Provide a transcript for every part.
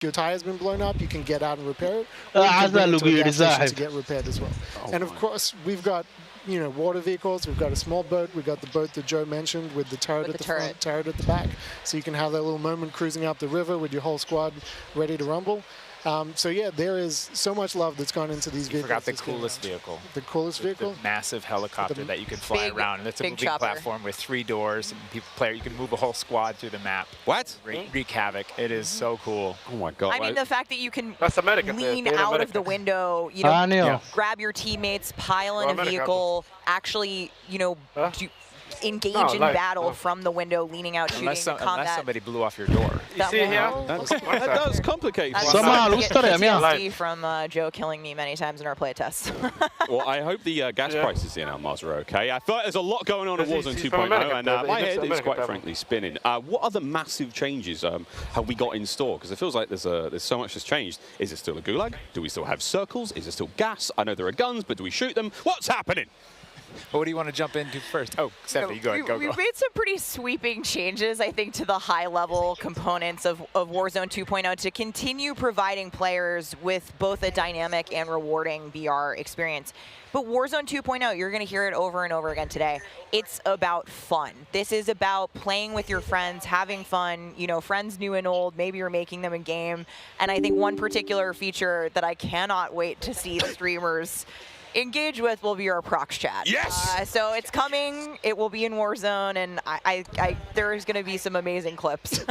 your tire's been blown up, you can get out and repair it. Or you can bring it to a gas station to get repaired as well. And of course, we've got water vehicles. We've got a small boat. We've got the boat that Joe mentioned with the turret at the front, turret at the back. So you can have that little moment cruising up the river with your whole squad ready to rumble. So yeah, there is so much love that's gone into these vehicles. You forgot the coolest vehicle. The coolest vehicle? The massive helicopter that you can fly around. And it's a moving platform with 3 doors. And you can move a whole squad through the map. What? Wreak havoc. It is so cool. Oh my God. I mean, the fact that you can lean out of the window, grab your teammates, pile in a vehicle, actually, engage in battle from the window, leaning out, shooting, combat. Unless somebody blew off your door. You see here? That does complicate. PTSD from Joe killing me many times in our playtests. Well, I hope the gas prices in Almaz are okay. I feel like there's a lot going on in Warzone 2.0, and my head is quite frankly spinning. What other massive changes have we got in store? Because it feels like there's so much that's changed. Is it still a gulag? Do we still have circles? Is it still gas? I know there are guns, but do we shoot them? What's happening? What do you want to jump into first? Oh, Stephanie, go. We've made some pretty sweeping changes, I think, to the high-level components of Warzone 2.0 to continue providing players with both a dynamic and rewarding VR experience. But Warzone 2.0, you're going to hear it over and over again today. It's about fun. This is about playing with your friends, having fun, friends new and old. Maybe you're making them in game. And I think one particular feature that I cannot wait to see the streamers engage with will be our prox chat. Yes! So it's coming. It will be in Warzone, and there's going to be some amazing clips.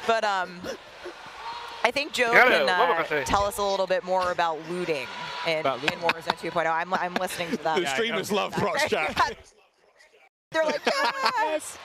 But I think Joe can tell us a little bit more about looting in Warzone 2.0. I'm listening to that. The streamers love prox chat. They're like, yes!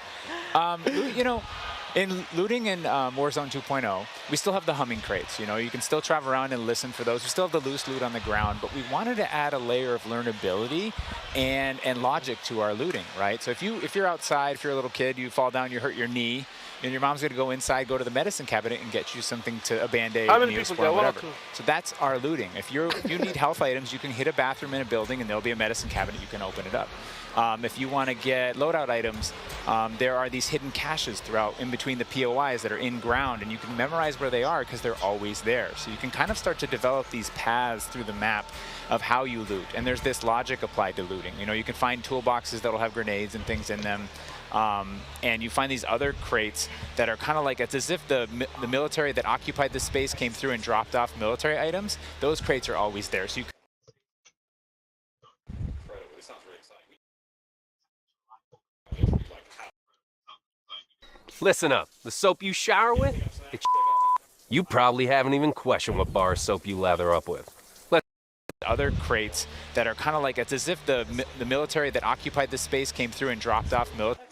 In looting in Warzone 2.0, we still have the humming crates. You can still travel around and listen for those. We still have the loose loot on the ground, but we wanted to add a layer of learnability and logic to our looting, right? So if you're outside, if you're a little kid, you fall down, you hurt your knee, and your mom's going to go inside, go to the medicine cabinet, and get you something a Band-Aid, Neosporin, whatever. So that's our looting. If you need health items, you can hit a bathroom in a building, and there'll be a medicine cabinet. You can open it up. If you want to get loadout items, there are these hidden caches in between the POIs that are in ground, and you can memorize where they are because they're always there. So you can kind of start to develop these paths through the map of how you loot. And there's this logic applied to looting. You can find toolboxes that'll have grenades and things in them. And you find these other crates that are kind of like, it's as if the military that occupied this space came through and dropped off military items. Those crates are always there. So you Listen up, the soap you shower with, you probably haven't even questioned what bar of soap you lather up with. Other crates that are kind of like, it's as if the military that occupied this space came through and dropped off military.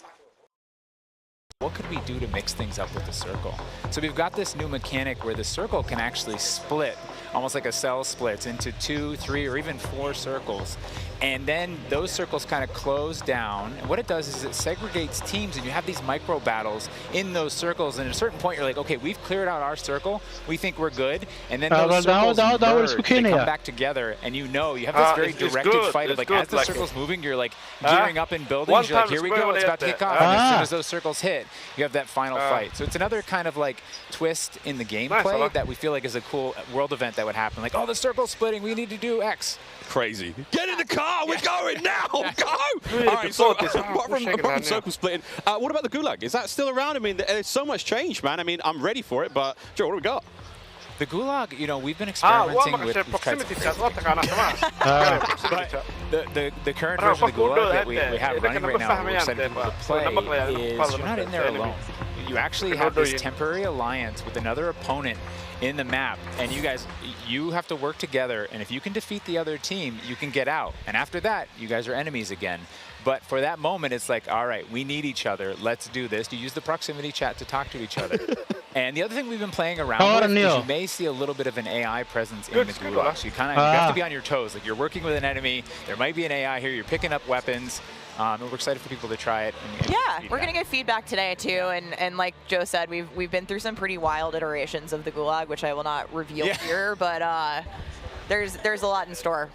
What could we do to mix things up with the circle? So we've got this new mechanic where the circle can actually split, almost like a cell splits into 2, 3, or even 4 circles. And then those circles kind of close down. And what it does is it segregates teams, and you have these micro battles in those circles. And at a certain point, you're like, okay, we've cleared out our circle. We think we're good. And then those circles merge, they come back together, and you have this very directed fight of like, as the circle's moving, you're like gearing up in buildings. You're like, here we go, it's about to kick off. And as soon as those circles hit, you have that final fight. So it's another kind of like twist in the gameplay that we feel like is a cool world event that would happen. Like, oh, the circle's splitting, we need to do X. Crazy. Get in the car, we're going now, go! All right, so apart from circle splitting, what about the gulag? Is that still around? I mean, there's so much change, man. I mean, I'm ready for it, but Joe, what do we got? The gulag, we've been experimenting with the current version of the gulag that we have running right now, we're excited people to play, is you're not in there alone. You actually have this temporary alliance with another opponent in the map, and you have to work together, and if you can defeat the other team, you can get out. And after that, you guys are enemies again. But for that moment, it's like, all right, we need each other. Let's do this. You use the proximity chat to talk to each other. And the other thing we've been playing around with is you may see a little bit of an AI presence in the gulag. So you have to be on your toes. Like, you're working with an enemy. There might be an AI here. You're picking up weapons. And we're excited for people to try it. Yeah, we're going to get feedback today, too. And like Joe said, we've been through some pretty wild iterations of the gulag, which I will not reveal here. But there's a lot in store.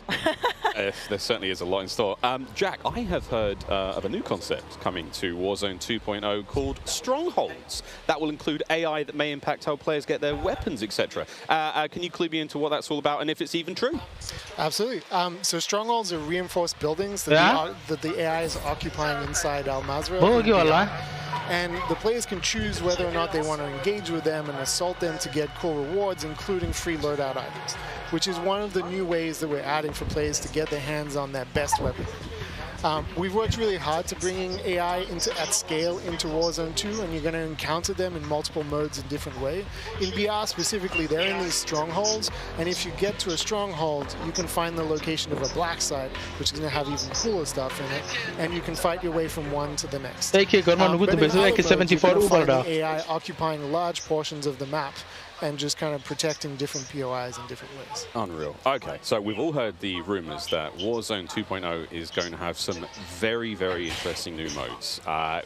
There certainly is a lot in store. Jack, I have heard of a new concept coming to Warzone 2.0 called Strongholds. That will include AI that may impact how players get their weapons, etc. Can you clue me into what that's all about and if it's even true? Absolutely. So Strongholds are reinforced buildings that, the AI is occupying inside Al Mazrah. And the players can choose whether or not they want to engage with them and assault them to get cool rewards, including free loadout items, which is one of the new ways that we're adding for players to get their hands on their best weapon. We've worked really hard to bringing AI at scale into Warzone 2, and you're going to encounter them in multiple modes in different ways. In BR specifically, they're in these strongholds, and if you get to a stronghold, you can find the location of a black site, which is going to have even cooler stuff in it, and you can fight your way from one to the next. But in other modes, you can find the AI occupying large portions of the map and just kind of protecting different POIs in different ways. Unreal. Okay, so we've all heard the rumors that Warzone 2.0 is going to have some very, very interesting new modes.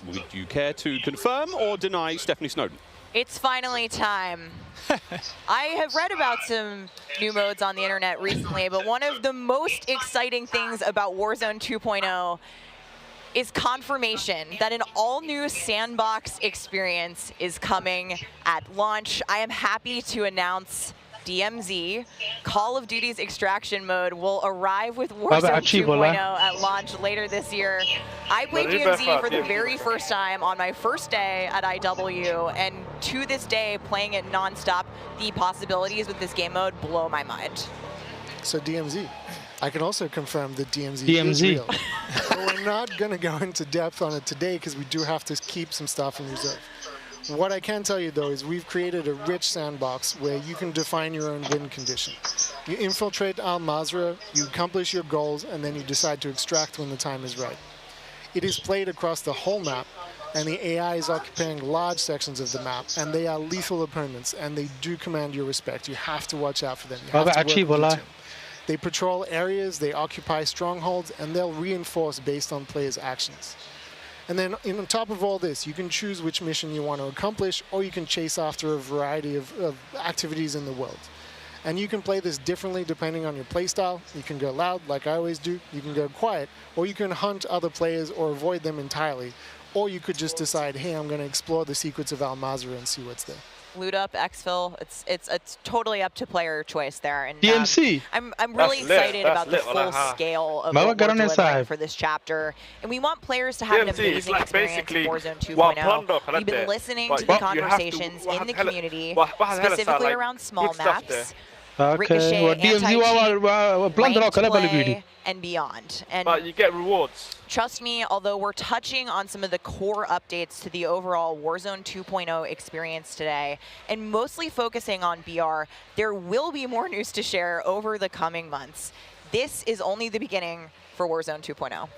Would you care to confirm or deny Stephanie Snowden? It's finally time. I have read about some new modes on the internet recently, but one of the most exciting things about Warzone 2.0 is confirmation that an all-new sandbox experience is coming at launch. I am happy to announce DMZ, Call of Duty's extraction mode, will arrive with Warzone 2.0 at launch later this year. I played DMZ for the very first time on my first day at IW, and to this day, playing it non-stop, the possibilities with this game mode blow my mind. So DMZ. I can also confirm that DMZ is real. But we're not going to go into depth on it today because we do have to keep some stuff in reserve. What I can tell you, though, is we've created a rich sandbox where you can define your own win condition. You infiltrate Al Mazrah, you accomplish your goals, and then you decide to extract when the time is right. It is played across the whole map, and the AI is occupying large sections of the map, and they are lethal opponents, and they do command your respect. You have to watch out for them. You have to work with the team. They patrol areas, they occupy strongholds, and they'll reinforce based on players' actions. And then on top of all this, you can choose which mission you want to accomplish, or you can chase after a variety of activities in the world. And you can play this differently depending on your playstyle. You can go loud, like I always do. You can go quiet, or you can hunt other players or avoid them entirely. Or you could just decide, hey, I'm going to explore the secrets of Al Mazrah and see what's there. Loot up, exfil, it's totally up to player choice there. And DMC. I'm really excited about the full scale of what we're delivering for this chapter. And we want players to have an amazing experience in Warzone 2.0. We've been listening to the conversations in the community, specifically around small maps, Ricochet, anti-play, and beyond. But you get rewards. Trust me, although we're touching on some of the core updates to the overall Warzone 2.0 experience today, and mostly focusing on BR, there will be more news to share over the coming months. This is only the beginning for Warzone 2.0.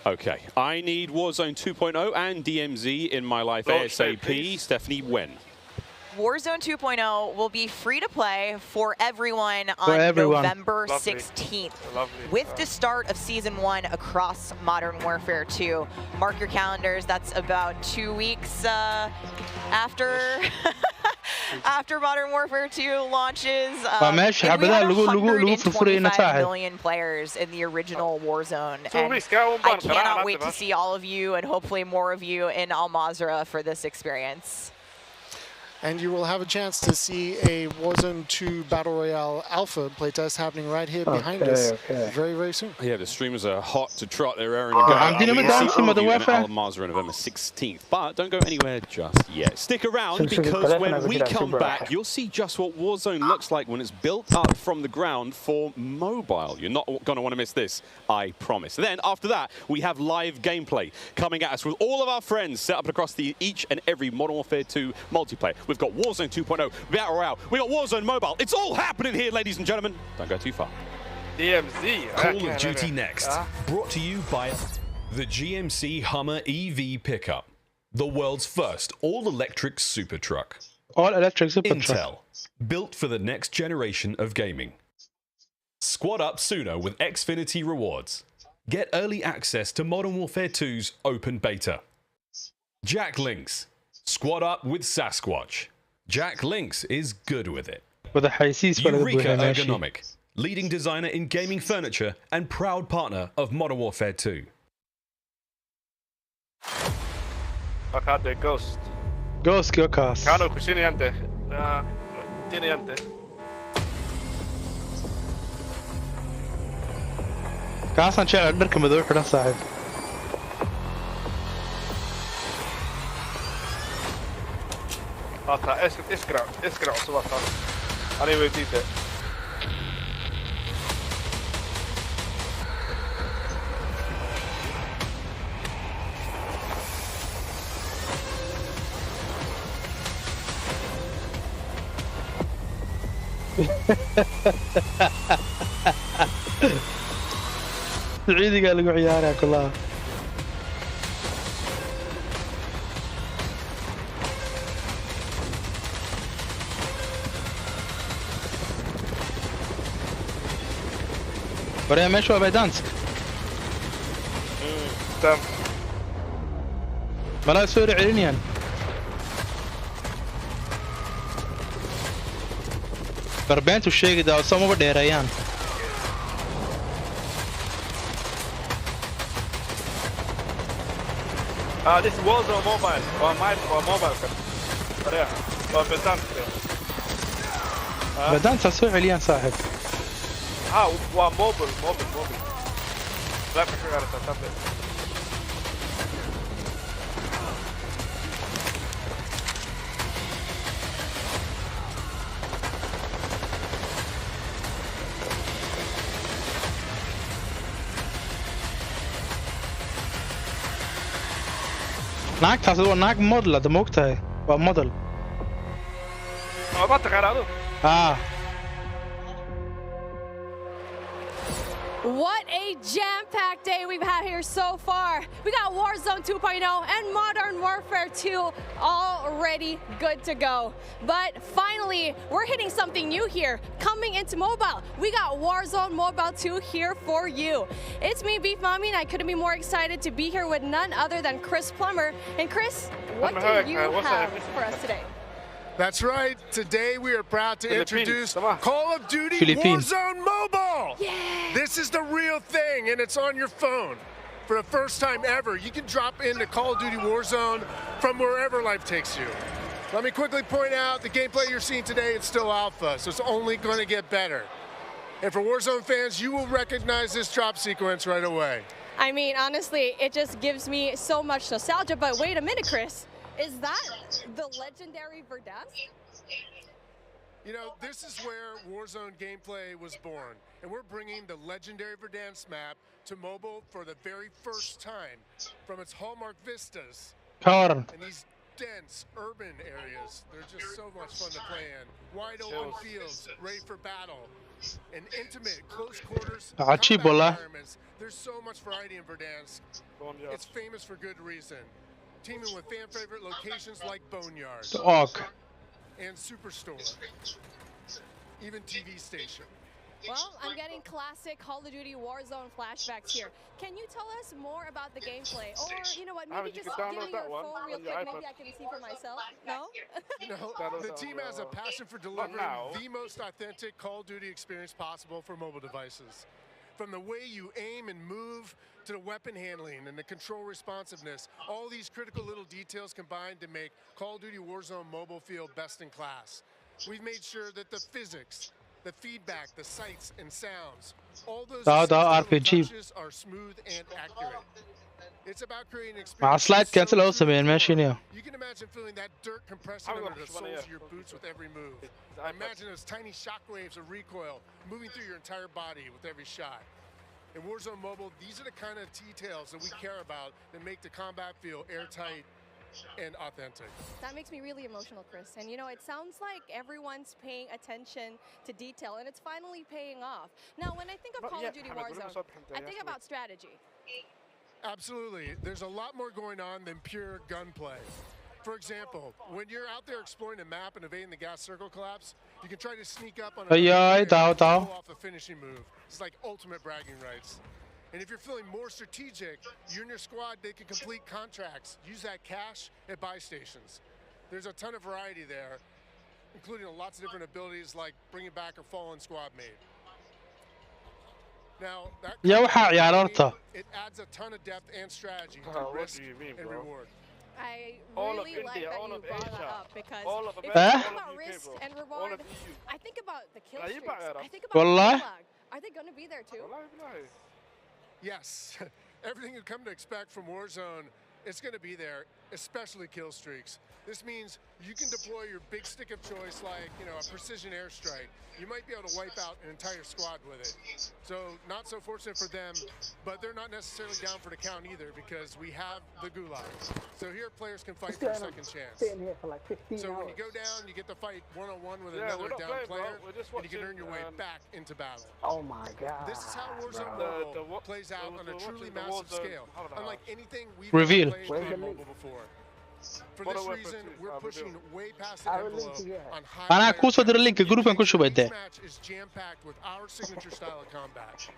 Okay, I need Warzone 2.0 and DMZ in my life ASAP. Stephanie, when? Warzone 2.0 will be free to play for everyone on November 16th. With the start of Season 1 across Modern Warfare 2. Mark your calendars, that's about 2 weeks after after Modern Warfare 2 launches. And we had 125 million players in the original Warzone. And I cannot wait to see all of you and hopefully more of you in Al Mazrah for this experience. And you will have a chance to see a Warzone 2 Battle Royale Alpha playtest happening right here behind us very, very soon. Yeah, the streamers are hot to trot. They're raring to go. Al Mazrah on November 16th. But don't go anywhere just yet. Stick around because when we come back, you'll see just what Warzone looks like when it's built up from the ground for mobile. You're not going to want to miss this, I promise. Then after that, we have live gameplay coming at us with all of our friends set up across each and every Modern Warfare 2 multiplayer. We've got Warzone 2.0, Battle Royale, we got Warzone Mobile. It's all happening here, ladies and gentlemen. Don't go too far. DMZ. Call of Duty next. Brought to you by the GMC Hummer EV pickup, the world's first all-electric super truck. All-electric super truck. Intel, built for the next generation of gaming. Squad up sooner with Xfinity rewards. Get early access to Modern Warfare 2's open beta. Jack Links. Squad up with Sasquatch. Jack Links is good with it. Eureka Ergonomic. leading designer in gaming furniture and proud partner of Modern Warfare 2. Acá de Ghost. Ghost Kiokas. Kano cucina antes. Tiene antes. Kaasaan jecel dharka madow xidhan saaxiib. اسكرع صباح أنا وديته. Ciidiga lagu ciyaaraya kullaha. Oraya meesha waa Verdansk. تمام. Malaa soo celinayaan. Barbeentu sheegida oo sama dheerayaan. This is Warzone mobile or mobile. Yeah. Or Verdansk. Verdansk soo celiyaan saaxiib. mobile. لا فكرة على tablet. naagtaas waa naag model ah moogtahay waa model ما تقرأ What a jam-packed day we've had here so far. We got Warzone 2.0 and Modern Warfare 2 already good to go. But finally, we're hitting something new here. Coming into mobile, we got Warzone Mobile 2 here for you. It's me, Beef Mommy, and I couldn't be more excited to be here with none other than Chris Plummer. And Chris, what do you have for us today? That's right. Today we are proud to introduce Call of Duty Warzone Mobile. Yeah. This is the real thing, and it's on your phone. For the first time ever, you can drop into Call of Duty Warzone from wherever life takes you. Let me quickly point out the gameplay you're seeing today is still alpha, so it's only going to get better. And for Warzone fans, you will recognize this drop sequence right away. I mean, honestly, it just gives me so much nostalgia. But wait a minute, Chris. Is that the legendary Verdansk? You know, this is where Warzone gameplay was born, and we're bringing the legendary Verdansk map to mobile for the very first time from its hallmark vistas. Karen. And these dense urban areas, they're just so much fun to play in. Wide open fields, ready for battle, and intimate, close quarters environments. There's so much variety in Verdansk. It's famous for good reason. Teaming with fan favorite locations like Boneyard and Superstore, even TV station. Well, I'm getting classic Call of Duty Warzone flashbacks here. Can you tell us more about the gameplay? Or, you know what, maybe just give me your phone real quick, maybe I can see for myself? No? You know, the team has a passion for delivering the most authentic Call of Duty experience possible for mobile devices. From the way you aim and move to the weapon handling and the control responsiveness, all these critical little details combined to make Call of Duty Warzone mobile feel best in class. We've made sure that the physics, the feedback, the sights and sounds, all those touches are smooth and accurate. It's about creating an experience. You can imagine feeling that dirt compressing under the soles of your boots with every move. Imagine those tiny shockwaves of recoil moving through your entire body with every shot. In Warzone Mobile, these are the kind of details that we care about that make the combat feel airtight and authentic. That makes me really emotional, Chris. And you know, it sounds like everyone's paying attention to detail, and it's finally paying off. Now, when I think of Call of Duty Warzone, I think about strategy. Absolutely. There's a lot more going on than pure gunplay. For example, when you're out there exploring a map and evading the gas circle collapse, you can try to sneak up on pull off a finishing move. It's like ultimate bragging rights. And if you're feeling more strategic, you and your squad, they can complete contracts, use that cash at buy stations. There's a ton of variety there, including lots of different abilities like bringing back a fallen squad mate. Now, that يا وحا يا عرارته. it adds a ton of depth and strategy to What risk do you mean, and bro? reward. I All of really like India, that all you of brought that Asia, up because all of if you America, think all of about UK, risk bro. and All reward, of EU. I think about the kill Nah, you streaks. back that I up. think about the والله. kill lag. Are they going to be there too? Yes, everything you come to expect from Warzone, it's going to be there, especially kill streaks. This means you can deploy your big stick of choice like, a precision airstrike. You might be able to wipe out an entire squad with it. So not so fortunate for them, but they're not necessarily down for the count either because we have the gulag. So here players can fight for a second chance. Here for like 15 so hours. when you go down, you get to fight one-on-one with another down player, and you can earn your way back into battle. Oh my God. This is how Warzone Mobile plays out on a truly massive scale, unlike anything we've Reveal. ever played on mobile before. For this reason, we're pushing way past the envelope on high أنا كوسو در اللينك جروب كل شو بده. Each match is jam-packed with our signature style of combat.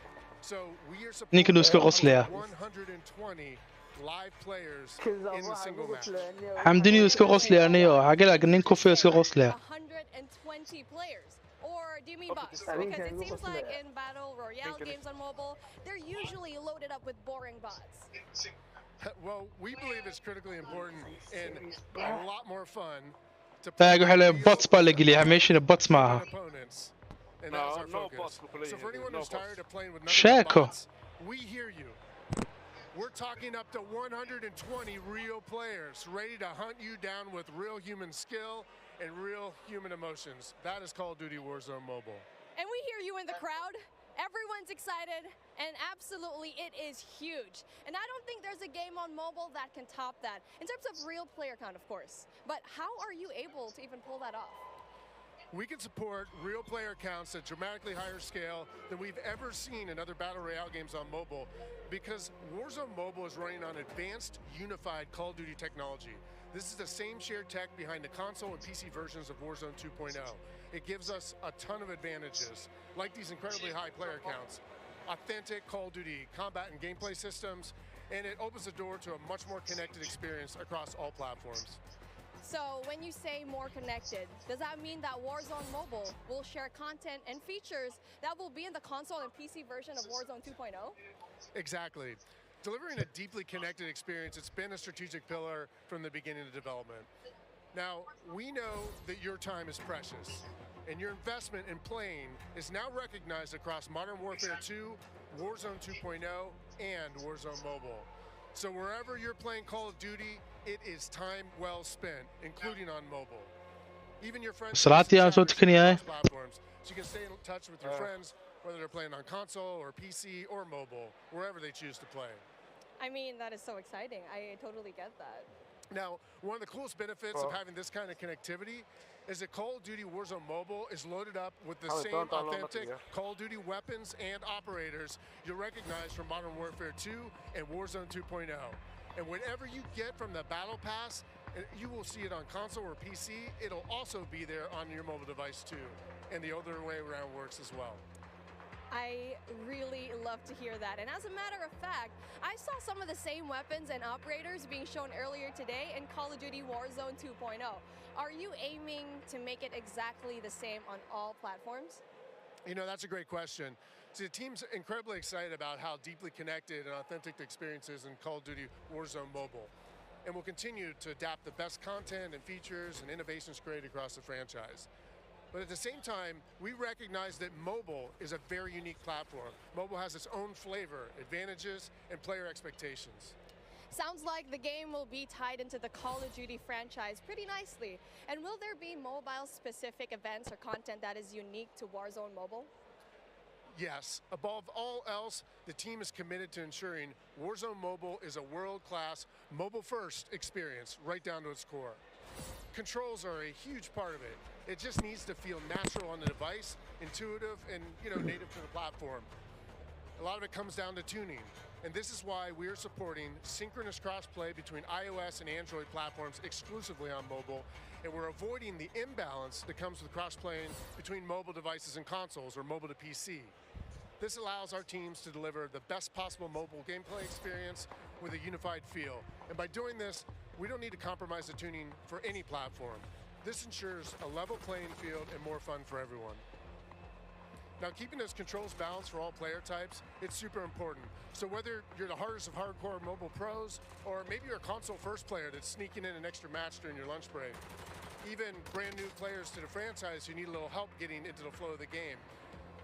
So we are نيك نوسك غسلة. 120 live players in the single match. حمدني يوسك غسلة أنا يو. هقول لك نين كوفي يوسك غسلة. 120 players. Or do you mean bots? Because it seems like in battle royale games on mobile, they're usually loaded up with boring bots. Well, we believe it's critically important and a lot more fun to play bots بالجلي هميشين bots معها. And that is our focus. So for anyone who's tired of playing with bots, we hear you. We're talking up to 120 real players ready to hunt you down with real human skill and real human emotions. That is Call of Duty Warzone Mobile. And we hear you in the crowd. Everyone's excited, and absolutely it is huge. And I don't think there's a game on mobile that can top that, in terms of real player count, of course. But how are you able to even pull that off? We can support real player counts at dramatically higher scale than we've ever seen in other Battle Royale games on mobile because Warzone Mobile is running on advanced, unified Call of Duty technology. This is the same shared tech behind the console and PC versions of Warzone 2.0. It gives us a ton of advantages, like these incredibly high player counts, authentic Call of Duty combat and gameplay systems, and it opens the door to a much more connected experience across all platforms. So when you say more connected, does that mean that Warzone Mobile will share content and features that will be in the console and PC version of Warzone 2.0? Exactly. Delivering a deeply connected experience, it's been a strategic pillar from the beginning of development. Now, we know that your time is precious, and your investment in playing is now recognized across Modern Warfare 2, Warzone 2.0, and Warzone Mobile. So wherever you're playing Call of Duty, it is time well spent, including on mobile. Even your friends across platforms, so you can stay in touch with your friends, whether they're playing on console or PC or mobile, wherever they choose to play. I mean, that is so exciting. I totally get that. Now, one of the coolest benefits of having this kind of connectivity is that Call of Duty Warzone Mobile is loaded up with the same authentic Call of Duty weapons and operators you'll recognize from Modern Warfare 2 and Warzone 2.0. And whatever you get from the Battle Pass, you will see it on console or PC. It'll also be there on your mobile device too. And the other way around works as well. I really love to hear that. And as a matter of fact, I saw some of the same weapons and operators being shown earlier today in Call of Duty Warzone 2.0. Are you aiming to make it exactly the same on all platforms? That's a great question. See, the team's incredibly excited about how deeply connected and authentic the experience is in Call of Duty Warzone Mobile. And we'll continue to adapt the best content and features and innovations created across the franchise. But at the same time, we recognize that mobile is a very unique platform. Mobile has its own flavor, advantages, and player expectations. Sounds like the game will be tied into the Call of Duty franchise pretty nicely. And will there be mobile-specific events or content that is unique to Warzone Mobile? Yes. Above all else, the team is committed to ensuring Warzone Mobile is a world-class, mobile-first experience right down to its core. Controls are a huge part of it. It just needs to feel natural on the device, intuitive, and native to the platform. A lot of it comes down to tuning, and this is why we are supporting synchronous crossplay between iOS and Android platforms exclusively on mobile, and we're avoiding the imbalance that comes with crossplaying between mobile devices and consoles or mobile to PC. This allows our teams to deliver the best possible mobile gameplay experience with a unified feel. And by doing this, we don't need to compromise the tuning for any platform. This ensures a level playing field and more fun for everyone. Now, keeping those controls balanced for all player types It's super important. So whether you're the hardest of hardcore mobile pros, or maybe you're a console first player that's sneaking in an extra match during your lunch break, even brand new players to the franchise who need a little help getting into the flow of the game,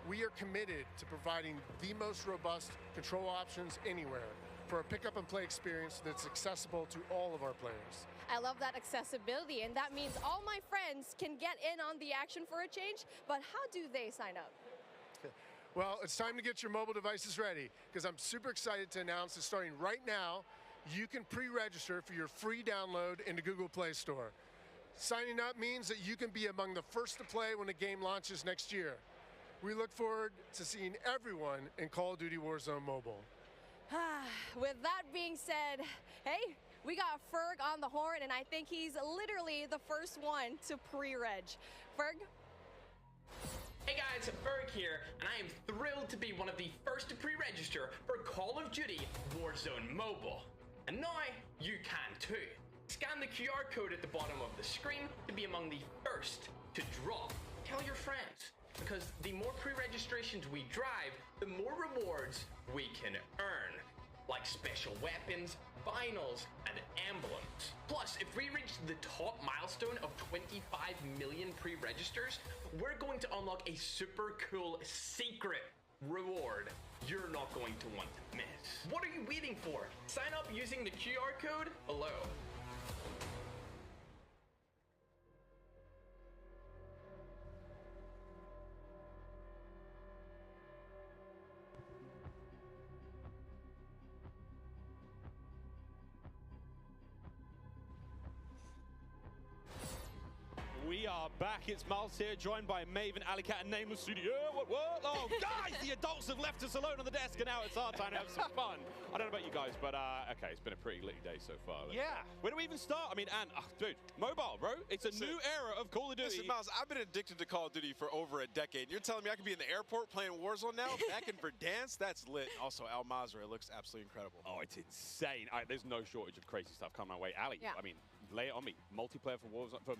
we are committed to providing the most robust control options anywhere for a pick-up and play experience that's accessible to all of our players. I love that accessibility, and that means all my friends can get in on the action for a change, but how do they sign up? Well, it's time to get your mobile devices ready, because I'm super excited to announce that starting right now, you can pre-register for your free download in the Google Play Store. Signing up means that you can be among the first to play when the game launches next year. We look forward to seeing everyone in Call of Duty Warzone Mobile. With that being said, hey, we got Ferg on the horn, and I think he's literally the first one to pre-reg. Ferg? Hey guys, Ferg here, and I am thrilled to be one of the first to pre-register for Call of Duty Warzone Mobile. And now, you can too. Scan the QR code at the bottom of the screen to be among the first to drop. Tell your friends, because the more pre-registrations we drive, the more rewards we can earn, like special weapons, vinyls, and emblems. Plus, if we reach the top milestone of 25 million pre-registers, we're going to unlock a super cool secret reward you're not going to want to miss. What are you waiting for? Sign up using the QR code below. We are back. It's Miles here, joined by Maven, Alicat, and Nameless Studio. What? Oh, guys, the adults have left us alone on the desk, and now it's our time to have some fun. I don't know about you guys, but okay, it's been a pretty litty day so far. Yeah. Where do we even start? I mean, dude, mobile, bro. It's a new era of Call of Duty. Listen, Miles, I've been addicted to Call of Duty for over a decade. You're telling me I could be in the airport playing Warzone now, back in Verdansk? That's lit. Also, Al Mazrah looks absolutely incredible. Oh, it's insane. There's no shortage of crazy stuff coming my way. Ali, I mean, lay it on me. Multiplayer for Warzone, for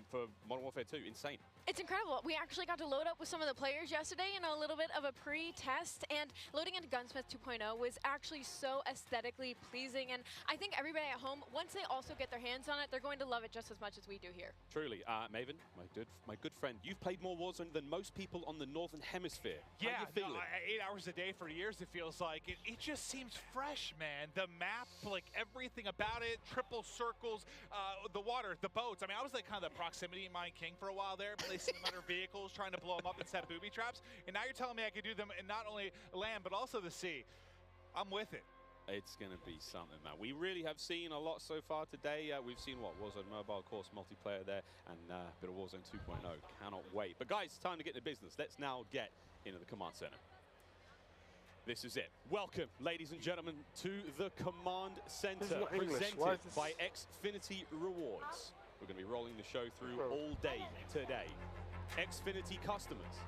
Modern Warfare 2, insane. It's incredible. We actually got to load up with some of the players yesterday in a little bit of a pre-test, and loading into Gunsmith 2.0 was actually so aesthetically pleasing, and I think everybody at home, once they also get their hands on it, they're going to love it just as much as we do here. Truly. Maven, my good friend, you've played more Warzone than most people on the Northern Hemisphere. Yeah, how do you feel 8 hours a day for years, it feels like. It just seems fresh, man. The map, like everything about it, triple circles, the water, the boats. I mean, I was like kind of the proximity mine king for a while there, placing them under vehicles, trying to blow them up and set booby traps. And now you're telling me I could do them in not only land, but also the sea. I'm with it. It's going to be something, man. We really have seen a lot so far today. We've seen, Warzone Mobile, of course, multiplayer there, and a bit of Warzone 2.0. Cannot wait. But, guys, it's time to get into business. Let's now get into the command center. This is it. Welcome, ladies and gentlemen, to the command center, presented by Xfinity Rewards. We're going to be rolling the show through all day today. Xfinity customers,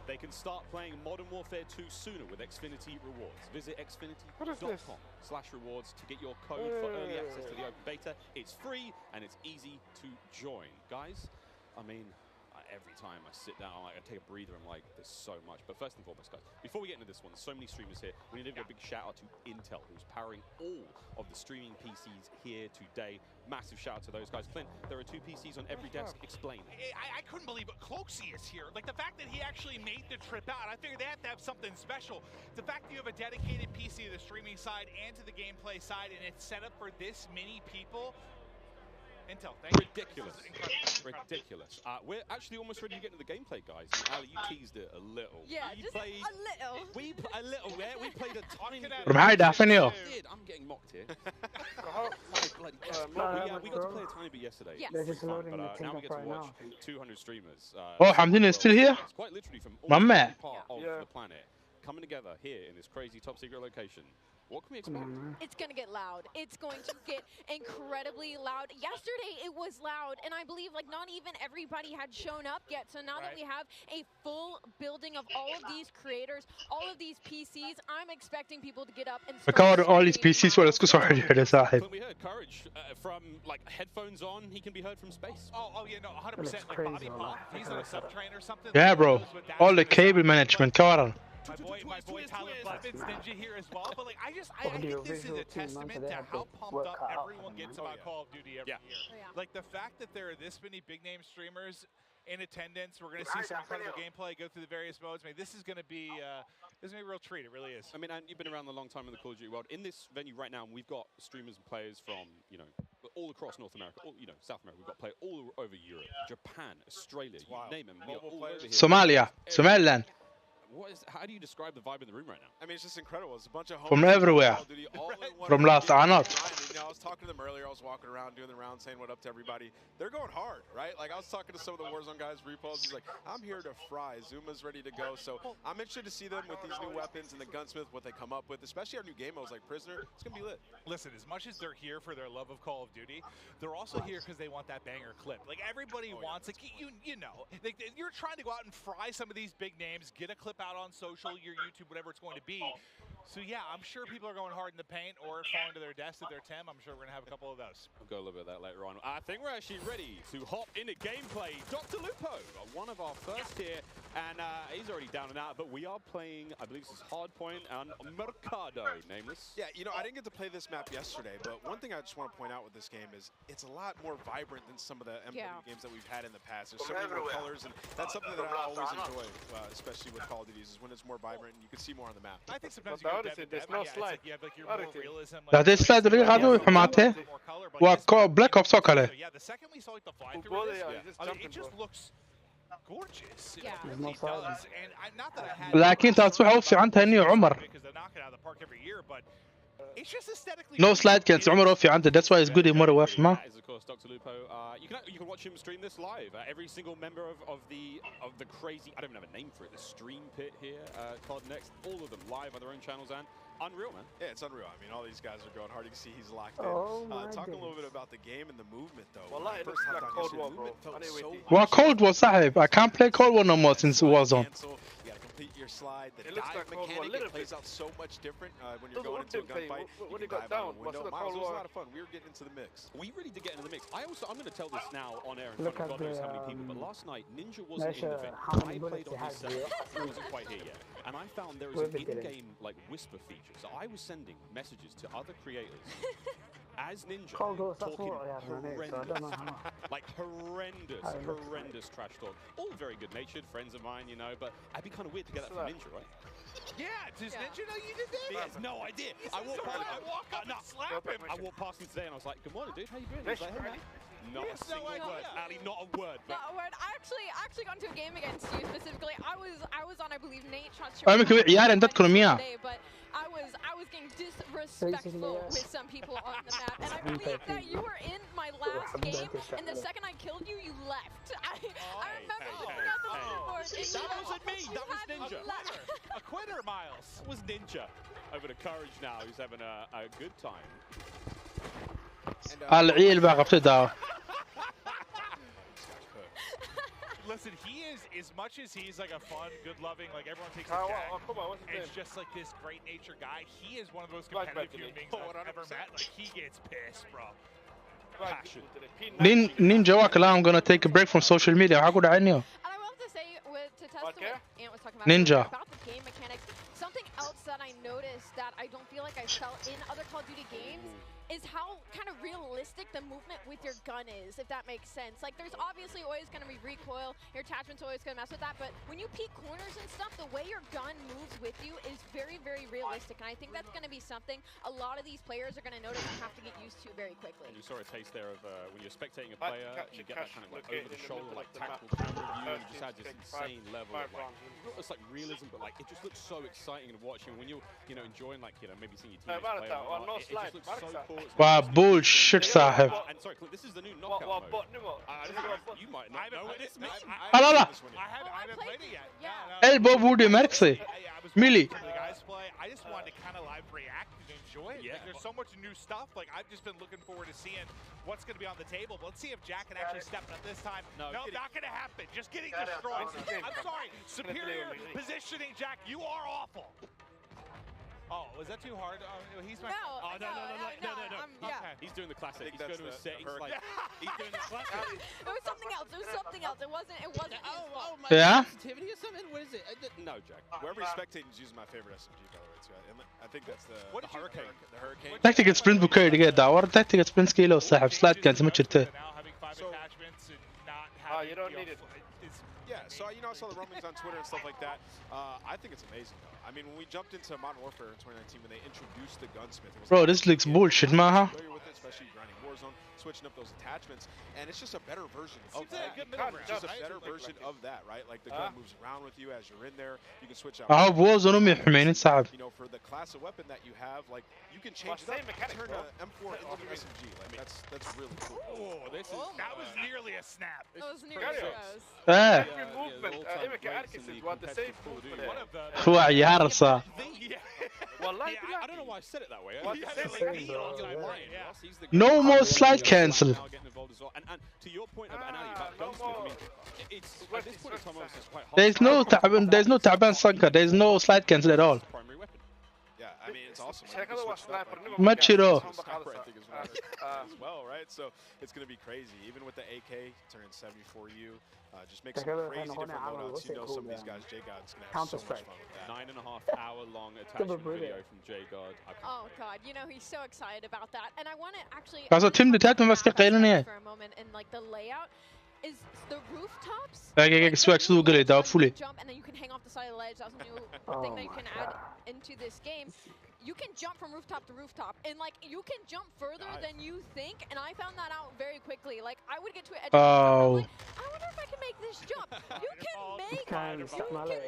they can start playing Modern Warfare 2 sooner with Xfinity Rewards. Visit xfinity.com/rewards to get your code for early access to the open beta. It's free and it's easy to join. Guys, I mean, every time I sit down, I take a breather, I'm like, there's so much. But first and foremost, guys, before we get into this one, there's so many streamers here. We need to give a big shout out to Intel, who's powering all of the streaming PCs here today. Massive shout out to those guys. Clint, there are 2 PCs on every desk. Explain. I couldn't believe it. Cloaksy is here. Like, the fact that he actually made the trip out, I figured they have to have something special. The fact that you have a dedicated PC to the streaming side and to the gameplay side, and it's set up for this many people. Intel, thank you. Ridiculous. Ridiculous. We're actually almost ready to get into the gameplay, guys. Ali, you teased it a little. Yeah, just a little. We played a tiny bit. I'm getting mocked here. We got to play a tiny bit yesterday. Yes. They're just loading the now thing we up get to right watch now. 200 streamers. Oh, Hamdin is still here? It's quite literally from My all man. part of the planet coming together here in this crazy top secret location. What can we expect? It's going to get loud. It's going to get incredibly loud. Yesterday, it was loud, and I believe like not even everybody had shown up yet. So now that we have a full building of all of these creators, all of these PCs, I'm expecting people to get up and start all these PCs ولا اسكو صح يا صاحب. We heard Courage from like headphones on. He can be heard from space. Oh yeah, no, 100%. Like Bobby Paul, he's on a subtrain or something. Yeah, bro. All the cable management, Karen. My boy Tyler Blevins, Ninja here as well. But like, I think this is a testament to how pumped up everyone gets about Call of Duty every year. Like the fact that there are this many big name streamers in attendance, we're going to see some incredible gameplay, go through the various modes. I mean, this is going to be a real treat. It really is. I mean, and you've been around a long time in the Call of Duty world. In this venue right now, we've got streamers and players from, you know, all across North America, you know, South America. We've got players all over Europe, Japan, Australia, you name them. We are all over here. Somalia, Somaliland. How do you describe the vibe in the room right now? I mean, it's just incredible. It's a bunch of From everywhere. From last Anat. You know, I was talking to them earlier. I was walking around, doing the round, saying what up to everybody. They're going hard, right? Like, I was talking to some of the Warzone guys, Repos. He's like, I'm here to fry. Zuma's ready to go. So I'm interested to see them with these new weapons and the gunsmith, what they come up with, especially our new game modes like Prisoner. It's going to be lit. Listen, as much as they're here for their love of Call of Duty, they're also here because they want that banger clip. Like, everybody wants, like, you know, like, you're trying to go out and fry some of these big names, get a clip out on social, your YouTube, whatever it's going to be. So yeah, I'm sure people are going hard in the paint or falling to their deaths at their Tim. I'm sure we're going to have a couple of those. We'll go a little bit of that later on. I think we're actually ready to hop into gameplay. Dr. Lupo, one of our first here, and he's already down and out, but we are playing, I believe this is Hardpoint and Mercado, nameless. Yeah, you know, I didn't get to play this map yesterday, but one thing I just want to point out with this game is it's a lot more vibrant than some of the MW games that we've had in the past. There's so many more colors, and that's something that I always enjoy, especially with Call of Duty, is when it's more vibrant and you can see more on the map. I think sometimes you get more realism. هذا السلايد اللي هذا حماته وبلاك اوبس وكله. Yeah, the second we saw like the fly through it just looks gorgeous. Yeah. It really does. And not that I had لكن تصبح اوفي عنده هني عمر. because they knock it out of the park every year, but it's just aesthetically. No slide كانت عمر اوفي عنده. That's why it's good يمر واقف ما. That is of course Dr. Lupo. You can watch him stream this live. Every single member of the crazy, I don't even have a name for it, the stream pit here, COD Next, all of them live on their own channels, and unreal, man. Yeah, it's unreal. I mean, all these guys are going hard. You can see he's locked in. Talking a little bit about the game and the movement, though. Well, it looks like Cold War, bro. Well, Cold War صاحب. I can't play Cold War no more since Warzone. You gotta complete your slide. The it looks dive like mechanic it plays out so much different when you're going into a gunfight. When you got down, it was a lot of fun. We were getting into the mix. We really did get into the mix. I'm going to tell this now on air in front of God knows how many people, but last night Ninja wasn't in the thing. I played on his server. He wasn't quite here yet, and I found there is an in-game like whisper feature. So I was sending messages to other creators. As Ninja, talking horrendous, like horrendous trash talk. All very good-natured friends of mine, you know, but I'd be kind of weird to get that from Ninja, right? Yeah, does Ninja know you did that? He has no idea. I walked up and slap him. I walked past him today and I was like, "Good morning, dude. How you doing?" He's like, "Hey, man." Not a single word. Ali, not a word. Not a word. I actually got into a game against you specifically. I was on, I believe, Nate. أنا كمان عيال عندكم مياه. But I was getting disrespectful with some people on the map, and I believe that you were in my last game, and the second I killed you, you left. I remember looking at the leaderboard. That wasn't me. That was Ninja. A quitter, Miles. That was Ninja. Over to Courage now. He's having a good time. العيل بقى ابتدى. Listen, he is, as much as he's like a fun, good-loving, like everyone takes a jack, and it's just like this great-natured guy, he is one of the most competitive human beings I've ever met. Like, he gets pissed, bro. Passion. Ninja واكل. I'm gonna take a break from social media. هقعد عني. And I want to say, to test what Ant was talking about, Ninja. about the game mechanics, something else that I noticed that I don't feel like I felt in other Call of Duty games is how kind of realistic the movement with your gun is, if that makes sense. Like, there's obviously always going to be recoil, your attachment's always going to mess with that, but when you peek corners and stuff, the way your gun moves with you is very, very realistic, and I think that's going to be something a lot of these players are going to notice and have to get used to very quickly. And you saw a taste there of when you're spectating a player, you get that kind of like over-the-shoulder, like tactical camera view, and it just adds this insane level of like, it's like realism, but like it just looks so exciting to watch. And when you're, you know, enjoying like, you know, maybe seeing your teammates play, it just looks so cool. Wow, bullshit صاحب. And sorry, this is the new knockout mode. You might not know what this means. لا لا. I haven't played it yet. Elbow Woody Mercy. Millie. I just wanted to kind of live react and enjoy it. Like, there's so much new stuff. Like, I've just been looking forward to seeing what's going to be on the table. But let's see if Jack can actually step up this time. No, not going to happen. Just getting destroyed. I'm sorry. Superior positioning, Jack. You are awful. Oh, was that too hard? He's my. No, Oh no. yeah. Okay. He's doing the classic. He's that's going to a the set. He's hurricane. like, he's doing the classic. It was something else. It was something else. It wasn't. Oh my Yeah? sensitivity or something? What is it? No, Jack. Whoever is spectating is using my favorite SMG, by the way, too. I think that's the hurricane. The hurricane. tactical sprint buu ka yidhi geeda war tactical sprint skill oo saaxib slide kan ma jirto Now having 5 So- attachments and not having. you don't need it. Yeah, so I saw the rumblings on Twitter and stuff like that. I think it's amazing, though. I mean, when we jumped into Modern Warfare in 2019, when they introduced the gunsmith, it was bro like, this looks bullshit maaha familiar with it, especially grinding Warzone, switching up those attachments, and it's just a better version of Seems like a that. good middle ground, Just a right? better version of that, right? Like the gun moves around with you as you're in there. You can switch out. aha Warzone uma xumeynin saaxib You know, for the class of weapon that you have, like you can change it same up, mechanic, turn bro. an M4 into an SMG. Like that's really cool. Oh, that was nearly a snap. That was nearly close. ah Every movement, Imika Arkis is what the safe movement. One of the. waa ciyaaraysaa Wallahi, I don't know why I said it that way. What He's the the same, lead bro. on Yeah. Ryan, Ross. He's the no guy. more slide cancel Now getting involved as well. And to your point about Anali, about no Gunsmith, I more. mean, it's at this point in time, obviously, it's quite hard. there's no taban sanka there's no slide cancel at all Primary weapon. Yeah, I mean it's awesome. when you Sheekada waa switch it up, sniper. like, nima Ma ma jiro. gaarayso, Sniper, I ma think, is qaadaysaa. as well, right? So it's going to be crazy. Even with the AK turning 74U, just make some Sheekada waxay crazy different noqonayaan camal loadouts. You know, what's it some of these called, guys, J-God's going to have so much Counter-Strike. fun with that. 9.5 hour long attachment video from J-God. Oh God, you know he's so excited about that, and I want to actually. kaasoo tim detachment baa iska qaylinaya For a moment, and like the layout is the rooftops. Agaga swag siduu galay daa fully Jump and then you can hang off the side of the ledge. That's a new Oh thing that you my can add into this game. You can jump from rooftop to rooftop, and like you can jump further than you think. And I found that out very quickly. Like I would get to an edge of the rooftop, and I'm like, I wonder if I can make this jump. You can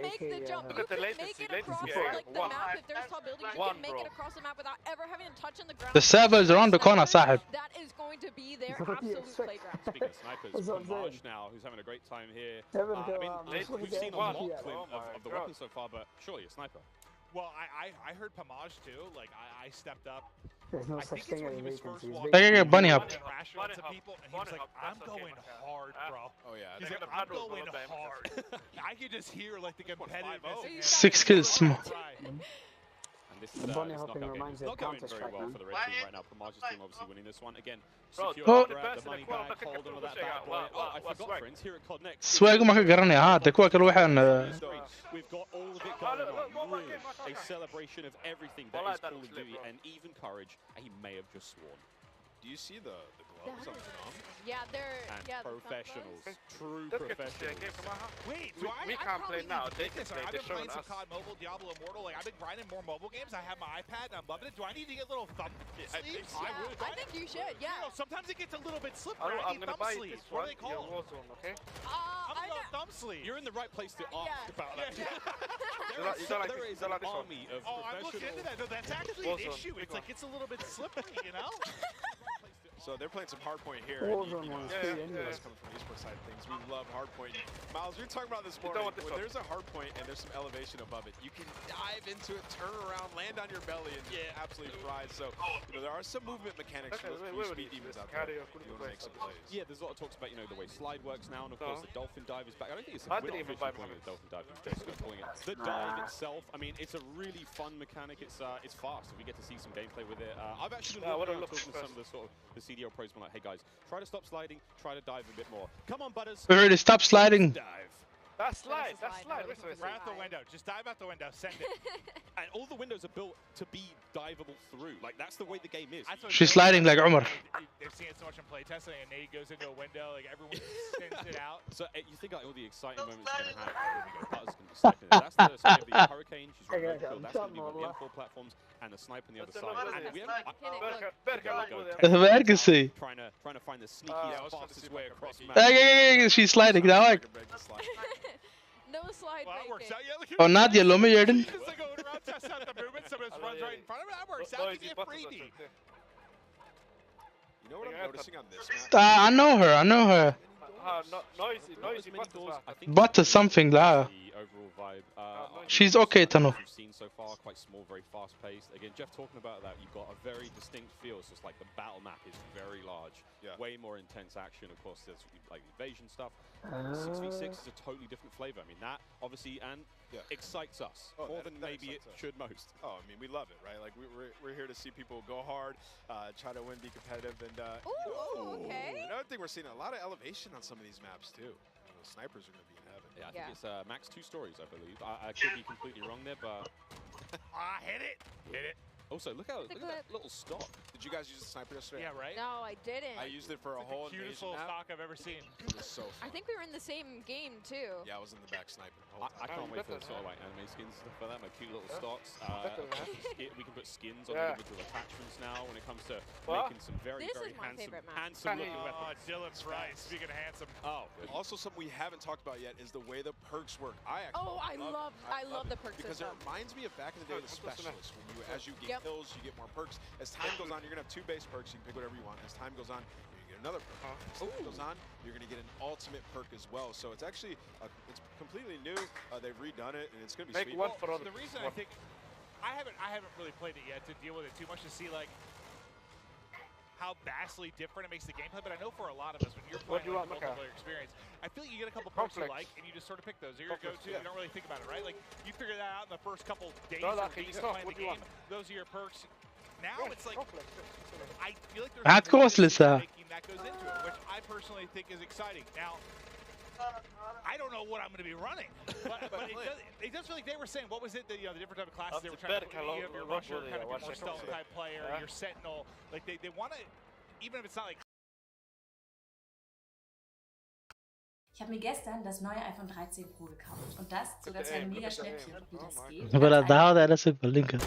make the jump. Look You at the can latency. make it Latency across is like the one. map. If there's tall buildings, you One, can make it bro. across the map without ever having to touch on the ground. the server is around the corner saaxib That is going to be their What do you absolute expect? playground. Speaking of snipers, That's what I'm Pomage saying. now, who's having a great time here. Heaven I mean, go, we've seen a one. lot, Yeah. Clint, Oh my of the God. weapons so far, but surely a sniper. Well, I heard Pomage too. Like I stepped up. There's no I such think it's thing when as he was first vacancies. walking. Agaga bunny hop And Rasher Bunny to hop. people, and he Bunny was like, hop, "I'm that's okay, going okay. hard, bro." Oh yeah, He's They like, got "I'm 100 for going the bang. hard." I could just hear like the competitiveness. in your 6 kills And this The is bunny it's hopping not going, reminds it's me not of going very Counter-Strike, well man. for the red team right now. Pomage's team obviously winning this one again. Bro, Secure Oh. the grab, the money Well, bag, look at hold the on to that swag. bad boy. Well, Oh, I well, forgot, swag. friends. Here at COD Next. swag ma ka garanaya ha de kuwa kale waxaan We've got all of it going on. Really, a celebration of everything that is Call of Duty and even courage. He may have just sworn. Do you see the gloves on the thumb? Yeah, they're And yeah. the thumb professionals, gloves. true Let's get this professionals. game from our Wait, We- do I? we I can't probably play now. need to They get can this. play. I've They're been playing showing some us. COD Mobile, Diablo Immortal. Like I've been grinding more mobile games. I have my iPad and I'm loving it. Do I need to get little thumb sleeves? Yeah, I think you should. Yeah. You know, sometimes it gets a little bit slippery. I'm I need gonna thumb buy sleeves. this What one. are they called? Warzone, okay? I'm I about know. thumb sleeve. You're in the right place to ask Yeah. about that. You don't like There this? is You don't like an this one? army of Oh, I'm looking into professionals. that. No, that's actually an Warzone, issue. big It's like one. it's a little bit slippery, you know? So they're playing some hardpoint here. Warzone one is Yeah, free yeah, anyway. that's coming from the esports side of things. We love hardpoint. Miles, we were talking about this You don't morning. want this When one. there's a hardpoint and there's some elevation above it, you can dive into it, turn around, land on your belly, and get absolutely fried. So, you know, there are some movement mechanics Okay, for wait, those wait, speed wait, demons this out there. cardio If couldn't you want to play make some something. plays. Yeah, there's a lot of talks about, you know, the way slide works now, and of course the dolphin dive is back. I don't think it's I we're didn't not even buy officially calling it Mohammed. a dolphin dive, we're just calling it the dive itself. I mean, it's a really fun mechanic. It's fast. We get to see some gameplay with it. I've actually been I walking wanna around look talking to some of the sort of the CDO pros, been like, hey guys, try to stop sliding, try to dive a bit more. Come on, Butters. already stop sliding Dive. That's slide. That's a That's slide. slide. Wait, wait, Right wait. out the window. Just dive out the window. Send it. And all the windows are built to be diveable through. Like, that's the way the game is. That's what she's Joe sliding said. like Umar They've seen it so much in playtesting, and Nate goes into a window, like everyone spins it out. So you think like all the exciting moments are going to have. There we go. Butters going to be sniping. That's the so we have the Hurricane. She's running Okay, cool. I'm That's going to be done, one of the Wallah. M4 platforms, and the snipe on the other That's side. another And we slide. have Berka, Berkasi. trying to find the sneakiest, I was trying to see fastest if way I could across break map. Hey, she's sliding now like No slide Well, that works breaking. out. Yeah, look at oh Nadia looma yeedhin Just like going around, test out the movement, someone just runs right in front of it. That works out. You get freebie. You know what I'm noticing on this map? I know her Noisy, Not as many buttons doors. back. I think Butter something lah the overall vibe. she's okay Tano We've seen so far quite small, very fast paced. Again, Jeff talking about that, you've got a very distinct feel. So it's like the battle map is very large, way more intense action. Of course, there's like evasion stuff, 6v6 is a totally different flavor. I mean, that obviously excites us more than maybe it should most. Oh, I mean, we love it, right? Like we're here to see people go hard, try to win, be competitive, and okay. Another thing, we're seeing a lot of elevation on some of these maps too. The snipers are going to be in heaven. Yeah, I think it's max 2 stories, I believe. I could be completely wrong there, but hit it. Hit it. Also, look at that little stock. Did you guys use the sniper yesterday? Yeah, right? No, I didn't. I used it for a whole the cutest invasion little map. stock I've ever seen. It was so fun. I think we were in the same game too. Yeah, I was in the back sniping. I can't wait for the sort of like anime skins and stuff like that. My cute little stocks. We can put skins on individual attachments now when it comes to making some very handsome looking weapons. Dylan's right. Speaking of handsome. Oh, also something we haven't talked about yet is the way the perks work. I love the perks because system. it reminds me of back in the day with the specialists. When you, as you get kills, you get more perks. As time goes on, you're gonna have 2 base perks. You can pick whatever you want. As time goes on, you're gonna get another perk. As time goes on, you're gonna get an ultimate perk as well. So it's actually it's completely new. They've redone it, and it's gonna be sweet. The reason I think I haven't really played it yet to deal with it too much to see like how vastly different it makes the gameplay, but I know for a lot of us, when you're playing like, a multiplayer experience, I feel like you get a couple perks you like, and you just sort of pick those. They're your go-to. You don't really think about it, right? Like, you figure that out in the first couple days or weeks of playing the game. Those are your perks. Now it's like, I feel like there's making that goes into it, which I personally think is exciting. Now, I don't know what I'm going to be running, but it does feel like they were saying, what was it, the different type of classes they were trying to put? You have your rusher, kind of more stealth type player, your sentinel. Like they want to, even if it's not like. Ich habe mir gestern das neue iPhone 13 Pro gekauft und das sogar zu einem mega Schnäppchen. Wie das geht? ولا دعوة على سيف اللينك.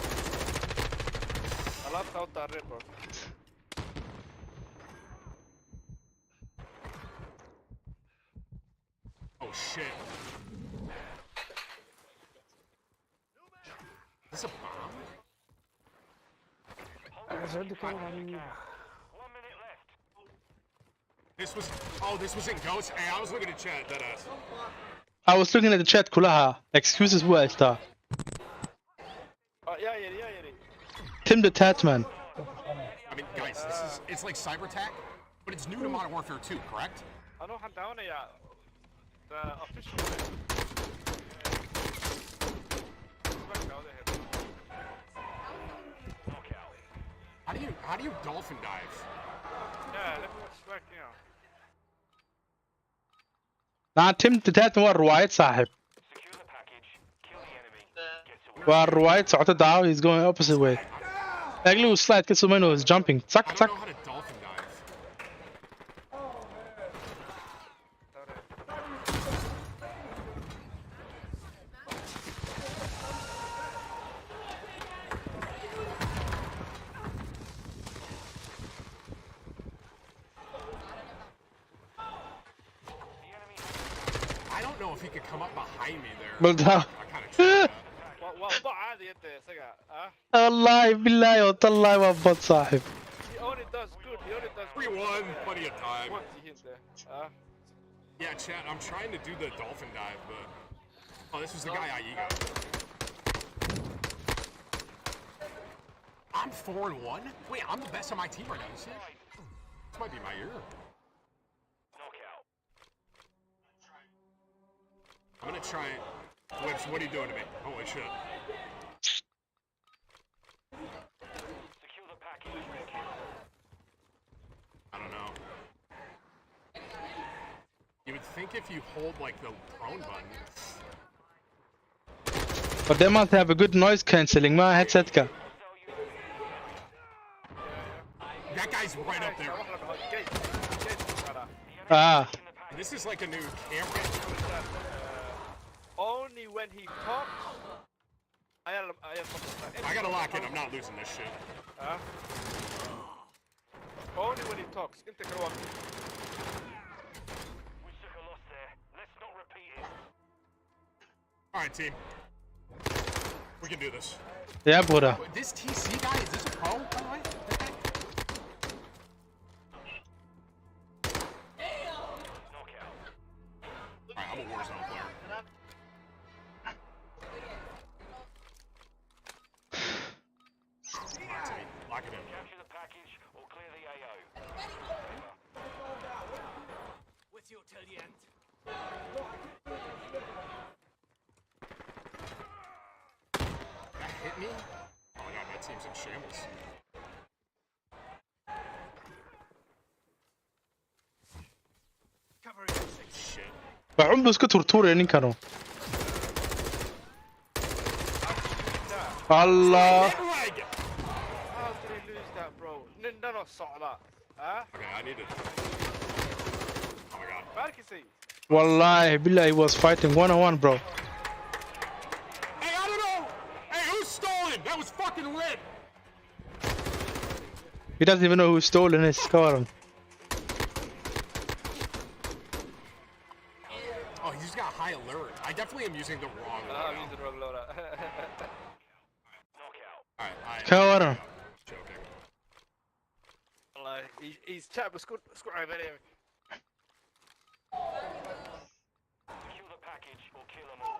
Oh shit. Is this a bomb? This was in Ghost. Hey, I was looking at chat, deadass. I was looking at the chat كلها. Excuses were extra. Tim the Tatman. I mean, guys, it's like cyber attack, but it's new to Modern Warfare 2, correct? How do you dolphin dive? Tim the Tatman هو الرواية صاحب. والرواية ساعته دعوة he's going opposite way. Actually, slide كده سومينو is jumping. Zack zack. I don't know if he could come up behind me there. Well, والله بالله وطلع وبط صاحب. He only does good. He only does 3-1, plenty of time. Yeah, chat, I'm trying to do the dolphin dive, but... Oh, this was the guy I got. I'm 4-1? Wait, I'm the best on my team right now, you see? This might be my year. I'm gonna try it. Whips, what are you doing to me? Holy shit. I don't know. You would think if you hold like the prone button. But they must have a good noise cancelling. My headset guy. That guy's right up there. Ah. This is like a new camera. Only when he talks. I gotta lock in. I'm not losing this shit. Only when he talks. Alright, team. We can do this. Yeah, brother. This TC guy, is this a pro, by the way? Alright, I'm a Warzone player. Lock it in. Capture the package or clear the AO. With you till the end. That hit me? Oh my god, my team's in shambles. Shit. بعم بس كتور يعني كانوا. الله. How did he lose that, bro? No, not saw that. Huh? Okay, I need it. Oh my god. Barkisi. والله بالله he was fighting 1-on-1 bro. Hey, I don't know! Hey, who stole him? That was fucking lit! He doesn't even know who stole his car. Oh, he's got high alert. I definitely am using the wrong loadout. I'm using the wrong loadout. Alright, كورة. Joking. Like, he's chat, but score over there. Kill the package or kill them all.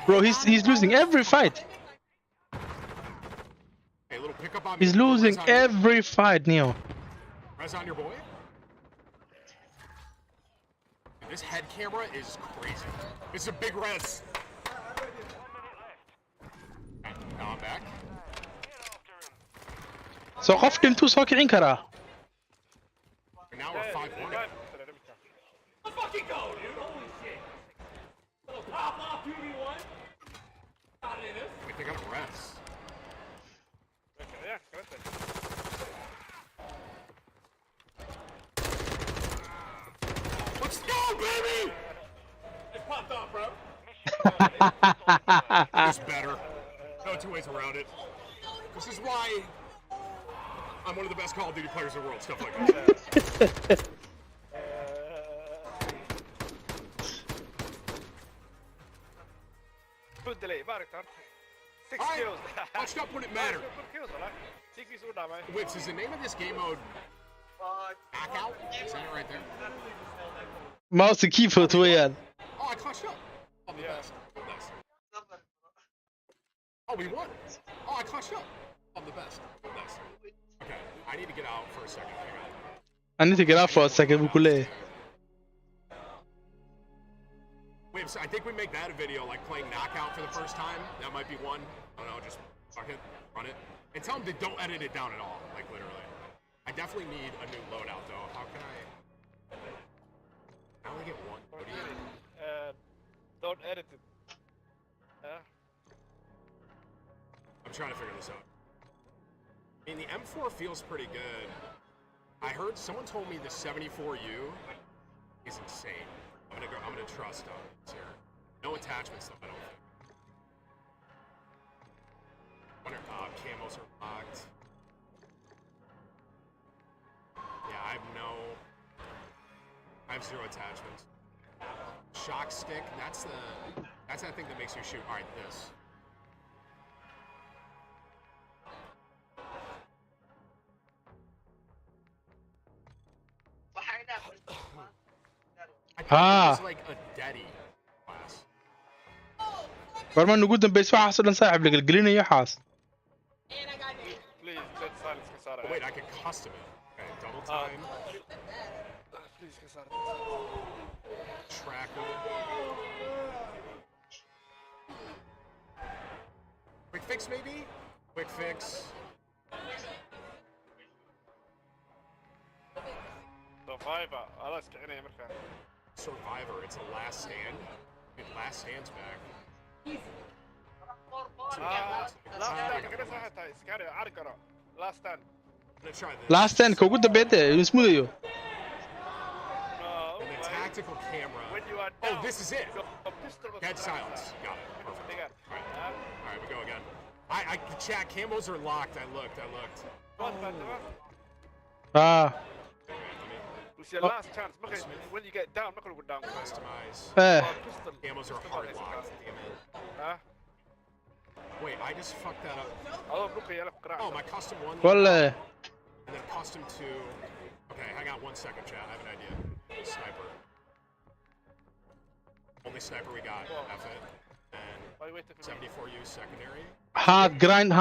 Bro, he's losing every fight. Hey, little pickup on He's me. losing every fight, Neo. Res on your boy. And this head camera is crazy. It's a big res. Okay, now I'm back. So قفت انتو ساكعين كرا. And now we're 5-1. Let's fucking go, dude. Holy shit. Little pop off 2v1. Wait, they got a res. Let's go, baby! It popped off, bro. It's better. No two ways around it. This is why I'm one of the best Call of Duty players in the world. Stuff like that. Good delay, back turn. 6 Alright, kills. Watch up when it matters. Good kills, alright. 6 kills, man. Wait, is the name of this game mode Back Out? Is that it right there? ماوس كيف ويان. Oh, I clutched up. I'm the best. Nice. Oh, we won. Oh, I clutched up. I'm the best. Nice. Okay, I need to get out for a second. Hang on. I need to get out for a second بقول ايه. Wait, so I think we make that a video, like playing Knockout for the first time. That might be one. I don't know, just fuck it, run it. And tell them to don't edit it down at all, like literally. I definitely need a new loadout though. How can I only get one? What do you Don't edit it. I'm trying to figure this out. I mean, the M4 feels pretty good. I heard someone told me the 74U is insane. I'm gonna trust this here. No attachments though, I don't think. Wonder camos are locked. Yeah, I have 0 attachments. Shock stick, that's that thing that makes you shoot. Alright, this. It's like a daddy class. برمان نقول بيس واحد أصلاً صاحب لك الجلينة يا حاس. Please, let silence Kasara. Oh, wait, I can custom it. Okay, double time. Please, Kasara. Tracker. Quick fix, maybe? Quick fix. Survivor. خلاص كعنا يا مركان. Survivor, it's a last stand. Dude, last stand's back. Last stand. Let's try this. Last stand كوجود ده بيت اسمه ده. And the tactical camera. Oh, this is it. Dead silence. Got it. Perfect. All right, we go again. I chat. Camos are locked. I looked. It's your last chance. When you get down, go down. Customize. Camos are hard locked. Damn it. Wait, I just fucked that up. Oh, my custom one. والله. And then custom 2. Okay, hang on 1 second, chat. I have an idea. Sniper. Only sniper we got. F it. And 74U secondary. Hard grind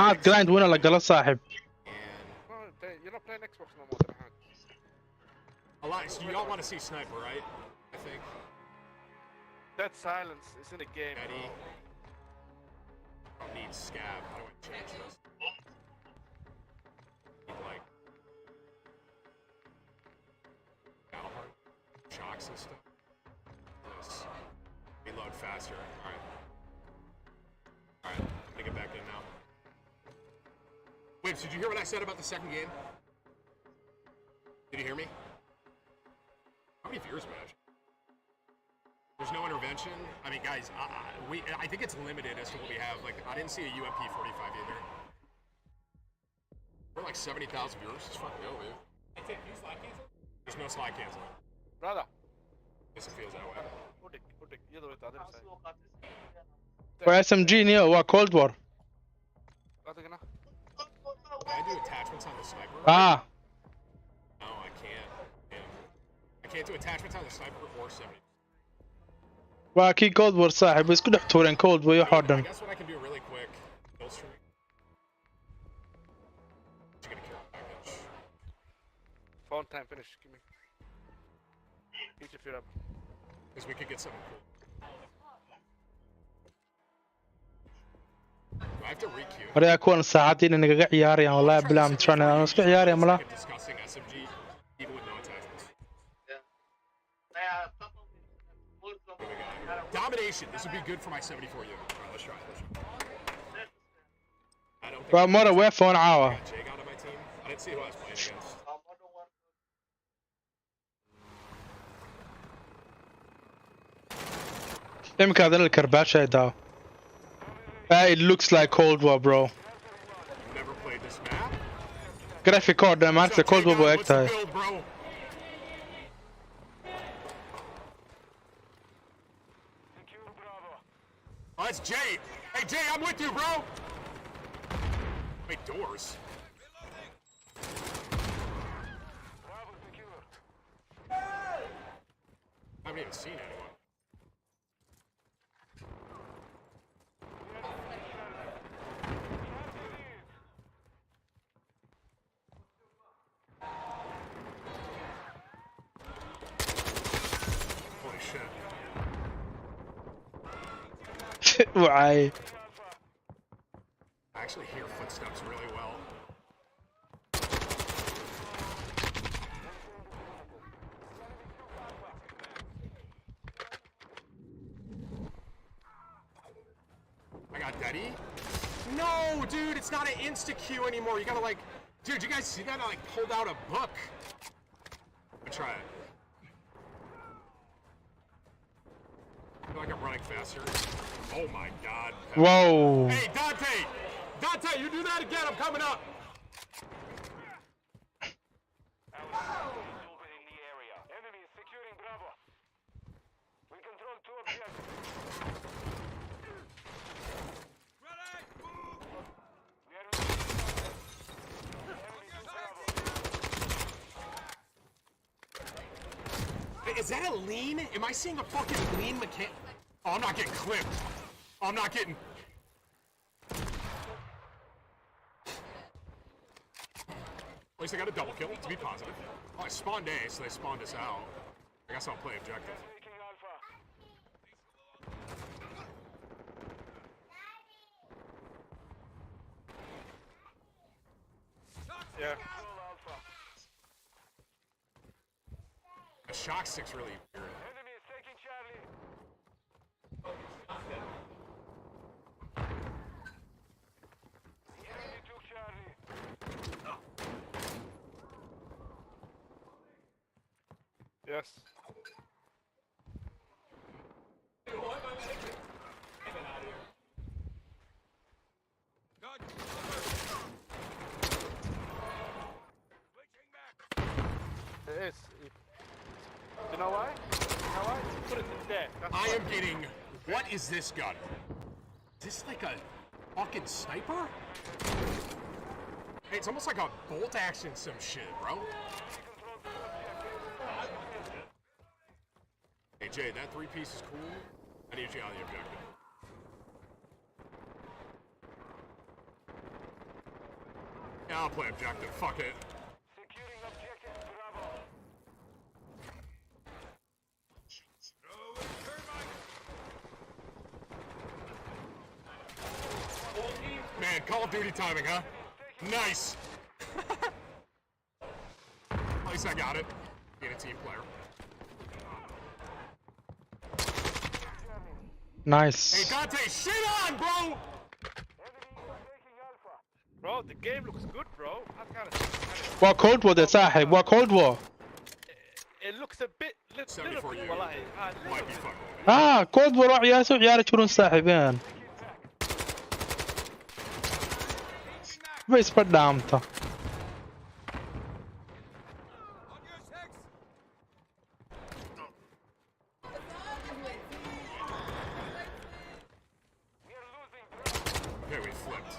وين la gala صاحب. You're not playing Xbox no more. A lot. So you all want to see sniper, right? I think. That silence is in the game. Eddie. Need scab. How do I change this? Need like battle shock system. This. Reload faster. Alright. Alright, let me get back in now. Wait, did you hear what I said about the second game? Did you hear me? How many viewers, Badge? There's no intervention. I mean, guys, I think it's limited as to what we have. Like, I didn't see a UMP 45 either. We're like 70,000 viewers. Just fucking go, dude. There's no slide cancel. Brother. Guess it feels that way. Waa SMG niyo waa Cold War. Can I do attachments on the sniper? Ah. No, I can't. Damn. I can't do attachments on the sniper or 70. Waa kii Cold War صاحب isku dhex tuureen Cold War iyo xodhan. I guess what I can do really quick. Kill streak. Just gonna kill package. Phone time finish. Give me. Eat your feet up. Because we could get something cool. Do I have to re-queue? Hore kuwan saacadii nagaga ciyaarayaan wallahi bilaa am trying aan iska ciyaaraya mala. Discussing SMG even with no attachments. Domination. This would be good for my 74U. Alright, let's try. I don't think Waa mara weapon caawa. I got Jake out of my team. I didn't see who I was playing against. Imka hadana karbaasha daaw. It looks like Cold War, bro. Never played this map. Graphic card maanta Cold War buu eg tahay. Oh, it's Jay. Hey, Jay, I'm with you, bro. Wait, doors. I haven't even seen anyone. Holy shit. Why? I actually hear footsteps really well. I got Daddy. No, dude, it's not an insta-queue anymore. You gotta like, dude, you guys see that? I like pulled out a book. I'll try it. I feel like I'm running faster. Oh my god. Whoa. Hey, Dante! Dante, you do that again, I'm coming up! Hey, is that a lean? Am I seeing a fucking lean mechanic? Oh, I'm not getting clipped. Oh, I'm not getting... At least I got a double kill, to be positive. Oh, I spawned A, so they spawned us out. I guess I'll play objective. Yeah. The shock stick's really weird. Yes. It is. You know why? You know why? Put it in there. I am getting... What is this gun? Is this like a fucking sniper? Hey, it's almost like a bolt action some shit, bro. Hey, Jay, that three-piece is cool. I need you on the objective. I'll play objective. Fuck it. Man, Call of Duty timing, huh? Nice. At least I got it. Being a team player. Nice. Hey Dante, shit on, bro! Bro, the game looks good, bro. What Cold War ده صاحب? What Cold War? It looks a bit little bit Might be fun. Cold War عيال يشوفون صاحبين. بس بدامته. Okay, we flipped.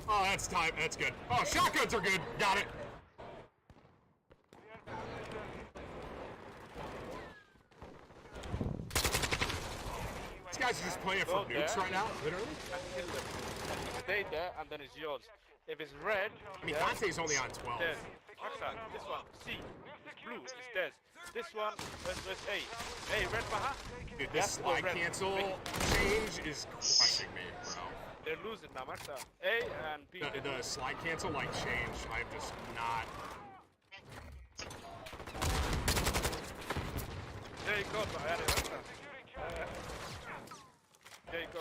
Oh, that's time. That's good. Oh, shotguns are good. Got it. These guys are just playing for nukes right now, literally. Stay there, and then it's yours. If it's red, I mean, Dante's only on 12. Dead. This one, C. It's blue. It's dead. This one, let's A. A, red behind. Dude, this slide cancel change is crushing me, bro. They're losing now, Maxa. A and B. The slide cancel like change. I'm just not. There you go, there you go.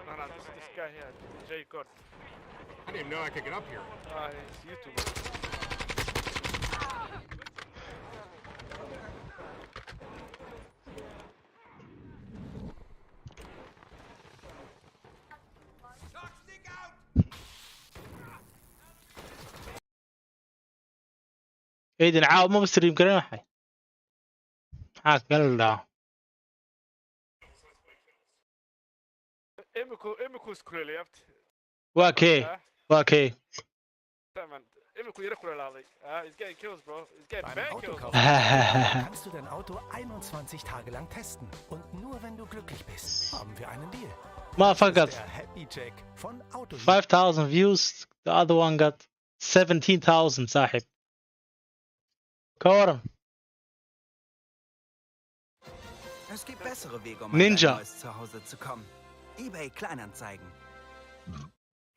No, this guy here, J. God. I didn't even know I could get up here. He's YouTuber. ايدن عاود ما بستريم كريم احي قال لا امكو سكريل يابت واكي تمام امكو يركل علي he's getting kills bro he's getting bad kills kannst du dein Auto 21 Tage lang testen und nur wenn du glücklich bist haben wir einen Deal ما فقط der Happy Check von Auto 5,000 views the other one got 17,000 صاحب كورم Es gibt bessere Wege, um Ninja. an dein neues Zuhause zu kommen. eBay Kleinanzeigen.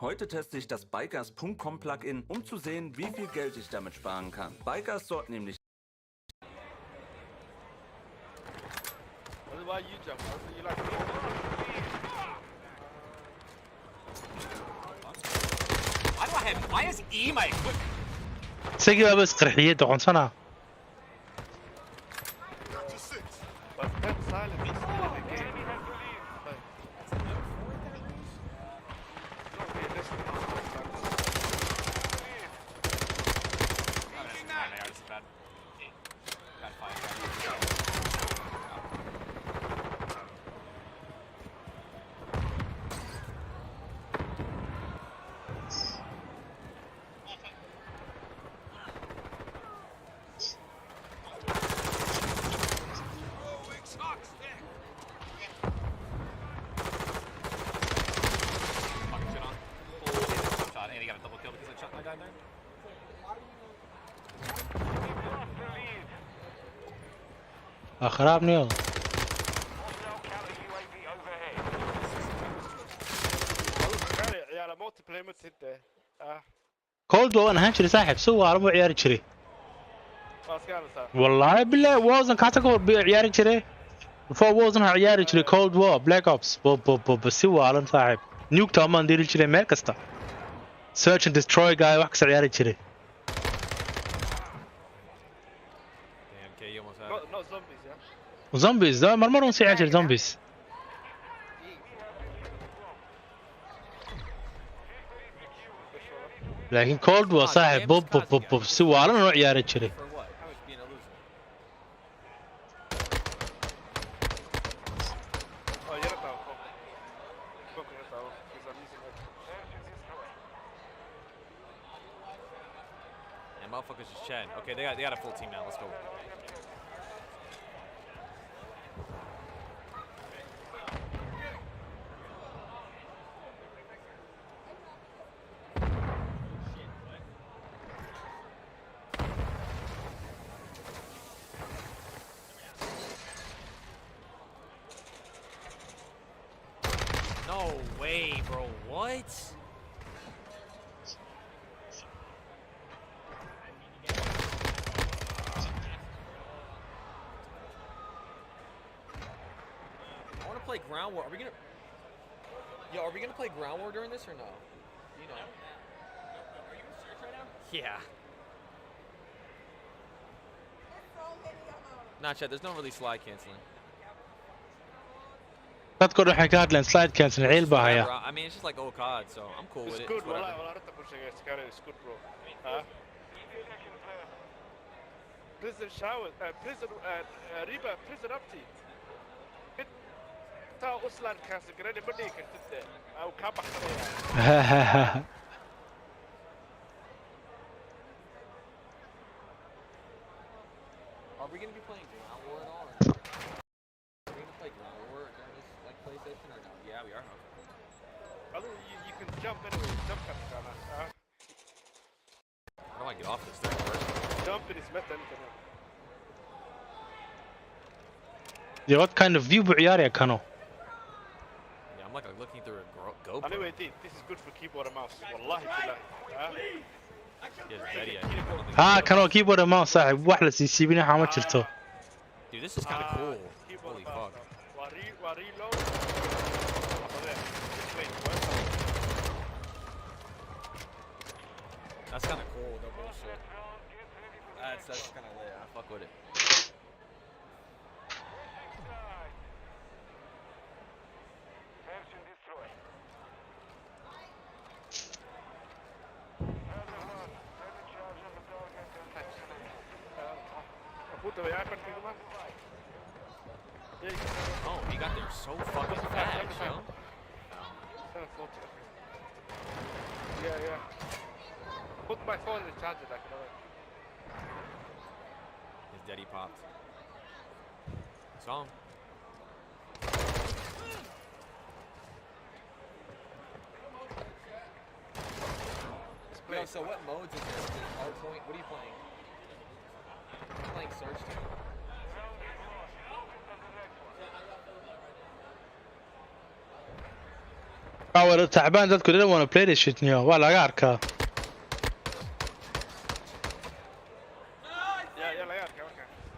Heute teste ich das Bikers.com Plugin, um zu sehen, wie viel Geld ich damit sparen kann. Bikers sorgt nämlich. Why you jump? You like Why do I have? Why is E my equipment? سيجي بس قرحية دعون سنة But that silence is still in the game. خراب نيل يا موت بلاي مت انت كولد وانا هنشري صاحب سوى ربع عيار شري والله بالله ووزن كاتكو بعيار شري فوق ووزنها عيار شري كولد وور بلاك اوبس بس سوى على صاحب نيوك تامان دير شري ميركستا سيرش اند ديستروي جاي وحكس عيار شري زومبيز ده مرمر ونسي عشر زومبيز لكن كولد وور صاحب بوب سوى على نوع عيار شري Motherfuckers just chatting. Okay, they got a full team now. Let's go. No way, bro. What? I want to play Ground War. Are we gonna? Yo, are we gonna play Ground War during this or no? You know. Are you in search right now? Yeah. Not yet. There's no really slide canceling. dadku waxay ka hadleen slide cancel ciil baa haya. I mean, it's just like old COD, so I'm cool with it. It's good, whatever. it's good, bro. Prison shower, prison, Rebirth, prison update. تا أصلاً كاس جراني بدي كنت أو كابح. Are we gonna be playing Ground War at all? Or no? Are we gonna play Ground War during this like PlayStation or no? Yeah, we are. Okay. You can jump anyway. Jump cut. How do I get off this thing first? Jump in is method. Yeah, what kind of view بعياري كانوا? Yeah, I'm like looking through a GoPro. Anyway, this is good for keyboard and mouse. Wallahi billah. Yes, Betty, كانوا keyboard and mouse صاحب واحد سيبيني حامد شرته. Dude, this is kind of cool. Holy fuck. That's kind of cool, no bullshit. That's kind of lit. I fuck with it. Oh, he got there so fucking fast, yo. Yeah. Put my phone in the charger, like, His daddy popped. Saw him. Yo, so what modes is there? Hardpoint? What are you playing? I'm playing Search too. أول تعبان dadku didn't want to play this shit نيو waa laga arkaa.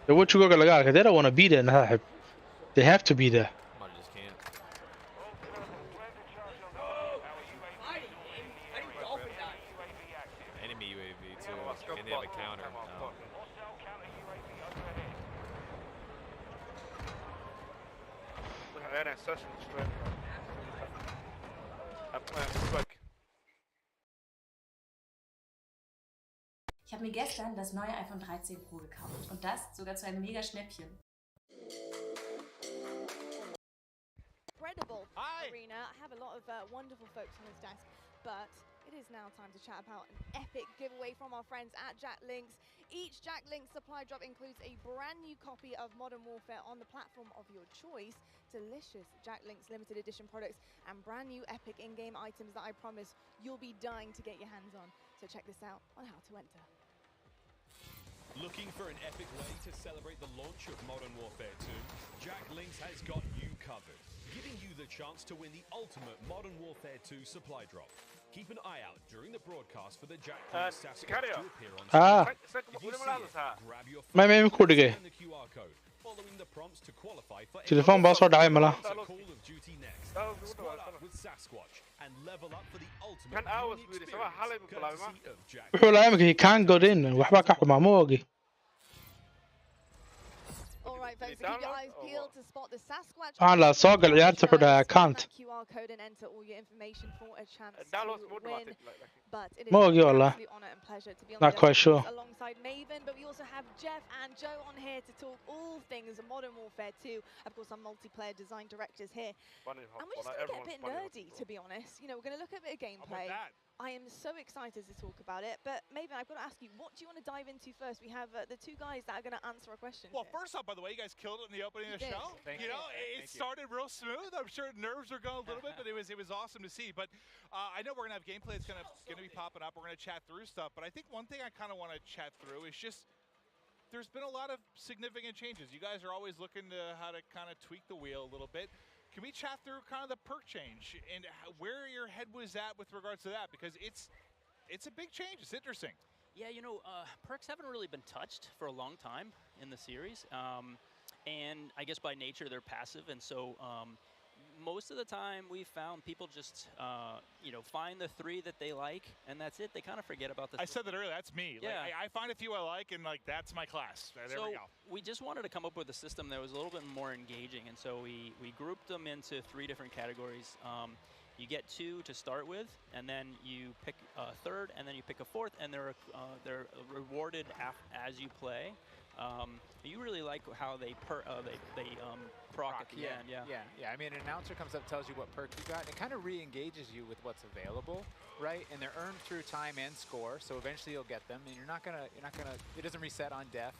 The wajigooga laga arkaa. They don't want to be there صاحب. They have to be there. I just can't. Enemy UAV too, and they have a counter. Ich habe mir gestern das neue iPhone 13 Pro gekauft und das sogar zu einem mega Schnäppchen. Incredible arena. I have a lot of wonderful folks on this desk, but it is now time to chat about an epic giveaway from our friends at Jack Links. Each Jack Links supply drop includes a brand new copy of Modern Warfare on the platform of your choice, delicious Jack Links limited edition products, and brand new epic in-game items that I promise you'll be dying to get your hands on. So check this out on how to enter. Looking for an epic way to celebrate the launch of Modern Warfare 2? Jack Links has got you covered, giving you the chance to win the ultimate Modern Warfare 2 supply drop. Keep an eye out during the broadcast for the Jack Links Sasquatch to appear on screen. If you see it, grab your phone and scan the QR code, following the prompts to qualify for Telefoon baa soo dhacay malaha. Call of Duty next. Squad up with Sasquatch and level up for the ultimate viewing experience, courtesy of Jack. wuxuu lahaa imika he can't go in waxbaa ka xumaa ma ogi. Alright folks, so keep your eyes peeled to spot the Sasquatch. waxaan lahaa soo gal ciyaarta wuxuu dhahaa can't. QR code and enter all your information for a chance to win. But it is Ma an ogi wallah. absolute honor and pleasure to be on Not the quite desk sure. alongside Maven, but we also have Jeff and Joe on here to talk all things Modern Warfare 2. Of course, our multiplayer design directors here. And we're just going to get a bit nerdy, to be honest. You know, we're going to look at a bit of gameplay. I am so excited to talk about it, but Maven, I've got to ask you, what do you want to dive into first? We have the two guys that are going to answer a question. Well, first off, by the way, you guys killed it in the opening of the show. Thank you know, it started real smooth. I'm sure nerves were going a little bit, but it was awesome to see. But I know we're gonna have gameplay that's gonna be popping up. We're gonna chat through stuff. But I think one thing I kind of want to chat through is just there's been a lot of significant changes. You guys are always looking to how to kind of tweak the wheel a little bit. can we chat through kind of the perk change and where your head was at with regards to that? Because it's a big change. It's interesting. Yeah, you know, perks haven't really been touched for a long time in the series. And I guess by nature they're passive, and so most of the time we found people just you know, find the 3 that they like, and that's it. They kind of forget about the. I said that earlier. That's me. Yeah. Like, I find a few I like, and like that's my class. There we go. We just wanted to come up with a system that was a little bit more engaging, and so we grouped them into 3 different categories. You get 2 to start with, and then you pick a 3rd, and then you pick a 4th, and they're rewarded as you play. You really like how they proc at the end, yeah. I mean, an announcer comes up, tells you what perk you got, and it kind of re-engages you with what's available, right? And they're earned through time and score, so eventually you'll get them, and you're not gonna. It doesn't reset on death.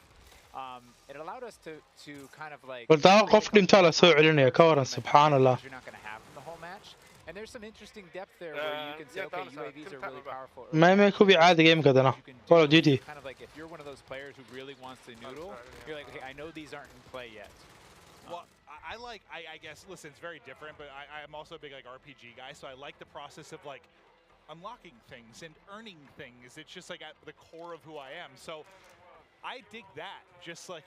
It allowed us to kind of like. But that قف دمتا لا سوء علينا كورن سبحان الله. You're not gonna have the whole match, and there's some interesting depth there where you can say, okay, UAVs are really powerful. ما يكون بعادي جيم كذا Call of Duty. Kind of like if you're one of those players who really wants to noodle, you're like, okay, I know these aren't in play yet. Well, I guess, listen, it's very different, but I'm also a big like RPG guy, so I like the process of like unlocking things and earning things. It's just like at the core of who I am. So I dig that, just like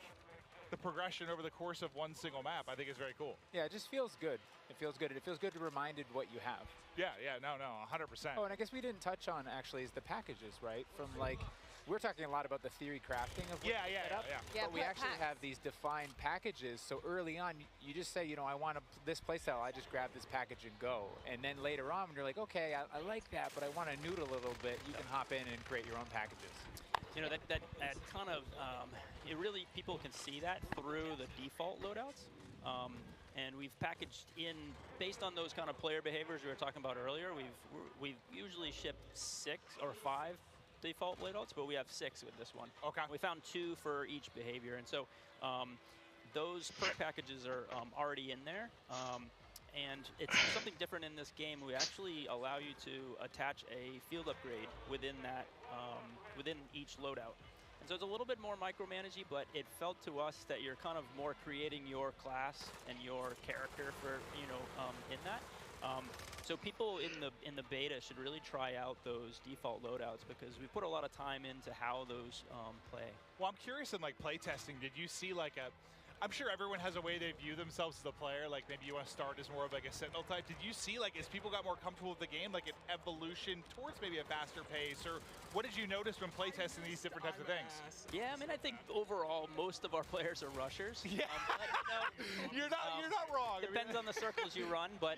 the progression over the course of one single map. I think is very cool. Yeah, it just feels good. It feels good. It feels good to reminded what you have. Yeah, no, 100%. Oh, and I guess we didn't touch on actually is the packages, right? From like, we're talking a lot about the theory crafting of what you set up, but we actually have these defined packages. So early on, you just say, you know, I want this playstyle. I just grab this package and go. And then later on, when you're like, okay, I like that, but I want to noodle a little bit, you can hop in and create your own packages. You know, that kind of, it really, people can see that through the default loadouts. And we've packaged in, based on those kind of player behaviors we were talking about earlier, we've usually shipped 6 or 5 default loadouts, but we have 6 with this one. Okay. We found 2 for each behavior, and so those perk packages are already in there. And it's something different in this game. We actually allow you to attach a field upgrade within that, within each loadout. And so it's a little bit more micromanagey, but it felt to us that you're kind of more creating your class and your character for, you know, in that. So people in the beta should really try out those default loadouts because we put a lot of time into how those play. Well, I'm curious in like play testing, did you see like I'm sure everyone has a way they view themselves as a player. Like maybe you want to start as more of like a sentinel type. Did you see like as people got more comfortable with the game, like an evolution towards maybe a faster pace, or what did you notice when playtesting these different types of things? Yeah, I mean, I think overall most of our players are rushers. Yeah, you're not wrong. Depends on the circles you run, but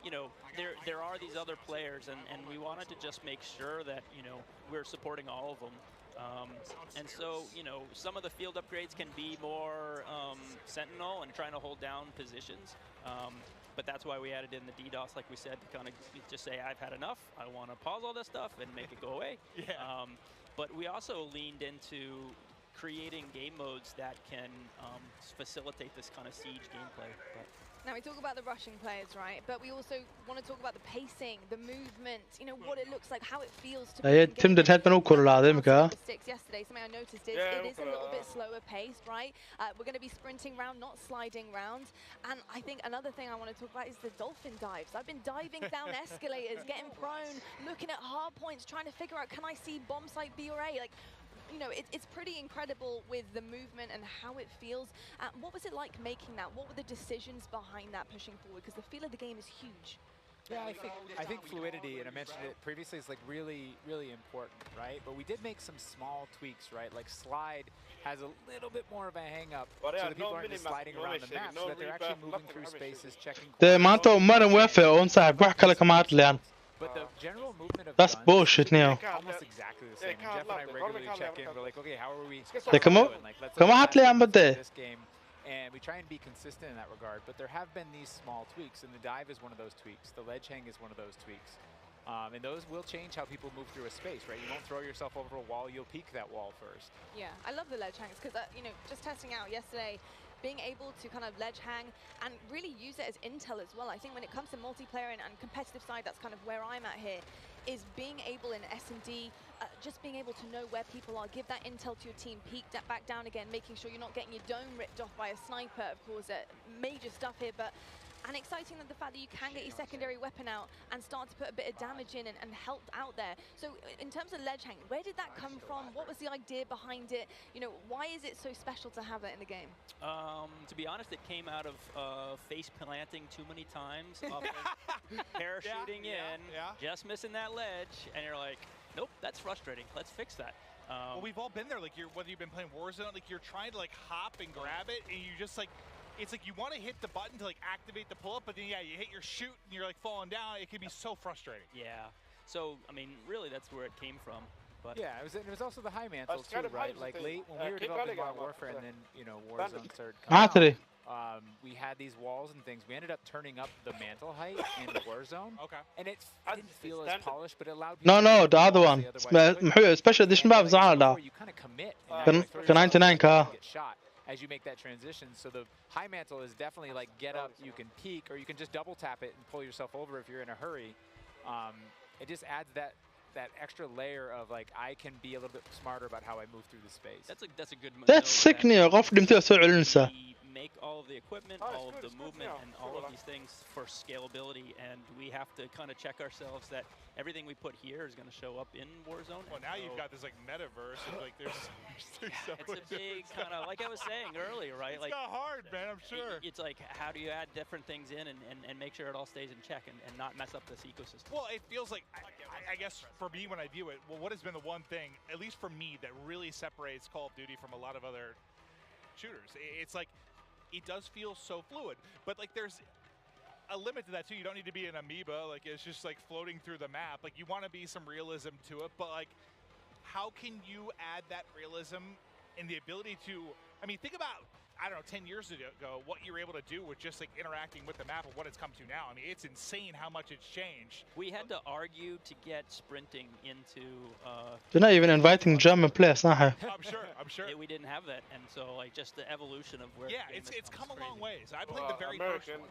you know, there are these other players, and we wanted to just make sure that, you know, we're supporting all of them. And so, you know, some of the field upgrades can be more sentinel and trying to hold down positions. But that's why we added in the DDoS, like we said, to kind of just say, I've had enough. I want to pause all this stuff and make it go away. But we also leaned into creating game modes that can facilitate this kind of siege gameplay. Now we talk about the rushing players, right? But we also want to talk about the pacing, the movement, you know, what it looks like, how it feels to be تم ده تهت منو كل هذا مكا. Yesterday, something I noticed is it is a little bit slower paced, right? We're going to be sprinting round, not sliding round. And I think another thing I want to talk about is the dolphin dives. I've been diving down escalators, getting prone, looking at hard points, trying to figure out, can I see bomb site B or A? Like, you know, it's pretty incredible with the movement and how it feels. What was it like making that? What were the decisions behind that pushing forward? Because the feel of the game is huge. Yeah, I think fluidity, and I mentioned it previously, is like really, really important, right? But we did make some small tweaks, right? Like slide has a little bit more of a hang up, so that people aren't just sliding around the map, so that they're actually moving through spaces, checking. ده ما أنت مرة موافق وانصاحب واحد كلا كمان لان. But the general movement of That's bullshit now. almost exactly the same. And Jeff and I regularly check in. We're like, okay, how are we? ده كمان هات لي عم بدي. This game, and we try and be consistent in that regard. But there have been these small tweaks, and the dive is one of those tweaks. The ledge hang is one of those tweaks, and those will change how people move through a space, right? You won't throw yourself over a wall; you'll peek that wall first. Yeah, I love the ledge hangs because you know, just testing out yesterday, being able to kind of ledge hang and really use it as intel as well. I think when it comes to multiplayer and competitive side, that's kind of where I'm at here, is being able in S&D, just being able to know where people are, give that intel to your team, peek that back down again, making sure you're not getting your dome ripped off by a sniper. Of course, major stuff here, but And exciting that the fact that you can get your secondary weapon out and start to put a bit of damage in and help out there. So in terms of ledge hang, where did that come from? What was the idea behind it? You know, why is it so special to have that in the game? To be honest, it came out of face planting too many times, parachuting in, just missing that ledge, and you're like, nope, that's frustrating. Let's fix that. Well, we've all been there. Like, whether you've been playing Warzone, like you're trying to like hop and grab it, and you just like, it's like you want to hit the button to like activate the pull-up, but then yeah, you hit your shoot and you're like falling down. It can be so frustrating. Yeah. So I mean, really, that's where it came from. But yeah, it was also the high mantle too, right? Like late when we were developing Modern Warfare, and then Warzone started coming out, we had these walls and things. We ended up turning up the mantle height in Warzone. Okay. And it didn't feel as polished, but it allowed No, the other one. Special edition بقى بزعل you kind of commit. كان 99k. Get shot as you make that transition. So the high mantle is definitely like get up, you can peek, or you can just double tap it and pull yourself over if you're in a hurry. It just adds that extra layer of like I can be a little bit smarter about how I move through the space. That's a good move. تسكني يا غفل متى أسوي النساء. Make all of the equipment, all of the movement, and all of these things for scalability, and we have to kind of check ourselves that everything we put here is going to show up in Warzone. Well, now you've got this like metaverse, and, like there's it's a big kind of, like I was saying earlier, right? It's not hard, man, I'm sure. It's like, how do you add different things in and make sure it all stays in check and not mess up this ecosystem? Well, it feels like, I guess for me when I view it, well, what has been the one thing, at least for me, that really separates Call of Duty from a lot of other shooters? It's like, it does feel so fluid, but like there's a limit to that too. You don't need to be an amoeba, like it's just like floating through the map. Like you want to be some realism to it, but like how can you add that realism and the ability to, I mean, think about, I don't know, 10 years ago, what you were able to do with just like interacting with the map and what it's come to now. I mean, it's insane how much it's changed. We had to argue to get sprinting into... They're not even inviting German players, nah. I'm sure. We didn't have that, and so like just the evolution of where... Yeah, it's come a long ways. I played the very first one.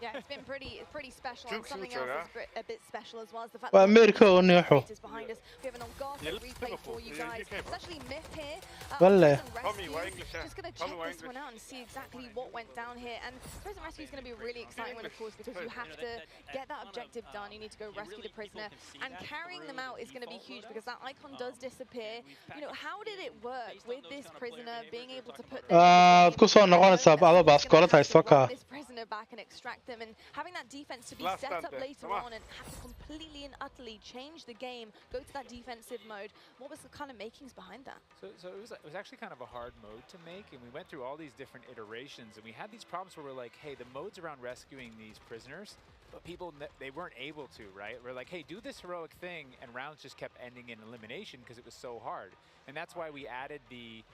Yeah, it's been pretty special. And something else is a bit special as well as the fact Well, that America ونيحو. is behind us. We have an Elgato replay for you guys. It's actually Myth here. Well, Just going to check this one out and see exactly what went down here. And Prison Rescue is going to be a really exciting one, of course, because you have to get that objective done. You need to go rescue the prisoner. And carrying them out is going to be huge because that icon does disappear. You know, how did it work with this prisoner being able to put بكل صور نقول سبب على بس قالت هاي سوكا. this prisoner back and extract them, and having that defense to be set up later on and have to completely and utterly change the game, go to that defensive mode. What was the kind of makings behind that? So it was actually kind of a hard mode to make, and we went through all these different iterations, and we had these problems where we're like, hey, the modes around rescuing these prisoners, but people, they weren't able to, right? We're like, hey, do this heroic thing, and rounds just kept ending in elimination because it was so hard. And that's why we added the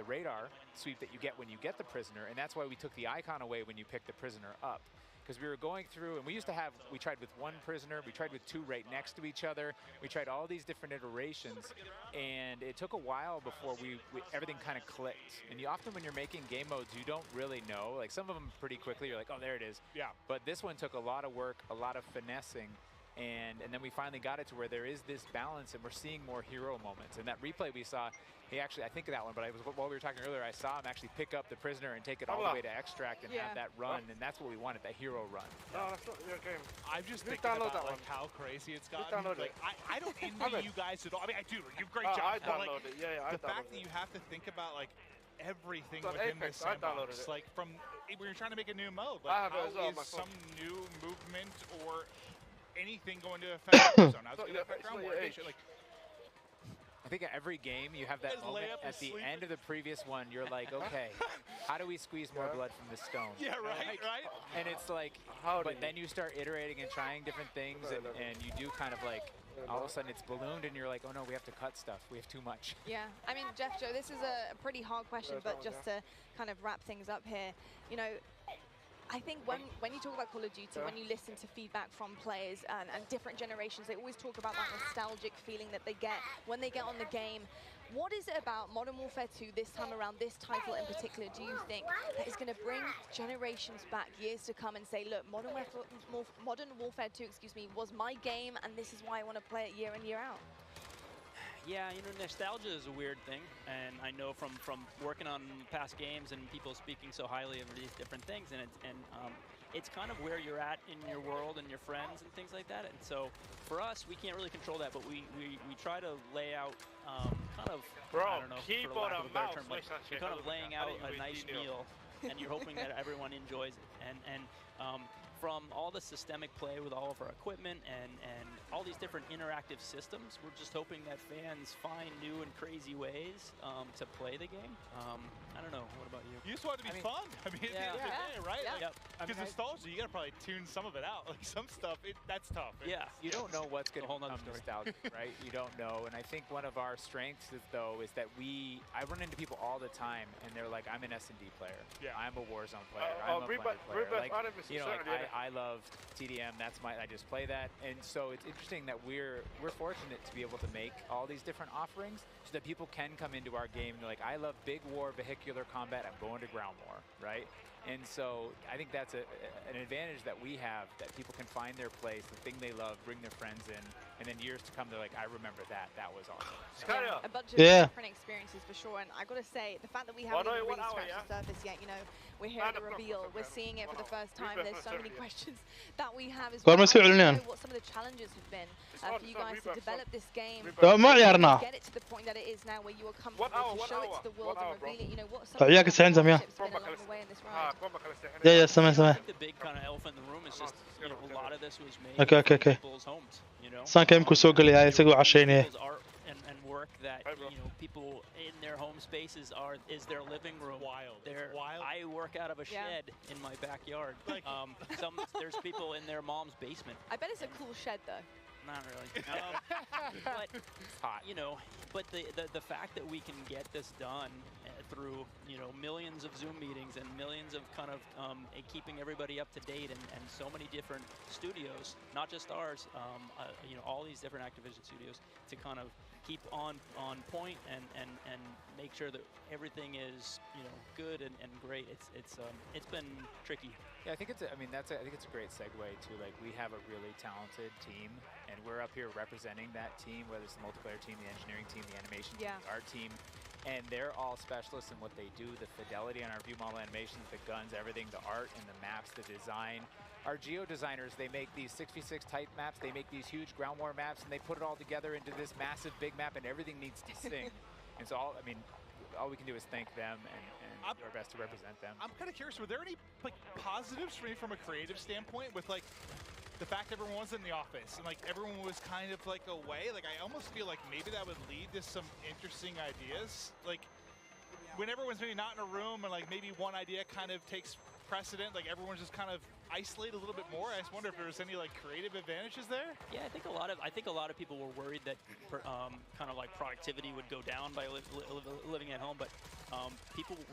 radar sweep that you get when you get the prisoner, and that's why we took the icon away when you pick the prisoner up. Because we were going through, and we tried with one prisoner, we tried with two right next to each other, we tried all these different iterations, and it took a while before everything kind of clicked. And often when you're making game modes, you don't really know. Like some of them pretty quickly, you're like, oh, there it is. Yeah. But this one took a lot of work, a lot of finessing, and then we finally got it to where there is this balance, and we're seeing more hero moments. And that replay we saw, I think of that one, but while we were talking earlier, I saw him actually pick up the prisoner and take it all the way to extract and have that run, and that's what we wanted, that hero run. No, that's not your game. I'm just thinking about like how crazy it's gotten. Like I don't envy you guys at all. I mean, I do. You great job. I downloaded it. Yeah, the fact that you have to think about like everything within this sandbox, like from when you're trying to make a new mode, like how is some new movement or anything going to affect Warzone? How's it going to affect ground war? Like, I think every game you have that moment at the end of the previous one, you're like, okay, how do we squeeze more blood from this stone? Yeah, right. And it's like, but then you start iterating and trying different things, and you do kind of like, all of a sudden it's ballooned, and you're like, oh no, we have to cut stuff. We have too much. Yeah, I mean, Jeff, Joe, this is a pretty hard question, but just to kind of wrap things up here, you know, I think when you talk about Call of Duty, when you listen to feedback from players and different generations, they always talk about that nostalgic feeling that they get when they get on the game. What is it about Modern Warfare 2 this time around, this title in particular, do you think that is going to bring generations back years to come and say, look, Modern Warfare 2, was my game, and this is why I want to play it year in, year out? Yeah, you know, nostalgia is a weird thing, and I know from working on past games and people speaking so highly of these different things, and it's kind of where you're at in your world and your friends and things like that. And so for us, we can't really control that, but we try to lay out kind of, I don't know, for lack of a better term, like you're kind of laying out a nice meal, and you're hoping that everyone enjoys it. And from all the systemic play with all of our equipment and all these different interactive systems, we're just hoping that fans find new and crazy ways to play the game. I don't know. What about you? You just want it to be fun. I mean, at the end of the day, right? Yeah. Because nostalgia, you gotta probably tune some of it out. Like some stuff, that's tough. Yeah. You don't know what's going to become nostalgic, right? You don't know. And I think one of our strengths is that I run into people all the time, and they're like, "I'm an S&D player. Yeah. I'm a Warzone player. I'm a Blender player." Like, you know, like I love TDM. I just play that. And so it's interesting that we're fortunate to be able to make all these different offerings so that people can come into our game and they're like, I love big war vehicular combat, I'm going to ground war, right? And so I think that's an advantage that we have, that people can find their place, the thing they love, bring their friends in, and then years to come, they're like, I remember that. That was awesome. Yeah, a bunch of different experiences for sure. And I got to say, the fact that we haven't even really scratched the surface yet, you know, we're here at the reveal, we're seeing it for the first time. There's so many questions that we have as well. I want to know what some of the challenges have been for you guys to develop this game, get it to the point that it is now, where you are comfortable to show it to the world and reveal it. You know, what some of the challenges have been along the way in this ride. Yeah, سمع. I think the big kind of elephant in the room is just, you know, a lot of this was made Okay. in people's homes, you know. Sanka يمكن سوق اللي هاي يسوي عشاني. People's art and work that, you know, people in their home spaces is their living room. I work out of a shed in my backyard. There's people in their mom's basement. I bet it's a cool shed though. Not really. But it's hot, you know. But the fact that we can get this done through, you know, millions of Zoom meetings and millions of kind of keeping everybody up to date and so many different studios, not just ours, you know, all these different Activision studios, to kind of keep on point and make sure that everything is, you know, good and great. It's been tricky. Yeah, I think I think it's a great segue to, like, we have a really talented team, and we're up here representing that team, whether it's the multiplayer team, the engineering team, the animation team, the art team, and they're all specialists in what they do. The fidelity on our view model animations, the guns, everything, the art and the maps, the design. Our geo designers, they make these 6v6 type maps, they make these huge ground war maps, and they put it all together into this massive big map, and everything needs to sing. And so all we can do is thank them and do our best to represent them. I'm kind of curious, were there any like positives for me from a creative standpoint with like the fact everyone was in the office and like everyone was kind of like away? Like I almost feel like maybe that would lead to some interesting ideas. Like when everyone's maybe not in a room and like maybe one idea kind of takes precedent, like everyone's just kind of isolated a little bit more. I just wonder if there was any like creative advantages there. Yeah, I think a lot of people were worried that kind of like productivity would go down by living at home, but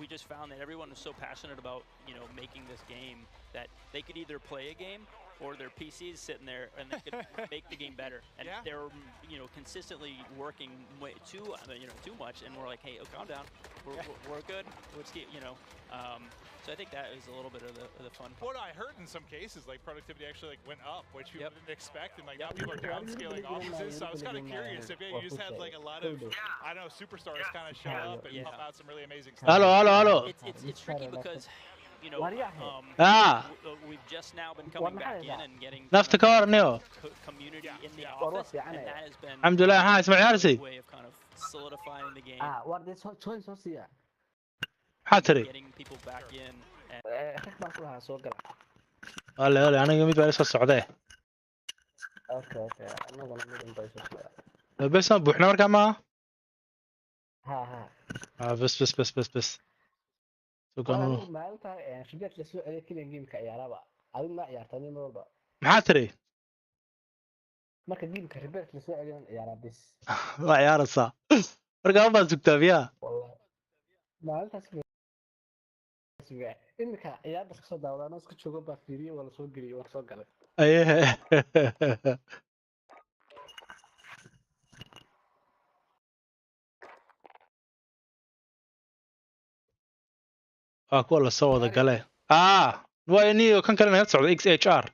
we just found that everyone was so passionate about, you know, making this game that they could either play a game or their PCs sitting there and they could make the game better. And they were, you know, consistently working way too much. And we're like, hey, calm down. We're good. Let's keep, you know. So I think that is a little bit of the fun part. What I heard in some cases, like productivity actually like went up, which people didn't expect, and like now people are downscaling offices. So I was kind of curious if you just had like a lot of, I don't know, superstars kind of show up and pump out some really amazing stuff. Hello. It's tricky because, you know, we've just now been coming back in and getting community in the office, and that has been a way of kind of solidifying the game. Getting people back in. أنا قمت بقى لسه السعودية. اوكي بس احنا نرجع معه. ها بس. أنا ما أنت يعني خبرت لسوء عليك كذا جيم كعيارة بقى. أنا ما عيارتني مرة. محاتري. ما كجيم كخبرت لسوء عليهم عيارة بس. ما عيارة صح. رجع ما زكتابيا. والله. ما أنت سمع. إنك عيار بس صدق ولا ناس كتشوفه بفيري ولا صوت جري ولا صوت قلق. أيه. كل الصوت قاله ويني كان كلنا يتصعد اكس اتش ار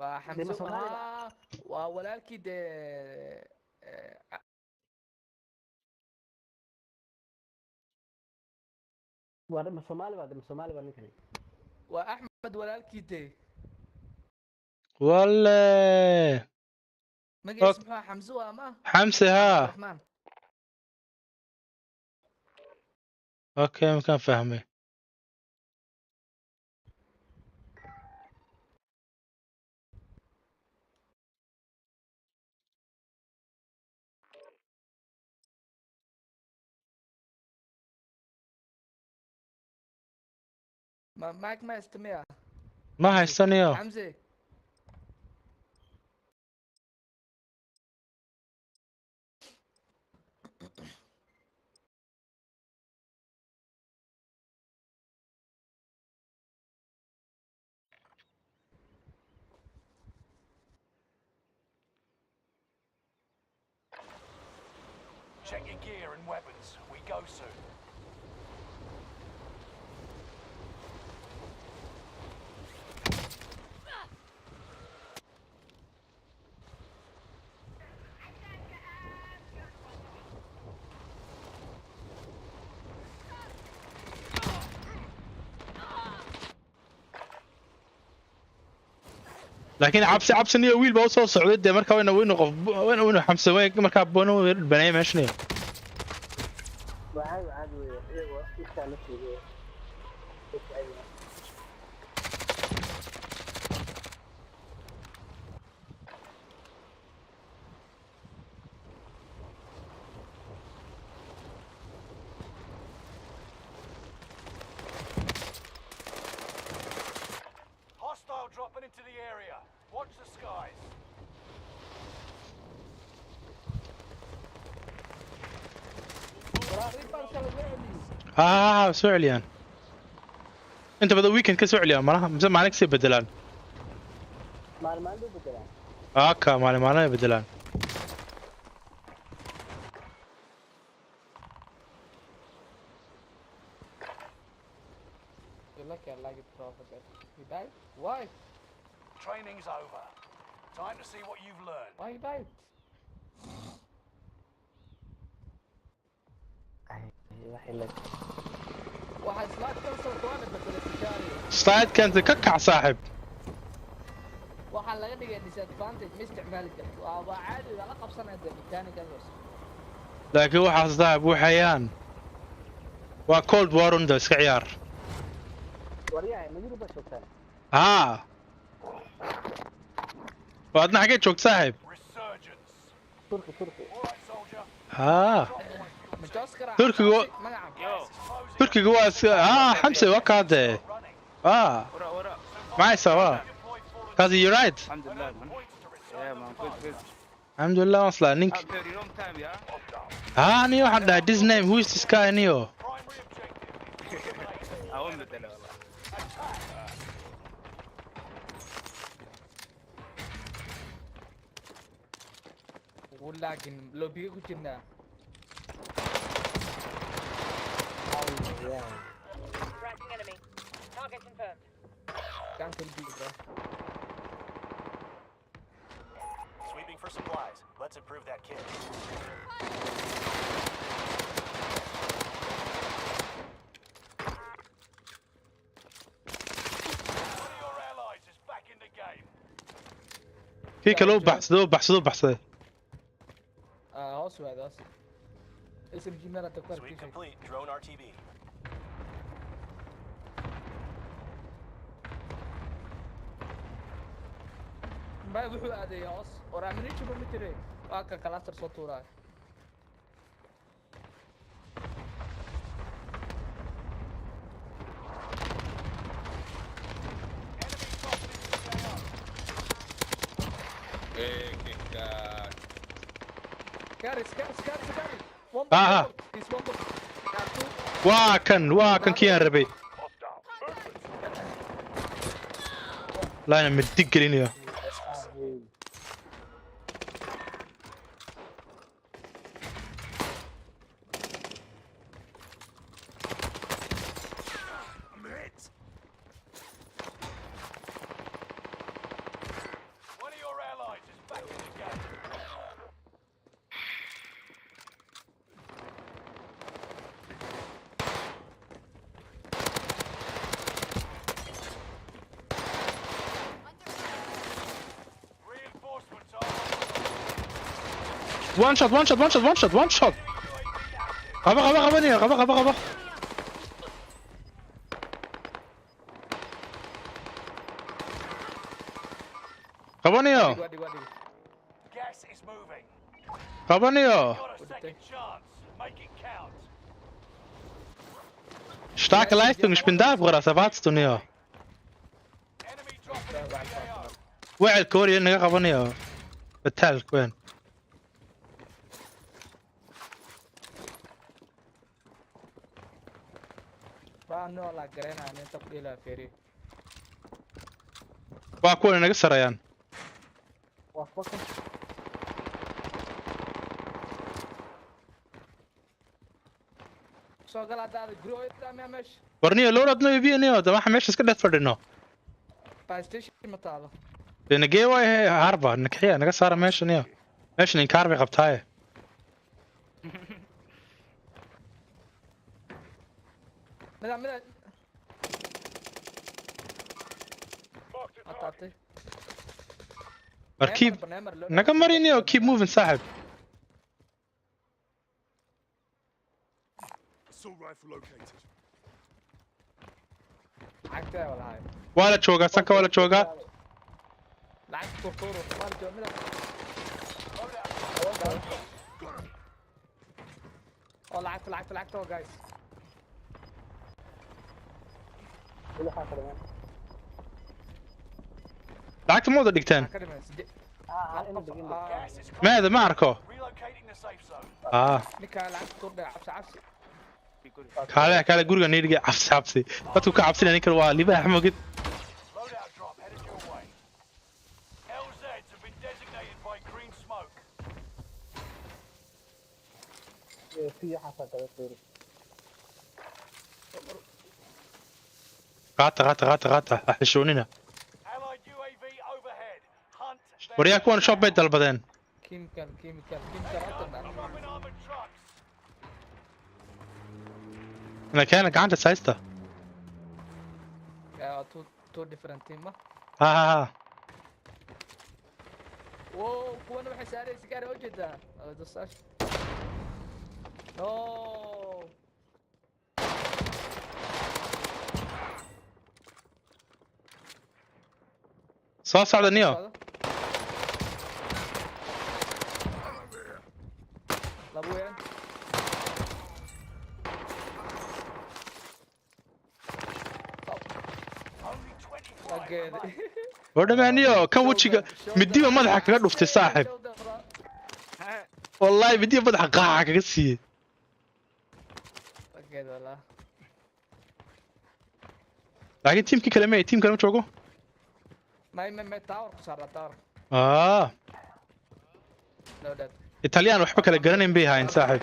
وحمزة وولالكي دي وأنا صومالي وأنا صومالي وأنا كني وأحمد ولالكي دي والله ما اسمها حمزة ما حمزة ها الرحمن اوكي مكان فهمي معك ما يستمع ما هيستنيو حمزة Check your gear and weapons. We go soon. لكن عبس نيو ويل بوصل سعودية مركب وين حمزة وين مركب بونو البناية ماشني عادي ايوه Hostile dropping into the area. Watch the skies. سعليان انت بدأ ويكند كسعليان مرة مزم عليك سي بدلان ما له بدلان اوكي مالي بدلان You died? Why? Training's over. Time to see what you've learned. Why you died? واحد سلايد كنسل طوالب بدل السكاريو سلايد كانت ككع صاحب waxaa laga dhigay disadvantage ma isticmaali karto waa caadi la qabsanaya mechanical laakiin waxa saaxib waxayaan waa cold war unda iska ciyaar wariyahay ma yiri ba shogtaan waadna xagee joogta saaxib turki تركي جواز حمزة وكاده معي سوا كازي يو رايت الحمد لله الحمد لله اصلا نينك نيو حدا ديز نيم هو از ذيس جاي نيو ولكن لو بيجو كنا Tracking enemy. Target confirmed. Cancel B, bro. Sweeping for supplies. Let's improve that kit. One of your allies is back in the game. كيك لو بحث هوس هذا اسم جيميل تذكر Sweep complete. Drone RTV. ما wuxuu aaday hoos waraamini jibo mitire waa ka cluster soo tuuray كاري واكن كيان ربي لا انا مدقلين يا one shot. غبا نيو غبا. غبا نيو. غبا نيو. Starke Leistung, ich bin da, Bruder, was erwartest du, Neo? وعد كوري انك غبا نيو. بالتالك وين؟ واكون انا قصر يان ورني لو ردنا يبي نيو ده ما حمش كده فردنا لان جي واي هاربا انك حيا انا قصر ماشي نيو ماشي انكار بغبتاي keep Nagamarini or keep moving sahib. Assault rifle located. Wala choga, saka wala choga. لعبت guys. لعبت مو دقيقتين. ماذا معركة؟ كاله guriga nidiga cabsi dadku ka cabsinayaan in kale waa libaha xamogid غاتا احشوننا ورياك وان شوب بيت البدن كيميكال انا كان قاعد سايستا تو ديفرنت تيم واو كون waxay saaray sigaar oo jeeda dosash no صار نيو لابوين ودمانيو كان وجهك مديبه مدحه kaga dhuftay saaxib wallahi midiba madaxa qaaca kaga siiyay laakiin teamkii kale ma team kale ma joogo ما tower kusara tower Italian waxba kala garanayn bay hayn saaxib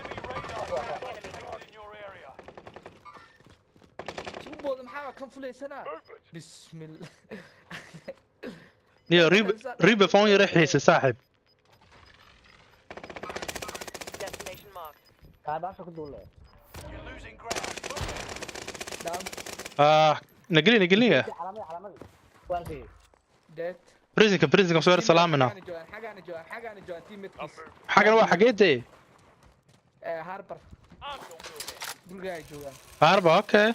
شوفوا maxaa kan fuleysana bismillah نيو ريب فون يريحيس صاحب نقلي بريزنك صور سلامنا حاجه واحد حاجتي هاربر اوكي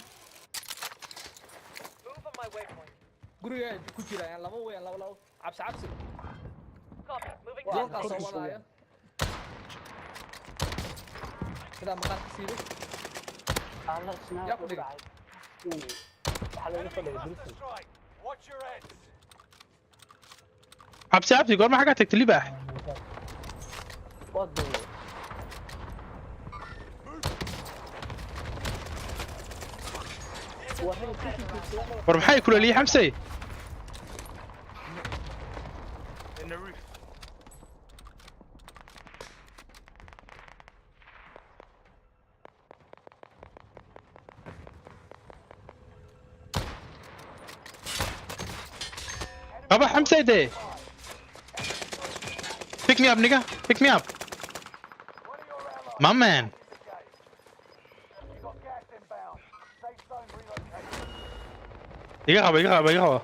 guriga ku jiraan laba weyn laba cabsi goolka soo wadaya sida maqal siido Allah isna ya ku dhigay cabsi goor ma xaga tagtay libaax war maxay kula lii xamsay in the roof. Baba, Hamza there. Pick me up, nigga. Pick me up. My man. يقرب.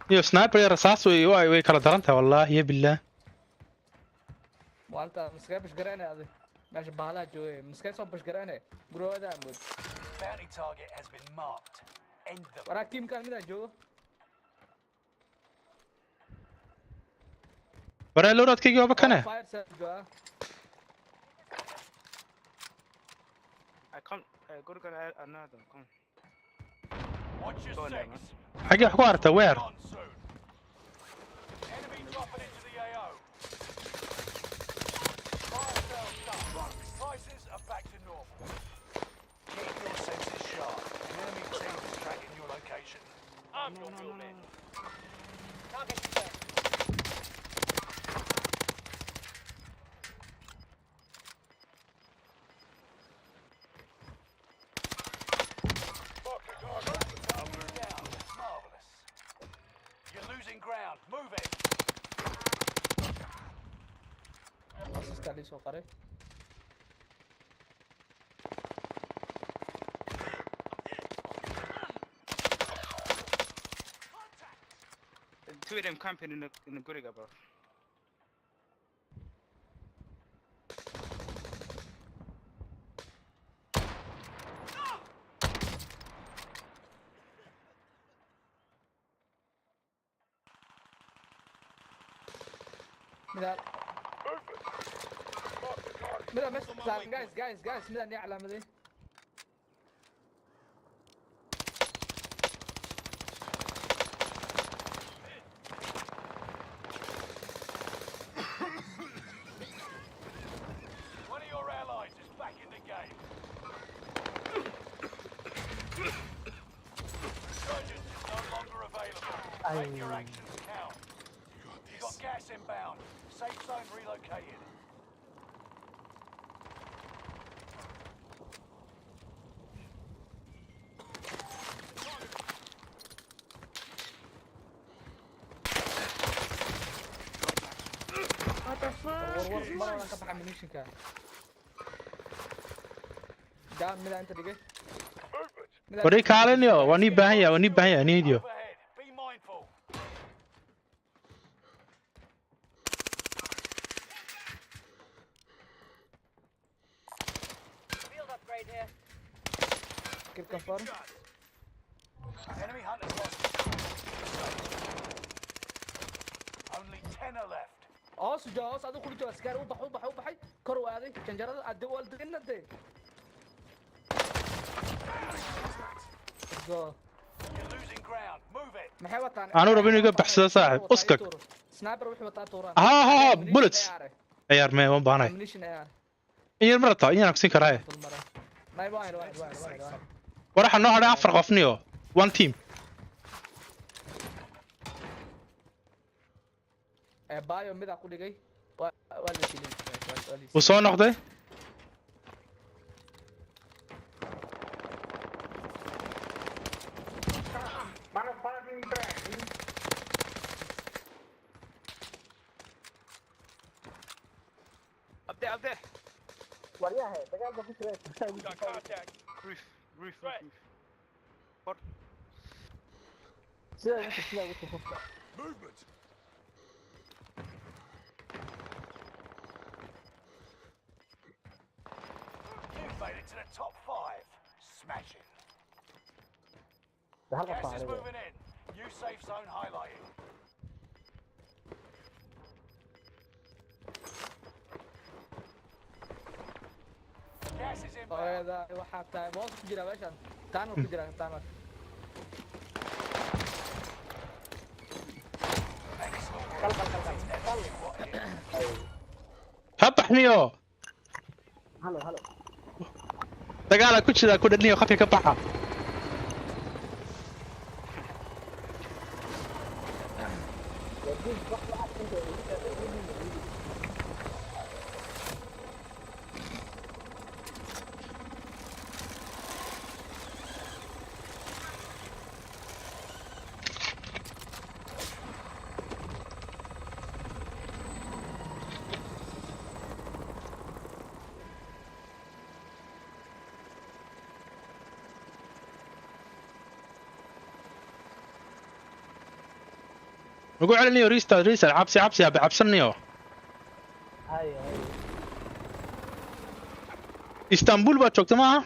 يو سنايبر رصاص وي كلا درنتها والله يا بالله. وانت مسكين مش قراني هذه ماشي بحالها جوي مسكين صوب مش قراني قرو هذا عمود. Bounty target has been marked. End them. وراك تيم كان من جو. ورا لورات كي جوابك أنا. Fire set جو. I can't go to another. Come. Watch your six. حاجة حوارته وير. Enemy dropping into the AO. Fire sales done. Prices are back to normal. Keep your senses sharp. The enemy team is tracking your location. I'm your wheelman. Target confirmed. Marvelous. You're losing ground. Move it. أسست عليه سوق قريب. Two of them camping in the Guriga, bro. ملا مش guys ملا ني علامة دي. One of your allies is back in the game. Resurgence is no longer available. Make your actions count. You got gas inbound. Safe zone relocated. مرة أنا كبح ammunition كان. دام ملا أنت دقيقة. وريك علنيو وني باهية نيديو. Be mindful. Field upgrade here. كيف confirm. Enemy hunters lost. Only 10 are left. جاوس هذا كله جاوس كارو بحي كرو هذه جنجرة الدول دقنا ده. You're losing ground. Move it. محاوة ثانية. أنا ربنا يقبح صاحب أسكك. سنايبر وحي وطا توران. ها بولتس. أيار ما وين باناي. إيه المرة طا إيه نكسين كراي. ما يبغى واحد. وراح النوع هذا أفرق أفنيو. one team. بايو ميدا كل جاي. وصون نقطة. Up there. وريها هي تقال ده كتير. Contact. Roof. What? Movement. You've made it to the top 5. Smashing. Gas is moving in. New safe zone highlighted. Gas is inbound. هذا واحد تاني بوس كجرا باشا تانو كجرا تانو هبحنيو. هلو دقالة كوتشي كود النيو خفيف كبحة. نقول على نيو ريستارت عبسي عبسن نيو هاي اسطنبول بقى شوكت معها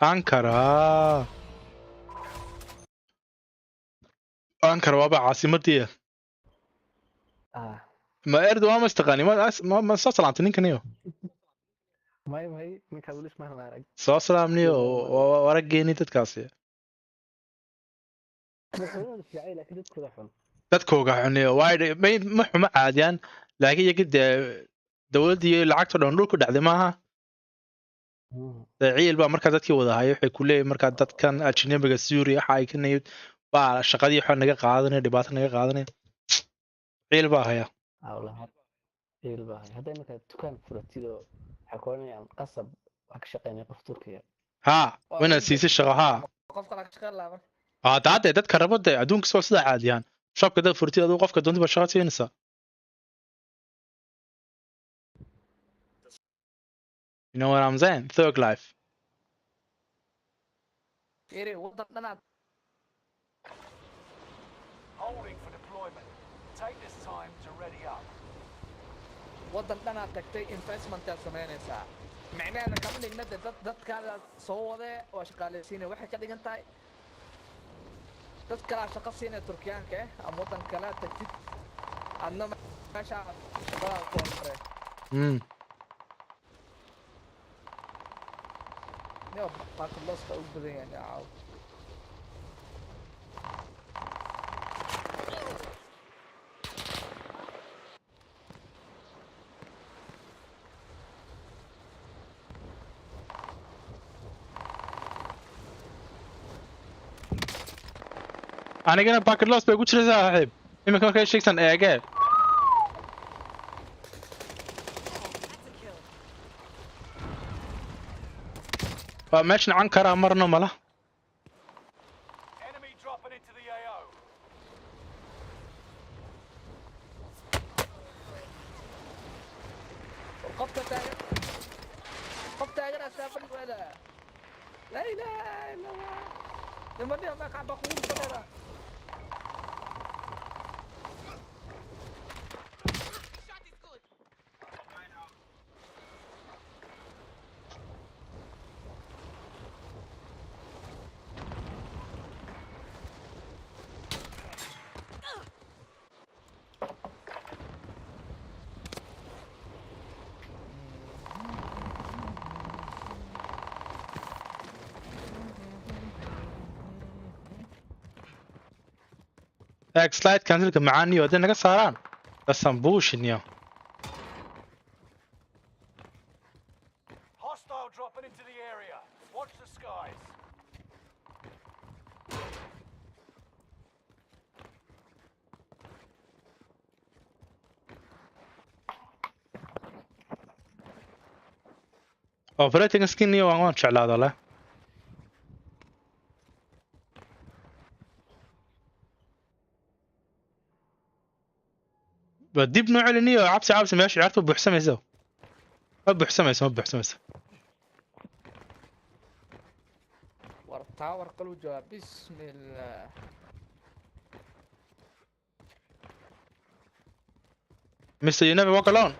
أنكرة أنكرة وابع عاصمتي ما أردوان ما استغاني ما صار عن تنين كنيو ما كابولش مهما رج صار نيو ورجيني تتكاسي dadkooga xuniyo ma xumo caadiyaan laakiin iyaga dowladdii lacagta dhan dhulku dhacday maaha ciil baa markaa dadkii wada haya waxay ku leeyihin markaa dadkan ajnabiga suuriya waxa ay ka nayid baa shaqadii waxa naga qaadanaya dhibaato naga qaadanaya ciil baa haya hadday markaa dukaan furatido waxay koranayaan qasab wax ka shaqeynaya qof turkiya haa wayna siisay shaqo haa qofka la shaqeyn lahaa daade dadka rabada adduunka soo sida caadiyaan shopka dad furtid aduu qofka doonta ba shaqo siinaysaa you know what I'm saying thug life Holding for deployment. Take this time to ready up. waddan dhanaad tagtay investmentaad samaynaysaa macnaheeda kama dhigna de dadkaada soo wade oo shaqaalaysiinaya waxay ka dhigan tahay dad kalaa shaqo siinaya turkiyaanka ama waddan kalaa tagtid adna meeshaa shaqadaada ku hormare yo baakadlooska u badan yahay caaw anigana bucket loss bay ku jiraysaa saaxiib iminka markay sheegsan eegee waa meeshan can karaa marno mala Enemy dropping into the AO. qof taagan asaafan wada la ilaaha illa allah nimadii ma ka baquu fadada slide cancelka macaaniyo hadday naga saaraan dasambuushinyo Hostile dropping into the area. Watch the skies. operating skinniyo waan jeclaado leh dib noo celiniyo cabsi meesha ciyaartu buuxsamayso ma buuxsamayso war tower qalu jawaab bismillah Mr. You never walk alone.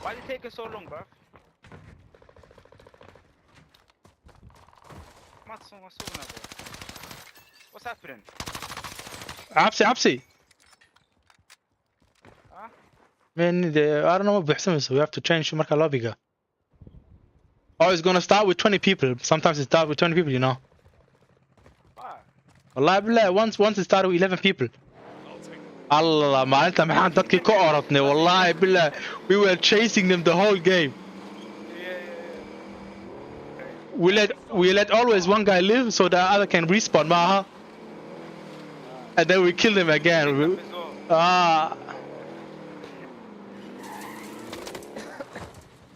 Why did it take us so long, bro? What's happening? Absi. Huh? Man, I don't know what بيحصل, so we have to change marka lobbyga. Oh, it's gonna start with 20 people. Sometimes it starts with 20 people, you know. Wallahi billah, once it started with 11 people. Allah, maalinta maxaan dadkii ka orodnay. Wallahi billah, we were chasing them the whole game. We let always one guy live so the other can respawn, maaha. And then we kill him again.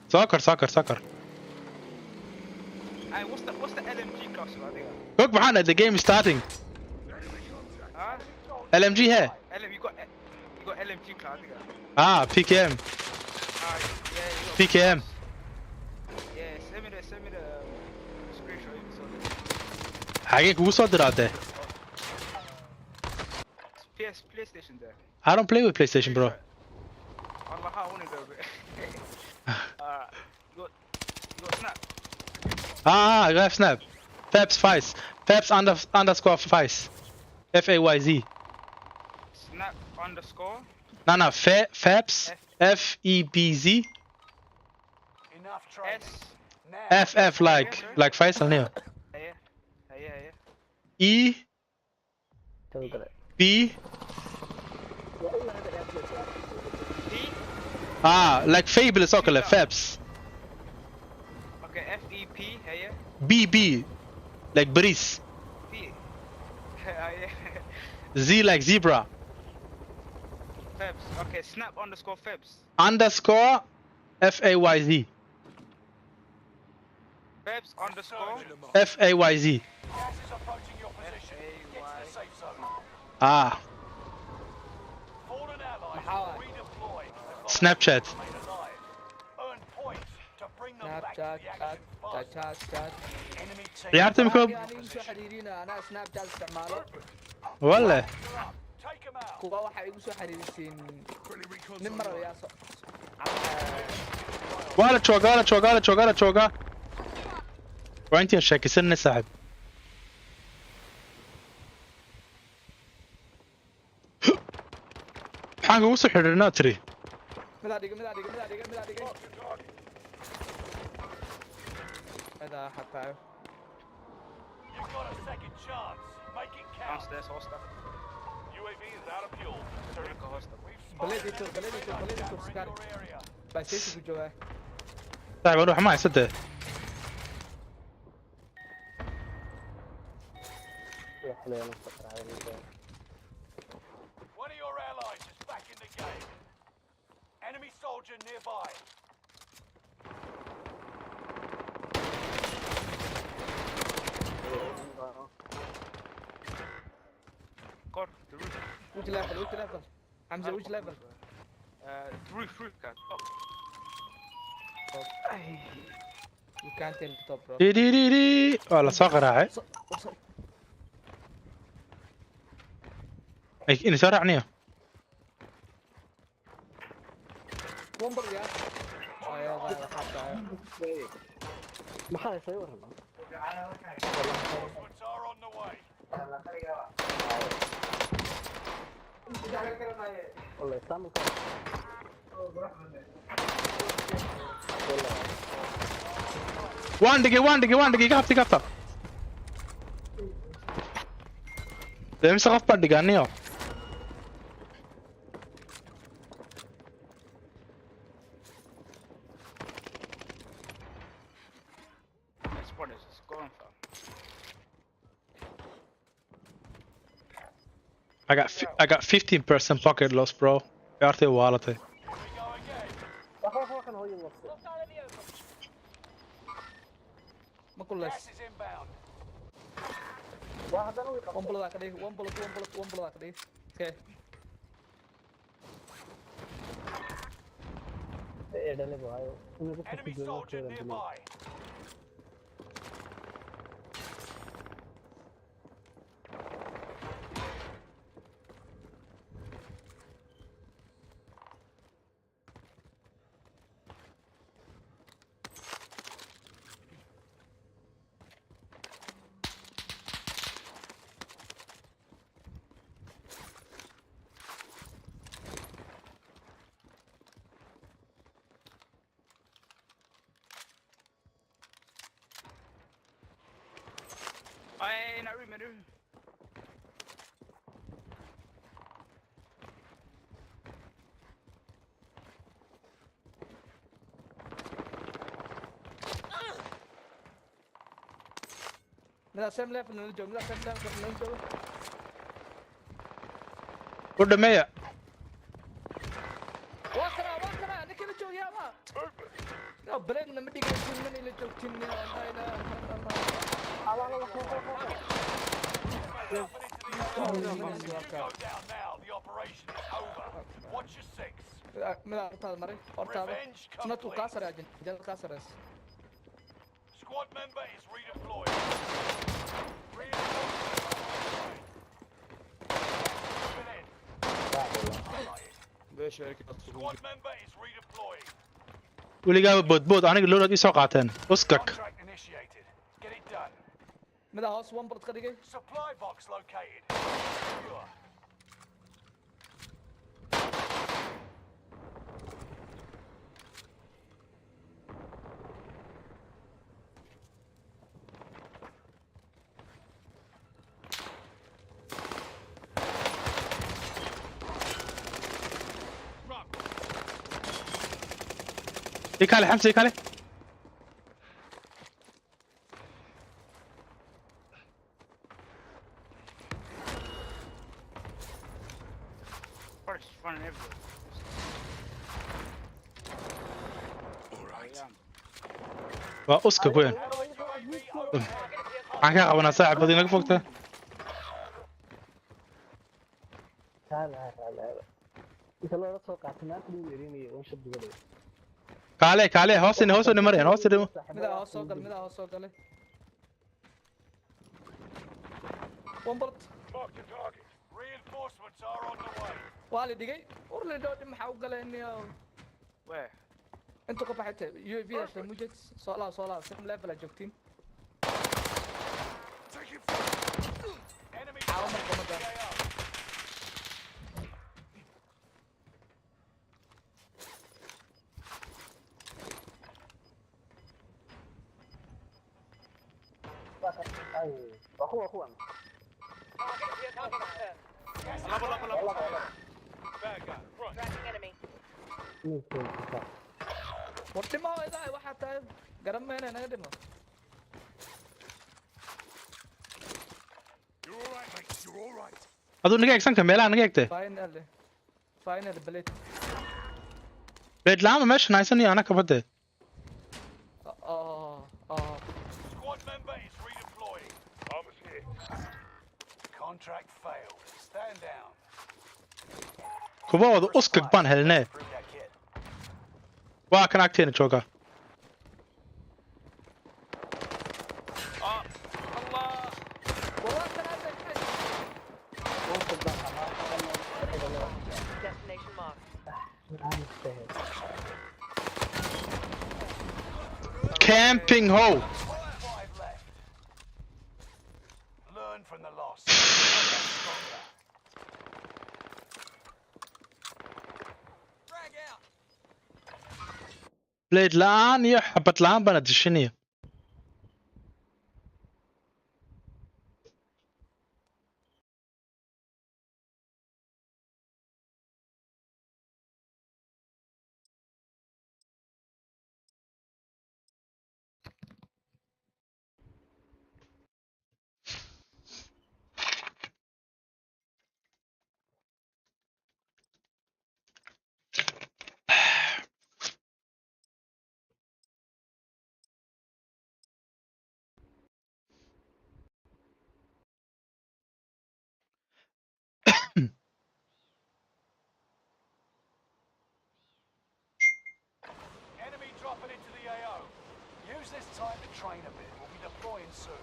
Soccer. Hey, what's the LMG cost, right? Look behind it, the game is starting. Huh? LMG here. You got LMG class, PKM. Yeah, PKM. Yeah, send me the screenshot. حقيقي kugu diraade. PlayStation there. I don't play with PlayStation, bro. Allah, how want to go? You got Snap. I got Snap. Fabs Fice. Fabs underscore Fice. FAYZ. Snap underscore. No. Fabs. FEBZ. Enough training. FF like Faisal here. Yeah. E. B. Like Fabulous Ocular. Fabs. Okay, FEP. Yeah. BB. Like Brice. Z like zebra. Febs. Okay, Snap underscore Febs. Underscore FAYZ. Febs underscore FAYZ. Snapchat. عيارتي مكوب انا سناب شات استعماله ولا kuwa waxa igu soo xiriirisiin nin mar ayaa wala jooga waa intii sheekaysanay saaxib maxaan ugu soo xiriirnaa tiri midaadiga هذا حتى downstairs hostile. UAV is out of fuel. Turning to hostile. بلدي سكاري بس ايش بجواه طيب اروح معي صدق One of your allies is back in the game. Enemy soldier nearby. Got the roof. Which level? Hamza, which level? The roof, cat. You can't tell the top, bro. دي والله صغر هاي إني سرعني وانبر يا يا غير حتى ما حد يصورها والله يستعمل وان دقيقة قفطة ده مش غفط دقيقة I got 15% pocket loss, bro. عيارتي والتي ما كل لس واحد انا وان ذاك دي وان ذاك دي اوكي ايه ده اللي بقى Enemy soldier nearby. Not remember. لا سام ليفل نرجع لا سام ليفل نرجع كل مية وكرا نكل جو يا ما يا برين لما تيجي تقول مني اللي جبتني لا اله Squad member is redeployed. Reinforcements. Squad member is redeploying. weligaa boodbood aniga loolad ii soo qaateen uskak Contract initiated. Get it done. Mid hoos one bullet ka dhigay. Supply box located. Secure. يكالي حمزة يكالي واسكك وين معك قبنا ساعة بدي نقفك كالي كالي هوسني مريان هوسني مدا هوس soo galay one bullet Mark the target. Reinforcements are on the way. waa la dhigay urle doodi maxaa u galeen Where? inta ka baxay UAV da mujid soo laa same level a joogtiin Enemy اخوه wadimo idaa waxa tahay garan meena naga dhimo adu naga egsanka meelaha naga egtay final blade blade lama meesha haysan iyo anaka bade Squad member is redeploying. Armor's here. Contract failed. Stand down. kuba wada uskag baan helnee waa kan agteena jooga Destination marked. camping ho Learn from the loss. blade la'aan iyo xabad la'aan baan adishinaya Enemy dropping into the AO. Use this time to train a bit. We'll be deploying soon.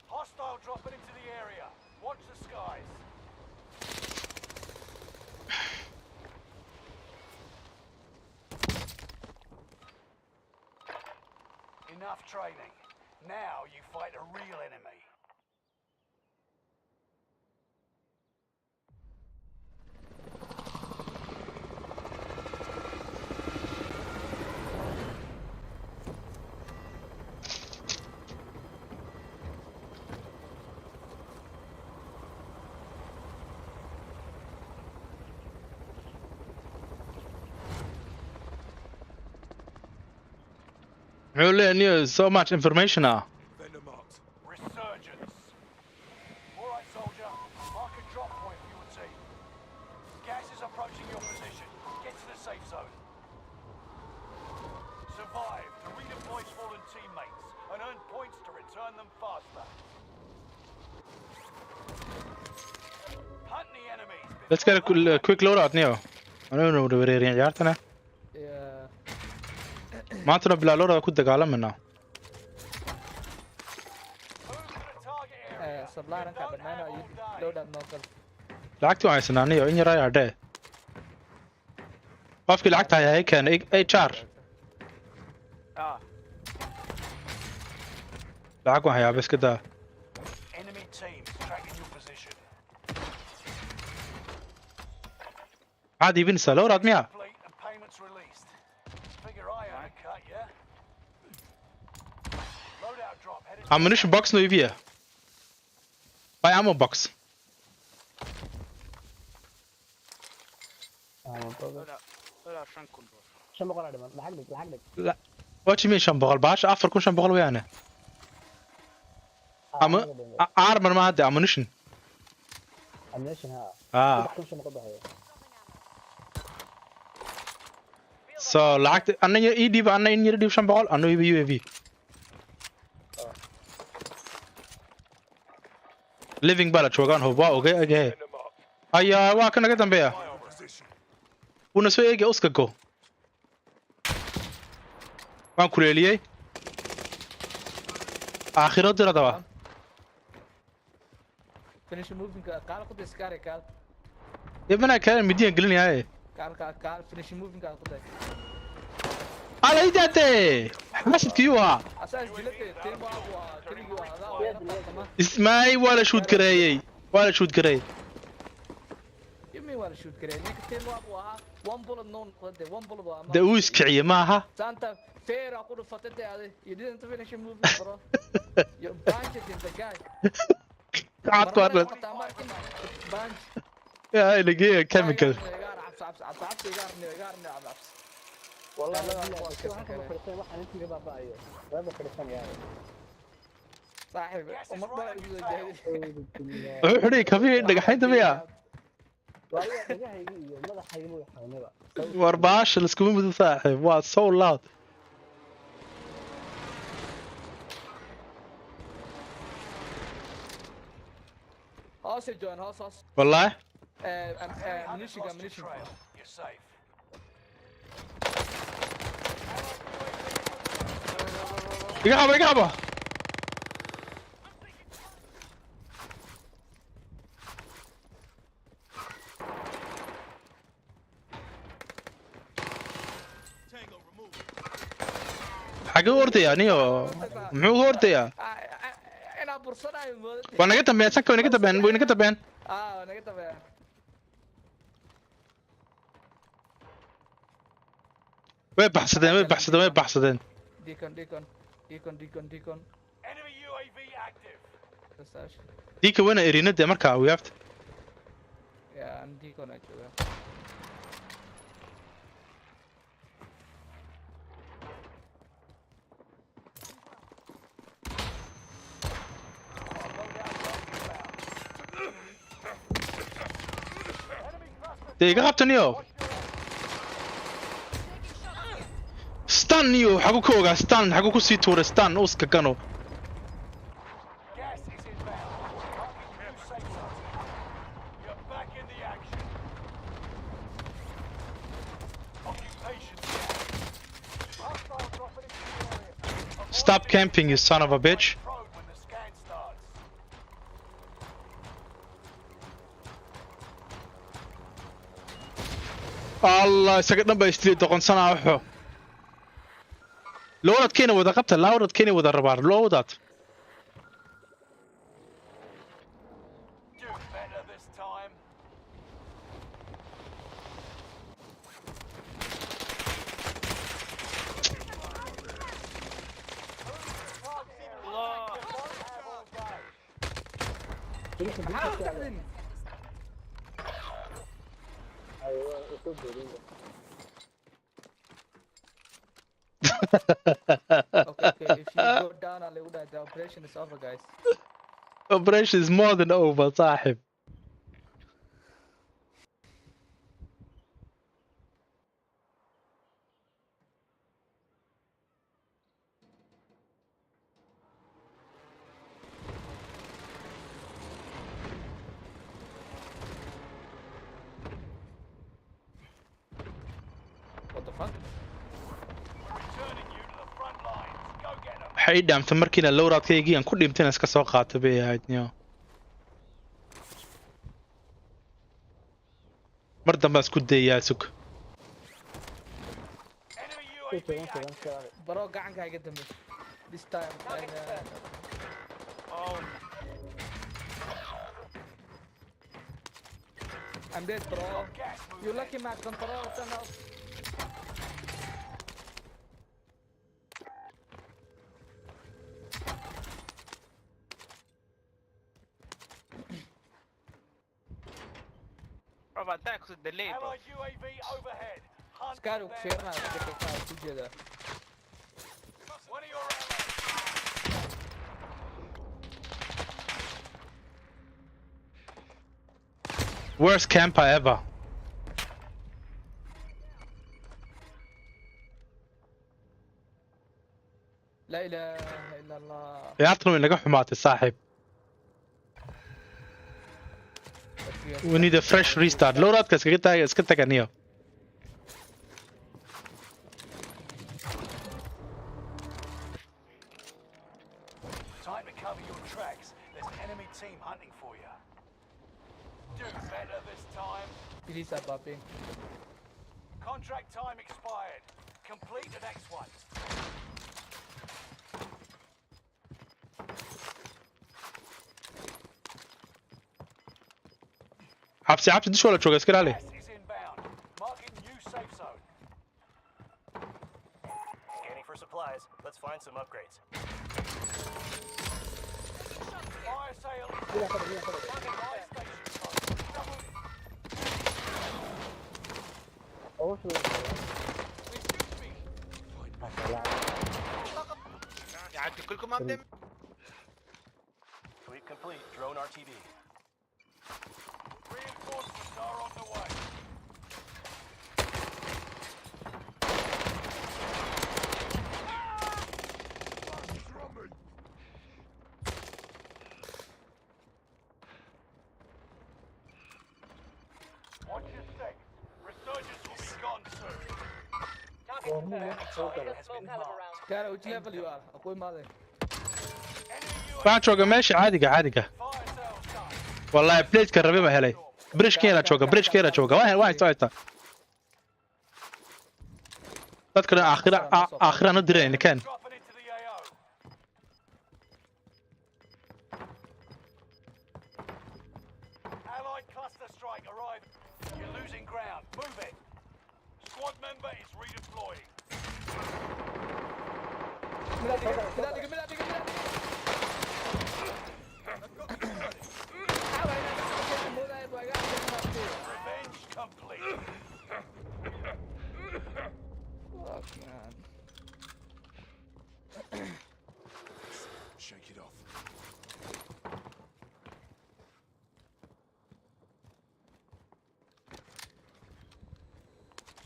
Hostile dropping into the area. Watch the skies. Enough training. Now you fight a real enemy. Really, so much information now. Resurgence. All right, soldier. Mark a drop point for your team. Gas is approaching your position. Get to the safe zone. Survive to redeploy fallen teammates and earn points to return them faster. Hunt the enemies. Let's get a quick loadout, Neo. I don't know where we're at. Yeah. ما ترى بلا لورا كنت قالم منه. Supply rank ada mana load up knocker. لعبت وعي سنانية إني رايح ده. قفك لعبتها يا هيك كان أي شار. لعب وعي بس كده. Enemy teams tracking your position. عادي بنسى لورا مياه. Payments released. Figure I earn a cut, yeah? Loadout drop headed. Ammunition box no EV. Buy ammo box. لا. وش مين شنبغل باش أفر كون شنبغل ويانا. أعرف ما عندي ammunition. Ammunition ها. So لعبت أنا يدي بأنا إني ردي بشنبغل أنا يبي UAV. living bala joogaan hubaa oge ayaa waa ka naga dambeeya una soo eegay uska go waan kuleeliyay aakhiro dirada waa finish moving qaal ku diskare qaal ibna ka midiyan gelinayay qaal finish moving qaal ku day على يدته ماشي كيوها اساس جلته تيمبا كليجو هذا اسمعي ولا شوت كراي ولا شوت كراي يمي ولا شوت كراي نيك تيمبا وها وان بول نون قد وان بول با ده ويسكعي معها سانتا فير اقول فتت هذه you didn't finish moving bro you bunched in the guy قعد قارن bunch يا لقيه كيميكال والله waxaan intii baabaayo wada fadhisan yahay صاحب umad baa igu jeeday wuxuu kabiye dhagaxaynta miya waliya dhagahaygi iyo madaxaygu waxaanaba warbaash la isku mid saaxib waa so loud hoos joon hoos wallahi ammunition you're safe. يقابه حاجة وردي يعني محو وردي أنا برصنا وانا قلت بين سكة وانا قلت بين أنا قلت بين وين بحثدين Deacon. Enemy UAV active. ديكا وين ارينا دي مركا ويافت يا I'm Deacon actually. ديكا غابتنيو ستان يو حقو كوغا ستان حقو كسي تور ستان اوسكا كانو Stop camping, you son of a bitch. الله سقطنا بيستري تقون سنة وحو لورد كيني وذا قبته لورد كيني وذا الربار لورد Okay, if you go down على الأولى the operation is over guys. Operation is more than over صاحب. What the fuck? waxay dhaamtay markiina lowraadkaygii aan ku dhintayna iska soo qaatay bay ahayd niyo mar dambe isku dayaa sug Bro gacanka iga dambe. This time I'm dead bro. You lucky man control tunnel. Bro, attacks with delay, bro. UAV overhead. Scaru kusheerna ku jeeda. One of your worst camper ever لا إله إلا الله. ciyaartan way naga xumaatay saaxiib we need a fresh restart lowraadka iska taga niyo Time to cover your tracks. There's an enemy team hunting for you. Do better this time. Please Abapi. Contract time expired. Complete the next one. cabsi dush wala jooga iska ilaali Gas is inbound. Marking new safe zone. Scanning for supplies. Let's find some upgrades. Fire sale is fire station. كلكم عم دم Sweep complete. Drone RTV. Reinforcements are on the way. Watch your six. Resurgence will be gone soon. Scaru, which level you are? أقول ماذا؟ waxaan jooga meesha caadiga wallahi plateska rabi ma helay bridgekeena jooga waa haysta dadka aakhiraan u dirayna kan Allied cluster strike arrived. You're losing ground. Move it. Squad member is redeploying. Revenge complete. Fuck man. Shake it off.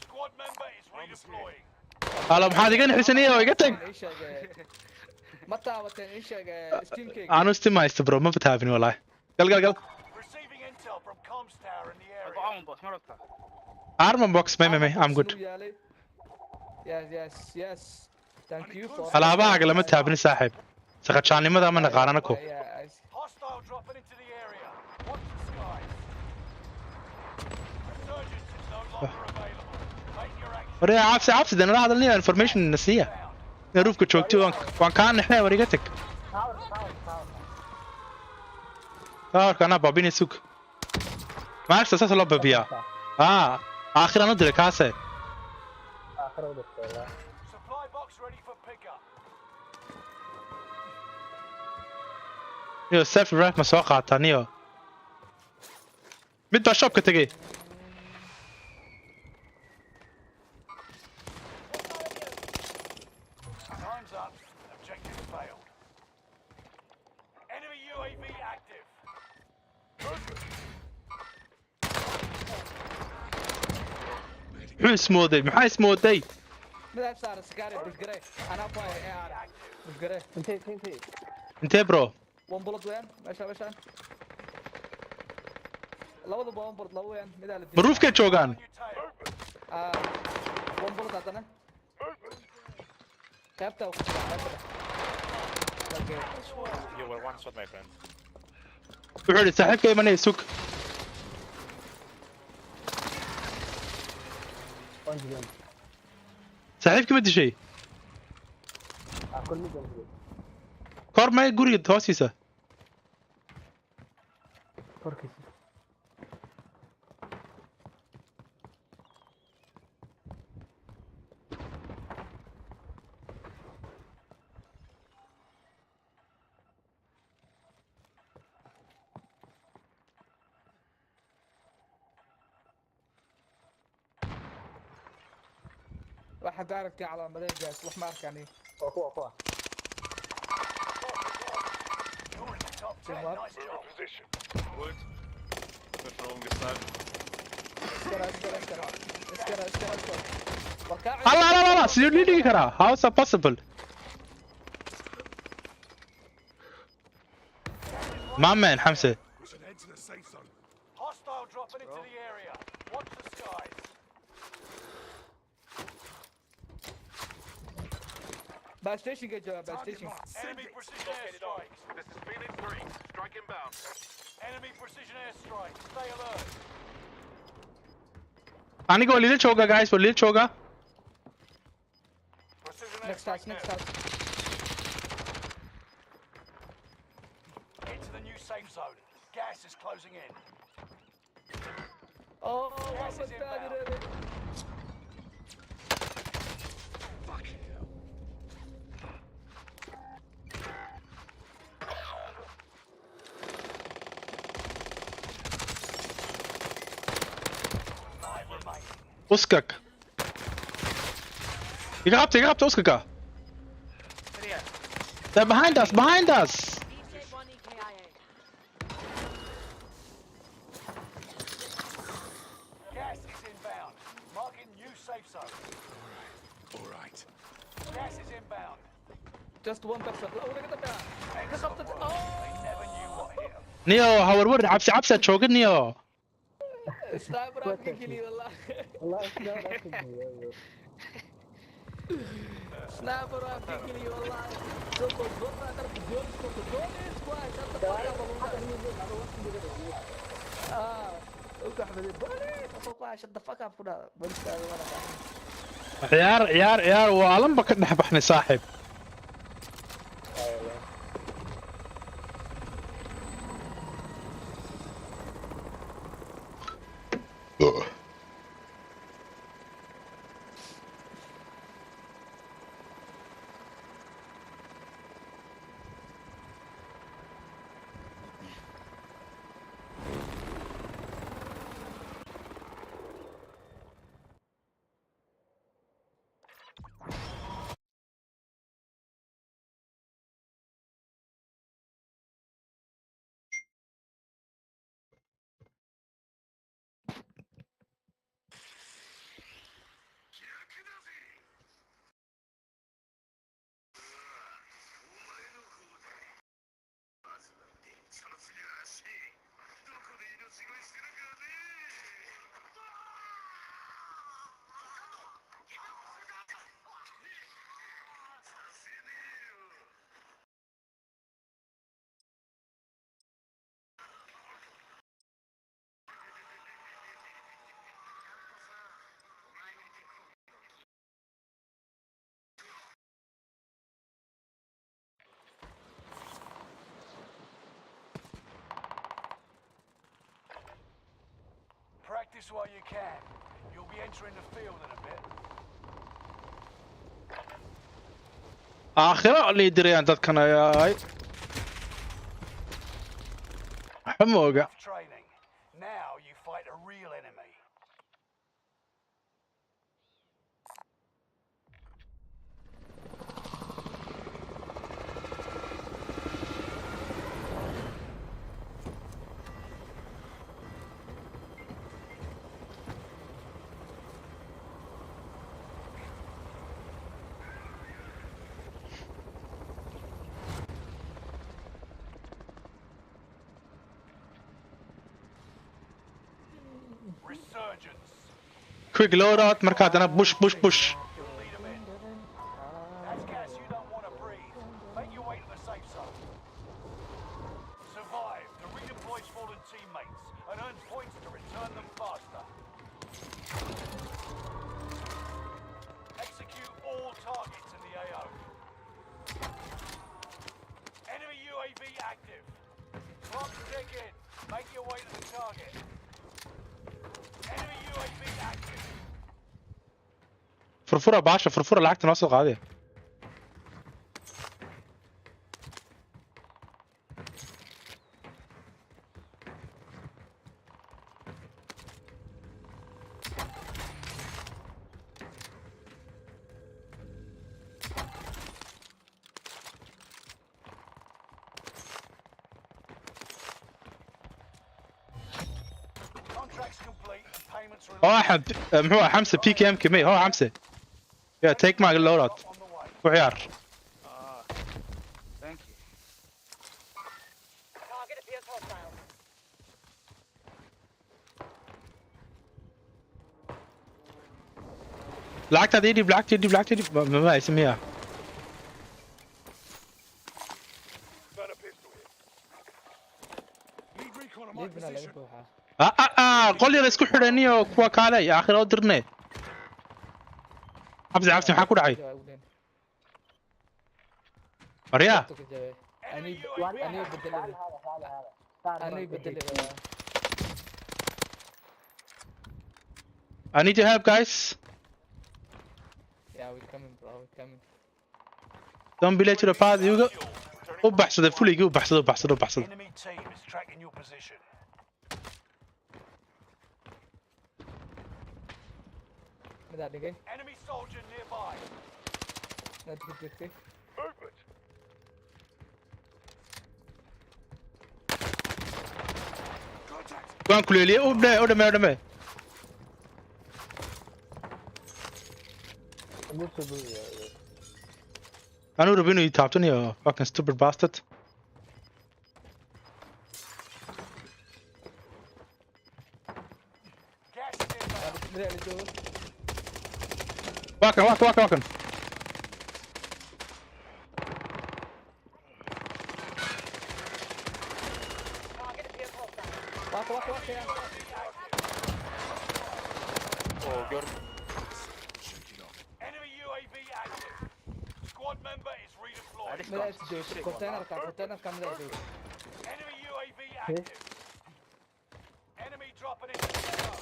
Squad member is redeploying. halo maxaad iga nixisaniya oo iga tag ما تعبتين ايش ستيم كيك aanu stima haysta bro ma fataafin wallahi gal Receiving intel from comms tower in the area. طبعا بوس مرتا armor box may I'm good yes thank you for alaabahaaga lama taabin saaxiib saqajaannimada ma naqaanana ko Hostile dropping into the area. Watch the skies. Resurgence is no longer available. Take your action. waree cabsi dana hadalniyo information nasiya ruufka joogto waan kaa nixnay war iga tag tawarka anaa baabinay sug maarta saas loo baabiyaa aakhiraan u diray kaase Supply box ready for pickup. niyo self ref ma soo qaataa niyo mid baa shopka tegay Time's up. محو اسمودي محا اسمودي ماذا صار سكاري بسقري انا باي اي بسقري انت برو ون بلد وين ماشي labada bombard laba weyn mid aan la dilay بروف كيت جوغان ون بلد hadana qaybta You were one shot, my friend. وحولي صاحبك يمني سوق صاحبك ما ادري شيء كور ما يقول توسيسه واحد عارف على مدى جاس وح ما أركاني أخوه لا سيرني كرا how is that possible my man حمزة Hostile dropping into the area. Watch the skies. Bad station get job, bad station. Enemy precision airstrikes. This is Phoenix 3. Strike inbound. Enemy precision airstrikes. Stay alert. أنا قول لي تشوكا guys قول لي تشوكا Next house. Into the new safe zone. Gas is closing in. Oh, gas is inbound. اسكك يقربت اسكك They're behind us Gas is inbound. Marking new safe zone. All right. Gas is inbound. Just one person. Oh, look at the guy. They never knew what hit them. نيو هورورد عبسة تشوك نيو سنايبر أفكيني والله سنايبر أفكيني والله شوف الضربة أعرف الجول سكواش اوكي احمد البوليس اتوقع شد فك كنا بنت عيار والله بك نحب احنا صاحب Practice while you can. You'll be entering the field in a bit. آخرة اللي يدري أن تذكرنا ياي حموقة Training. Now you fight a real enemy. Resurgence. Quick loadout markaad ana push. That's gas you don't want to breathe. Make your way to the safe zone. Survive to redeploy fallen teammates and earn points to return them faster. Execute all targets in the AO. Enemy UAV active. Clock ticking. Make your way to the target. Enemy UAV active. فرفورة بعشرة فرفورة لعقت ناصر قاعدة. واحد هو حمسة بي كي ام كمية هو حمسة. Yeah, take my loadout. وعيار. Thank you. Target appears hostile. لعقت يدي بلعقت يدي ما اسميها. قول لي اسكو حرانية كوا كالا يا اخي لو درني. عبزي maxaa ku dhacay Maria I need your help guys. Yeah, we're coming bro, we're coming. Don't be late to the party. You go. وبحصد فولي وبحصد. Enemy team is tracking your position. Enemy soldier nearby. Movement. Go on, clearly. Over there. I know Rubino, you tapped on you fucking stupid bastard. Walking. Oh, good. Enemy UAV active. Squad member is redeployed. Enemy UAV active. Enemy dropping into the AO.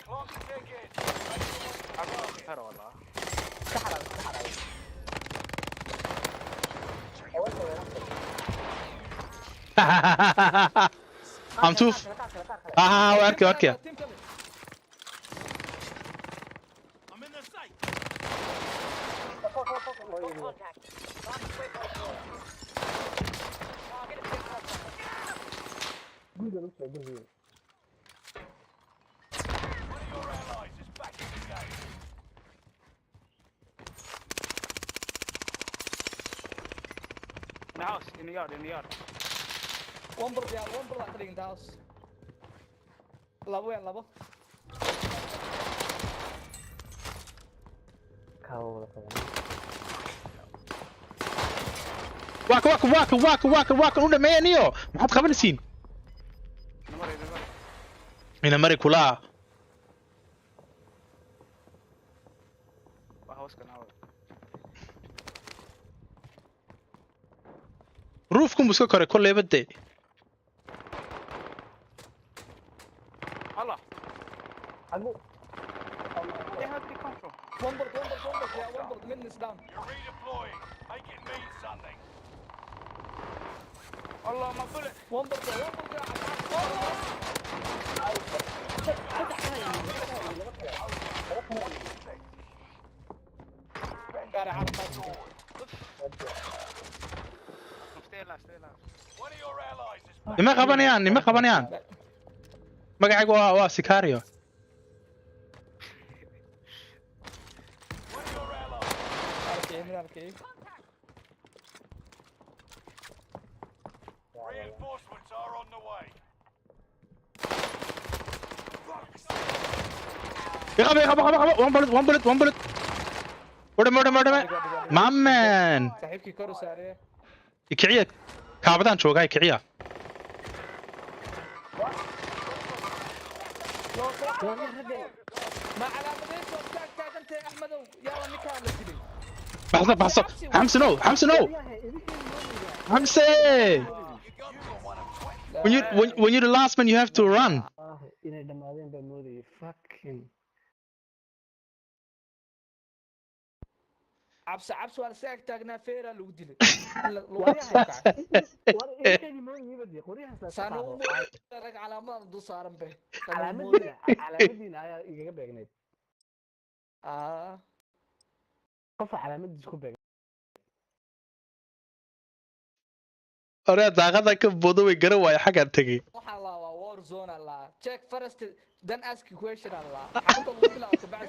Clock ticking. I'm too. Okay. I'm in the sight. One of your allies is back in the game. In the house, in the yard. One bro in the house. Labo. واك ولا ما ينيو ما حد خبر سين هنا مري كلها روفكم بسكر كل يبدأ الله One board, mid is down. You're redeploying. Make it mean something. Allah, my bullet. One board. Stay alive. One of your allies is back. نما خبانيان magacaygu waa Sicario Reinforcements are on the way. يخاف one bullet ودم my man صاحبكي كورو ساريه كعية كابدان شوقاي كعية ما علامتين وقتك انت يا احمد يا نكال لي بحصل حمزة no حمزة when you're the last man you have to run inay dhamaadeen baa moodayay fucking عبس ولا ساك تاغنا فيرا لو ديلي سانو رج علامه دو سارن به calaamadina ayaa igaga beegneyd qof calaamadiis ku beegay أنا داقة كبودو ويجرا ويا حاجة تجي. الله Warzone الله check first then ask question الله حتى لو بلا تبع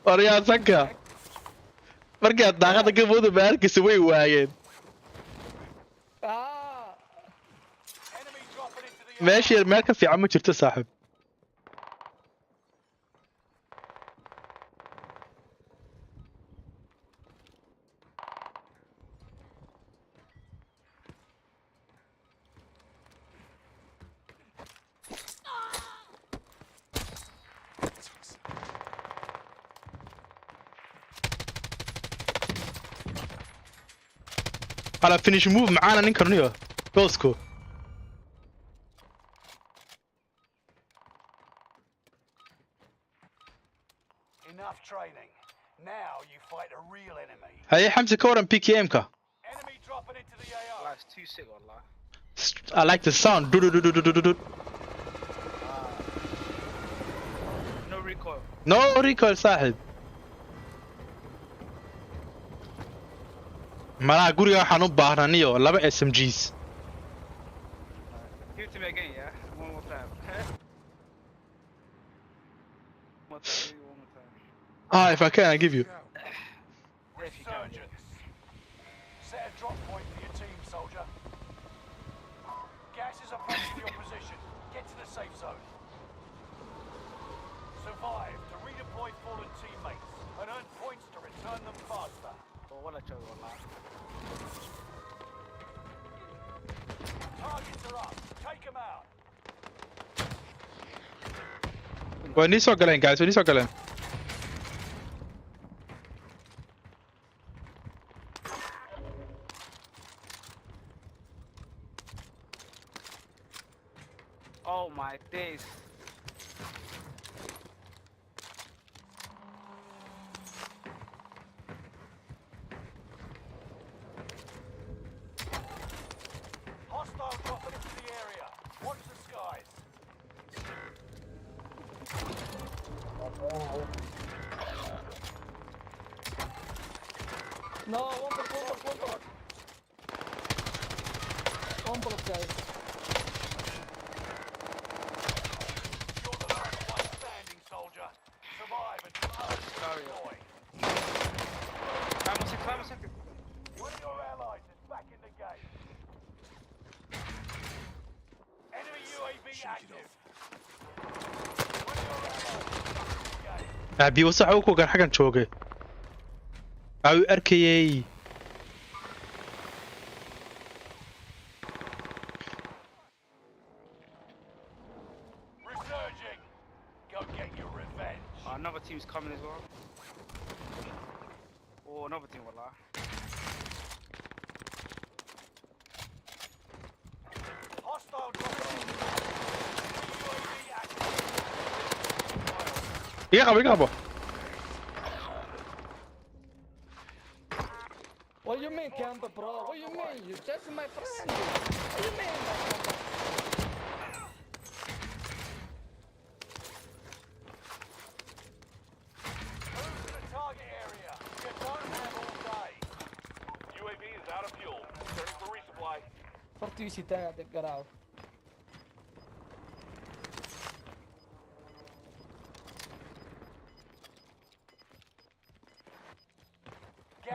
أنا سكّا. مرجع داقة كبودو بارك سوي وايد. ماشي المركب في عمك شرت صاحب. على فينيش موف معانا ننكر نيو توسكو Enough training. Now you fight a real enemy. هاي حمزة كورن بي كي ام كا Enemy dropping into the AR. Life's too sick والله. I like the sound do do do do do do do. No recoil. No recoil صاحب malaha guriga waxaan u baahnaniyo laba SMGs Give it to me again, yeah? One more time. One more time. if I can I give you If you can. Set a drop point for your team, soldier. Gas is approaching your position. Get to the safe zone. Survive to redeploy fallen teammates and earn points to return them faster. ولا شيء والله. Targets are up. Take them out. way nii soo galeen guys way nii soo galeen Oh my days. Hostile dropping into the area. Watch the skies. No, one bullet guys. You're the last one standing, soldier. Survive and deploy. Climb a second. One of your allies is back in the game. Enemy UAV active. One of your allies is back in the game. aabi wasax uu ku gan xagan joogay ayu arkayay Resurging. Go get your revenge. Another team's coming as well. Oh, another team, wallah. Hostile dropping in. UAV active. iga qabo What do you mean camper bro? What do you mean? You just my friend. What do you mean my camper? Move to the target area. You don't have all day. UAV is out of fuel. Turning for resupply. Fartiisi taga de garaaw.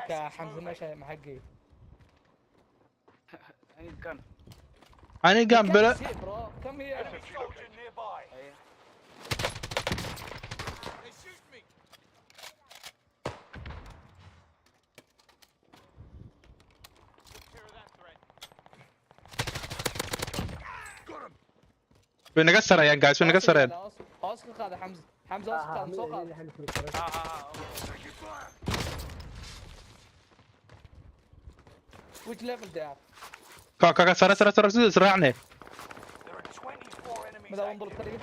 Ka Hamza meesha maxaa geey? I need gun. أنا قام بلا Come here. Enemy soldier nearby. They shoot me. Took care of that threat. Got him. بنكسر يا جايز بنكسر يا اوسكار هذا حمزة اوسكار هذا سوق هذا which level they are كاكا سر سرعني ماذا انظر الطريق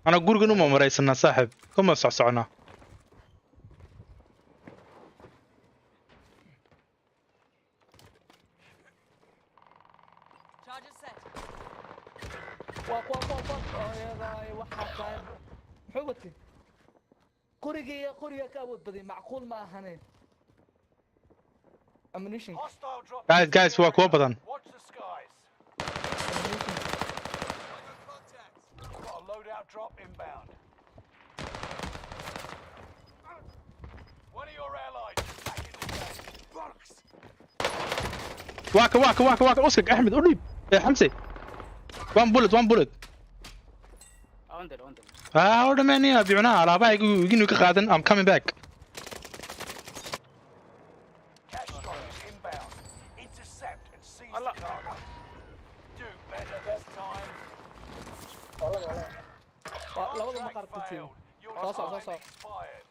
أنا أقول إنه ما مريسنا صاحب كم صعصعنا واق يا باي واحد طيب حوتي قرية كابوت بدي معقول ما هني ammunition guys walk بدن Watch the skies. Got a loadout drop inbound. One of your allies is back in the game. Bollocks. واك أوسك أحمد قريب يا حمزة one bullet under order many بيعنا على باي يجينوا كقادن I'm coming back Cash drop is inbound. Intercept and seize the cargo. Do better this time. لابد ما قربت Your time صح expired.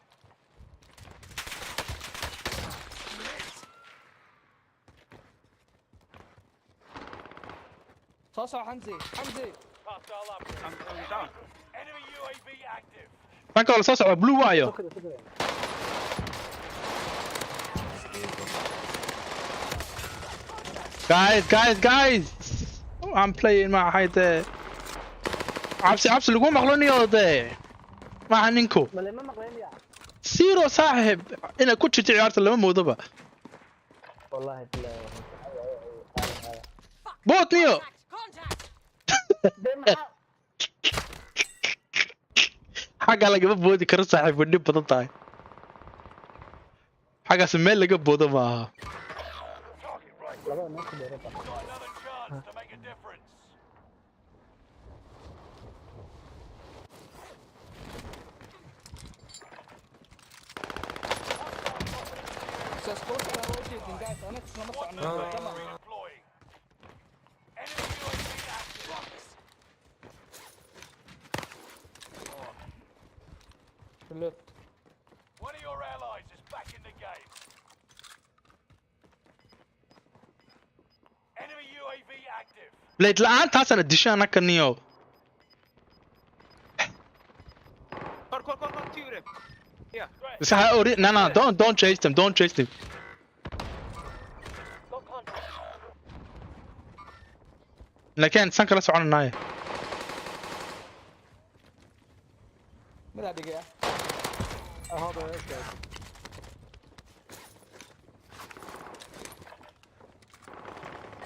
صح حمزة Hostile up. I'm down. Enemy UAV active. thank you صوص blue wire guys I'm playing مع هيدا عبسي لقوا مغلوني يا مع نينكو سيرو صاحب انا كنت تعيارت لما موضبه والله بوت نيو حاجة لقى بودي كرر صاحب ودي بطنطاي حاجة سمين لقى بوضة معها Another chance to make a difference. Deploying. Enemy UAV active. One of your allies is back in the game. Enemy UAV active. بليد الآن تاسنا الدشان كنيو تيوري yeah بس هاوري no don't chase them لكن سانكلا سعون الناية ماذا دقيقة هذا ايش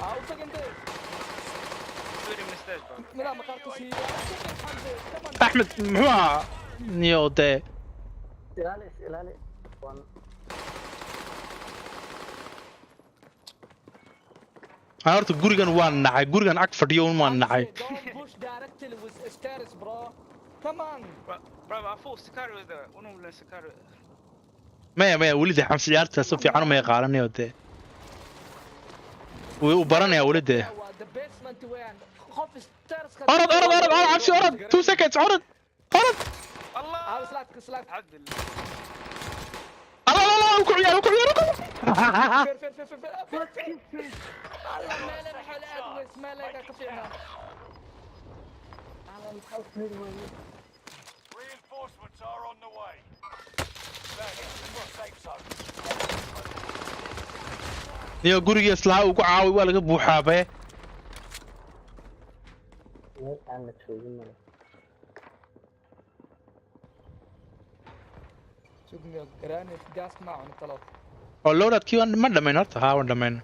وصل انت تيوري من ستيج لا ما قربت أحمد هو نيو دي الالي أنا أردت جورجان وان نعي جورجان أكفر يوم وان نعي don't push directly with stairs bro come on bro I thought Sicario was there one of them Sicario ما ولدي حمس عيارته سوف عنه ما يقارن نيو دي وبرنا يا ولدي the basement وين خف stairs أرد عبسي أرد 2 seconds أرد الله سلاك عدل الله وقع عيال فين الله ما له محل ادوس ما له قطيعها Reinforcements are on the way. Safe zone. نيو جورجي إصلاح وقع ولا قبو حابة شوف ميو جرانيت جاس معه طلب والله كيو ما دمينا ها ودمينا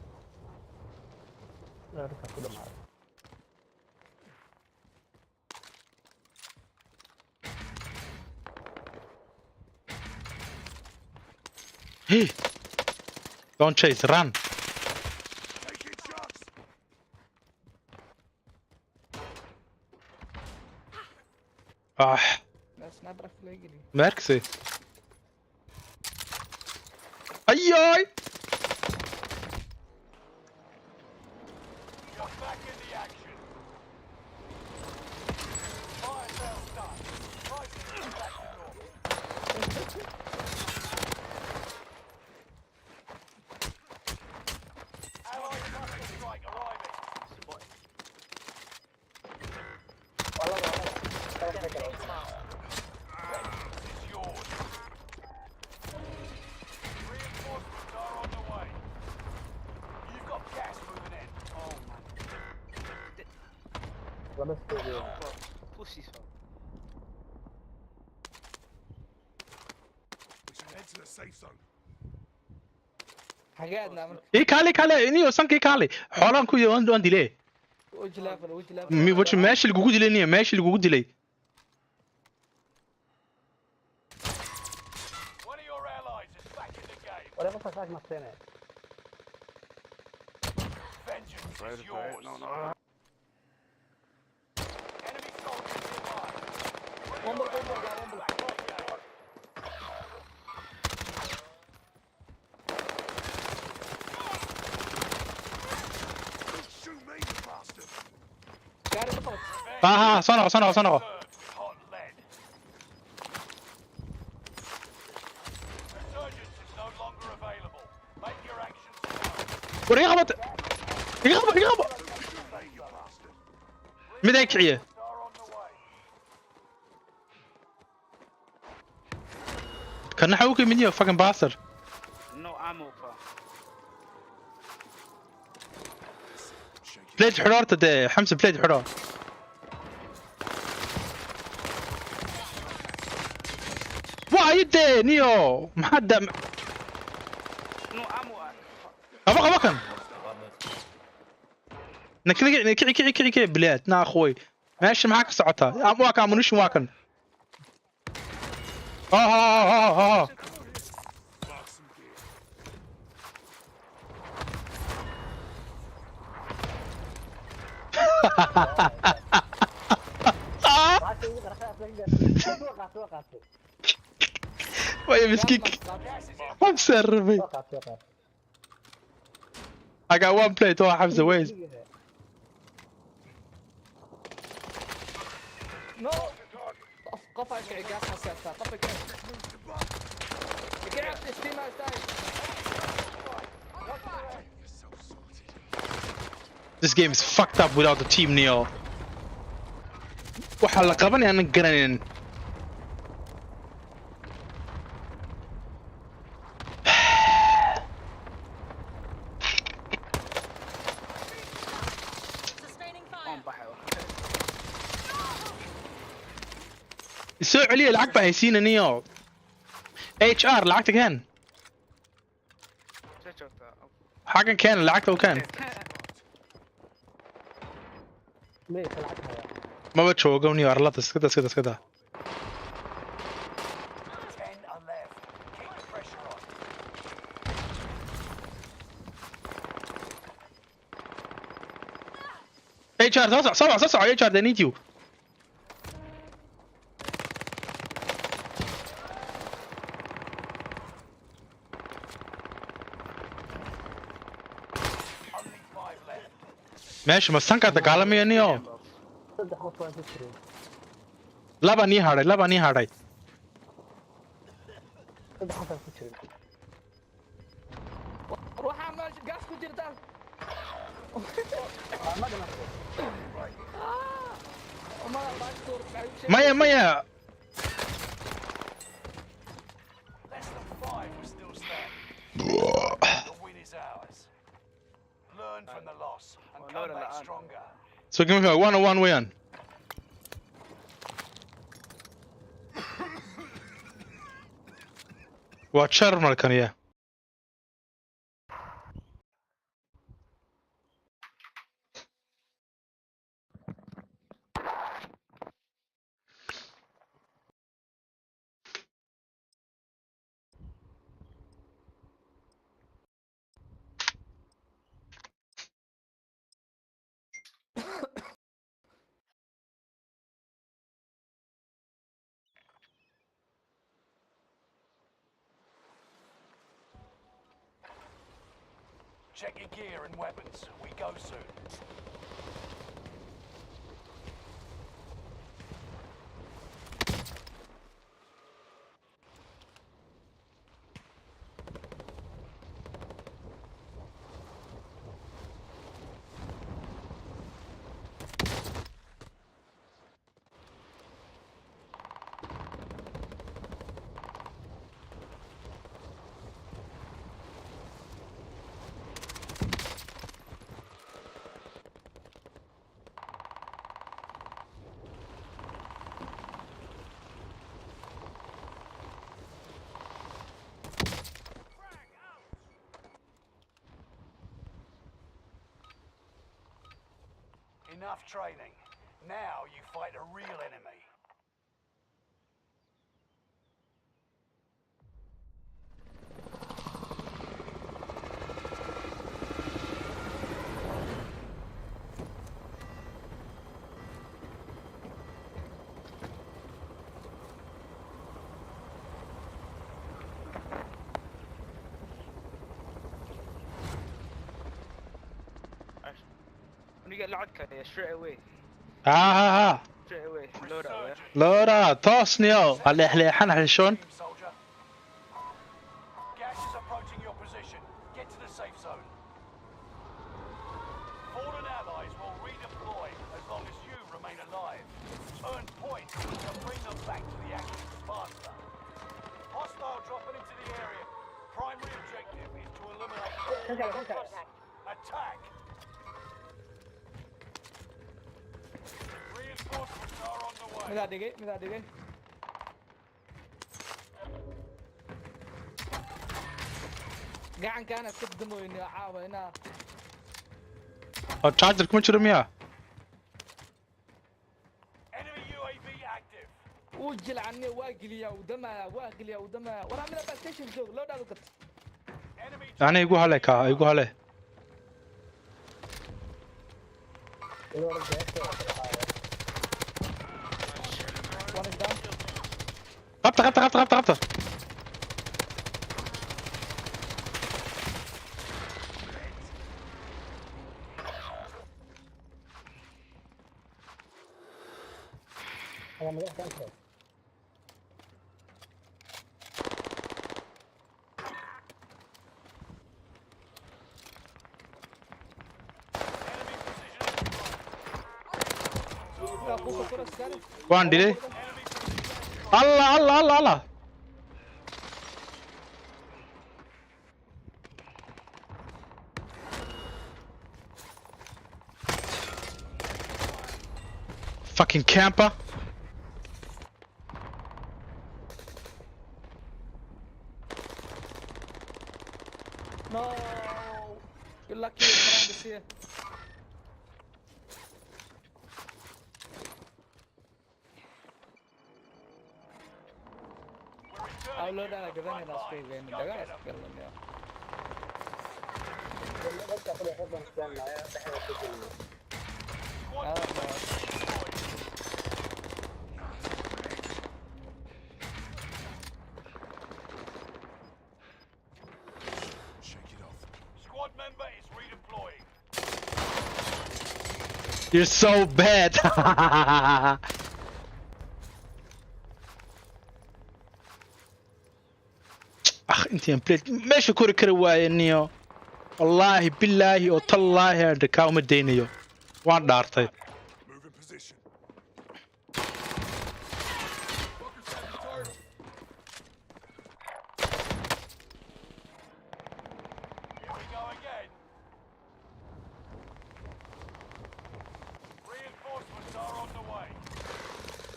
Hey, don't chase, run. Ah, merci. Aïe aïe. Pussy son. Head to the safe zone. إيه كالي إني أصلاً كالي حرام كوي وان ديلي ماشي الجوجو ديلي نية ماشي الجوجو ديلي ولا بس فاك مصينة صنعوا وريغبط مداك عيه كان نحوك مني fucking bastard No ammo pa. بليد حرار تدي حمس بليد حرار واي يدي نيو محدم No ammo. أبقى نكري بلاد نا أخوي ماشي معاك ساعتها أمواك أمونيش واكن ويا مسكيك حمزة الربي I got one plate oh حمزة وين No قفا كعقاس حساسة قفا كعب تشتيمة This game is fucked up without the team Neo waxa la qabanaya aan garaneyn سوي عليه العقب هيسين نيو HR لعقته كان حاجة كان لعقته وكان ما بتشوقه ونيو أرلط اسكده HR صوع HR they need you ماشي ما استنكر دقالمي نيو لابا ني هاراي روح اعمل قاس كجرتان مايا So give me a 1-on-1 win. واتشرف مركان يا Check your gear and weapons. We go soon. Enough training. Now you fight a real enemy. When you get loud, straight away. Straight away. Load out, yeah? لورا توصنيو اللحليحان حلشون Gas is approaching your position. Get to the safe zone. Fallen allies will redeploy as long as you remain alive. Earn points to bring them back to the action faster. Hostile dropping into the area. Primary objective is to eliminate attack. Reinforcements are on the way. مدادقي قاعد كانت تقدموا اني اعاوى هنا التشارجر كم تشرم يا Enemy UAV active. وجل عني واقليا ودما ورا من البلايستيشن زوج لو دالو قط يعني يقول عليك يقول عليه غبطة وان دي الله fucking camper. No, you're lucky you're trying to see it. I'll load out a gun and I'll stay in the gun. Squad member is redeploying. You're so bad. انت بليت ماشي كوري كرواي نيو والله بالله وتالله هذا مدينيو وان دارتي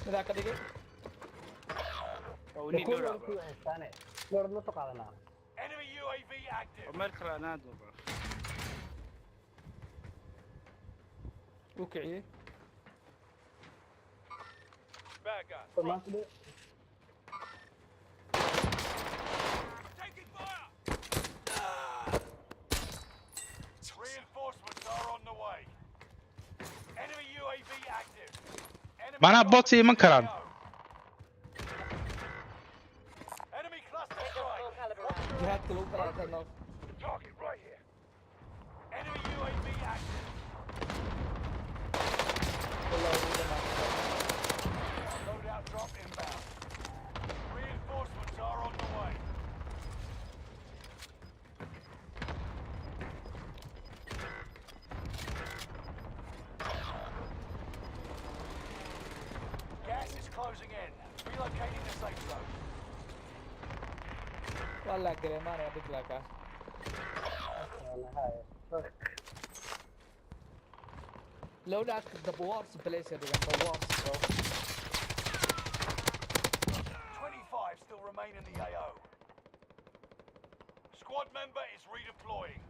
ذاك دقيقة Enemy UAV active. اوكي Bad guy. Taking fire. Reinforcements are on the way. Enemy UAV active. معناها بوتي من كران Enemy cluster strike. جهات كلهم ثلاثة نوك Target right here. active. Loadout drop inbound. Reinforcements are on the way. Gas is closing in. Relocating the safe zone. والله كريمان يا بيطلع. لو لك the worst place again, the worst bro. 25 still remain in the AO. Squad member is redeploying.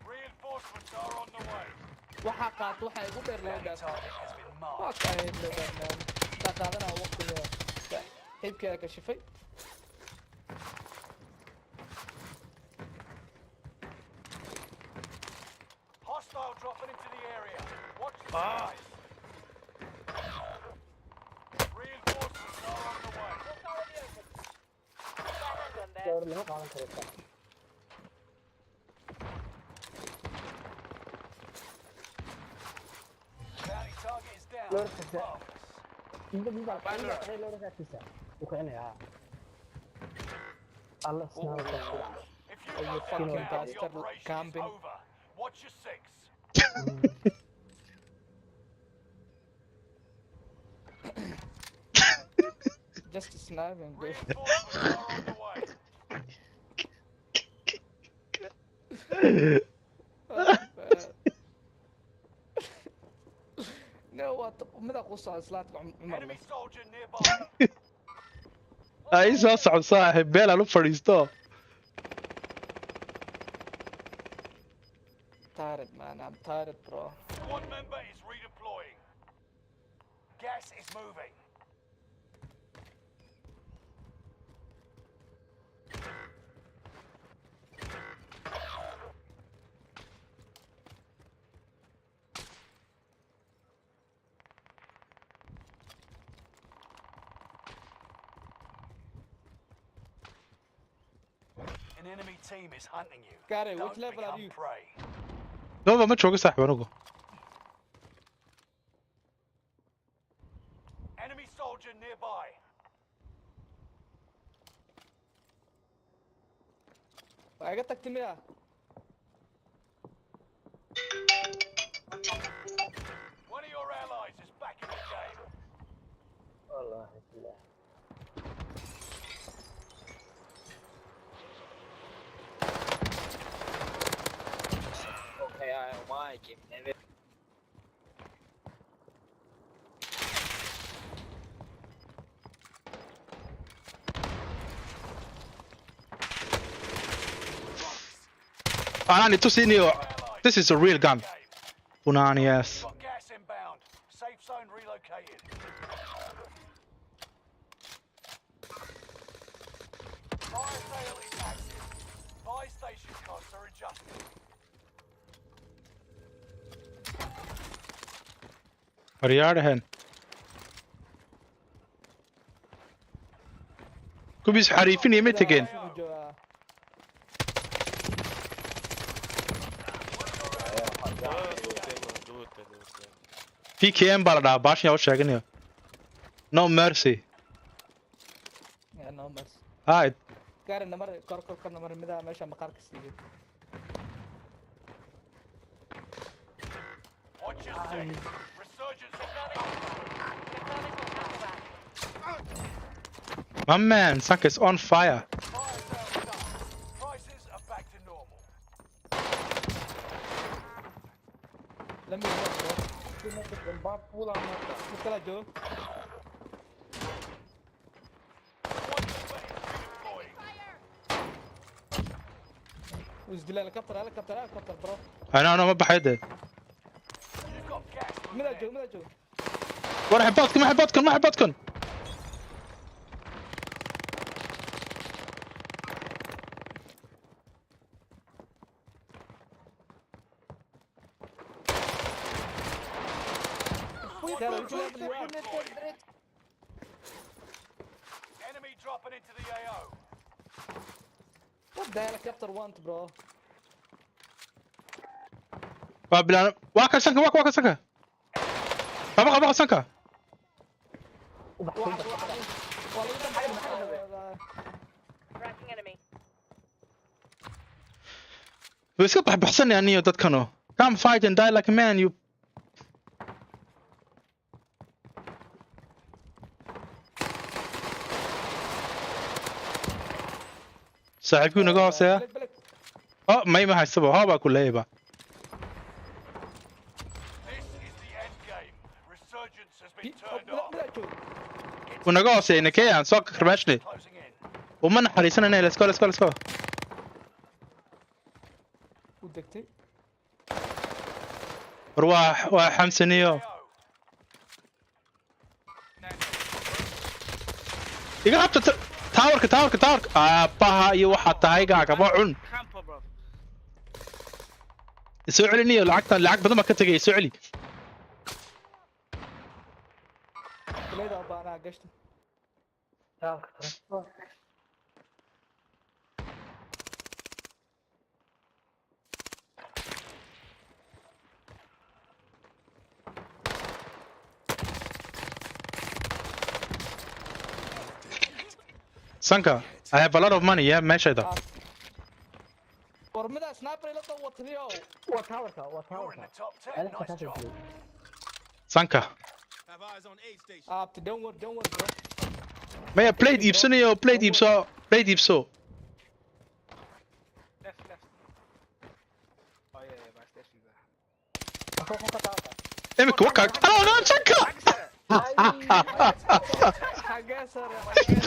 Reinforcements are on the way. وحقات وحا يقول لي لودات اوكي لودات دقادنا وقت هيب كذا كشفي Hostile dropping into the area. Watch the skies. Reinforcements are on the way. Bounty target is down. If you go fucking down, the operation is over. Watch your six. just sniping bro. Reinforcements are on the way. No what ماذا قصة صلاة عمر Enemy soldier nearby. Aí só صاحب بيلا لو فريستو. Tired man, I'm tired bro. Squad member is redeploying. Gas is moving. An enemy team is hunting you. Gary, Don't which level are become you? prey. No ما تشوقي صاحبي أنا. Enemy soldier nearby. I got تكتم يا. One of your allies is back in the game. والله بالله. Okay, I why keep never. I need to see you. This is a real gun. Punani, yes. Got gas inbound. Safe zone relocated. Fire sale is active. Buy station costs are adjusted. رياضهن كوبيس حريفين يمتكن في كيم بالدا باش يا شاغنيا نو ميرسي يا نو ميرسي هاي كار نمر كور نمر مدا ماشي مقارك سيدي Watch your six. Resurgence my man Suck is on fire. prices are back to normal. Let me go. وزدل هليكوبتر برو انا ما بحدد من اجو ورا حباتكم ما حباتكم dropping into the AO. What the helicopter want, bro? بلان واكل سنكه واكل سنكه بقى سنكه بس كنت بحسن يعني dadkano come fight and die like a man you صاحبكم نقاص يا ما هيسبوا هابا كله يبا ونقاص انك ايه سوق خربشني ومن حريصنا هنا let's go ودكتي رواح وحمسنيو يقعد تاورك باها iyo waxa tahay gaaga ba cun soo celiniyo lacag badan ma ka tagay soo celi leeda baana gashto Sanka, I have a lot of money, yeah, measure that. ورمدا سنايبر لا توتنيو Sanka. Don't worry, bro. May I play deep so play deep so. Left. Oh yeah, my station. Emik wakak. Oh no, Sanka.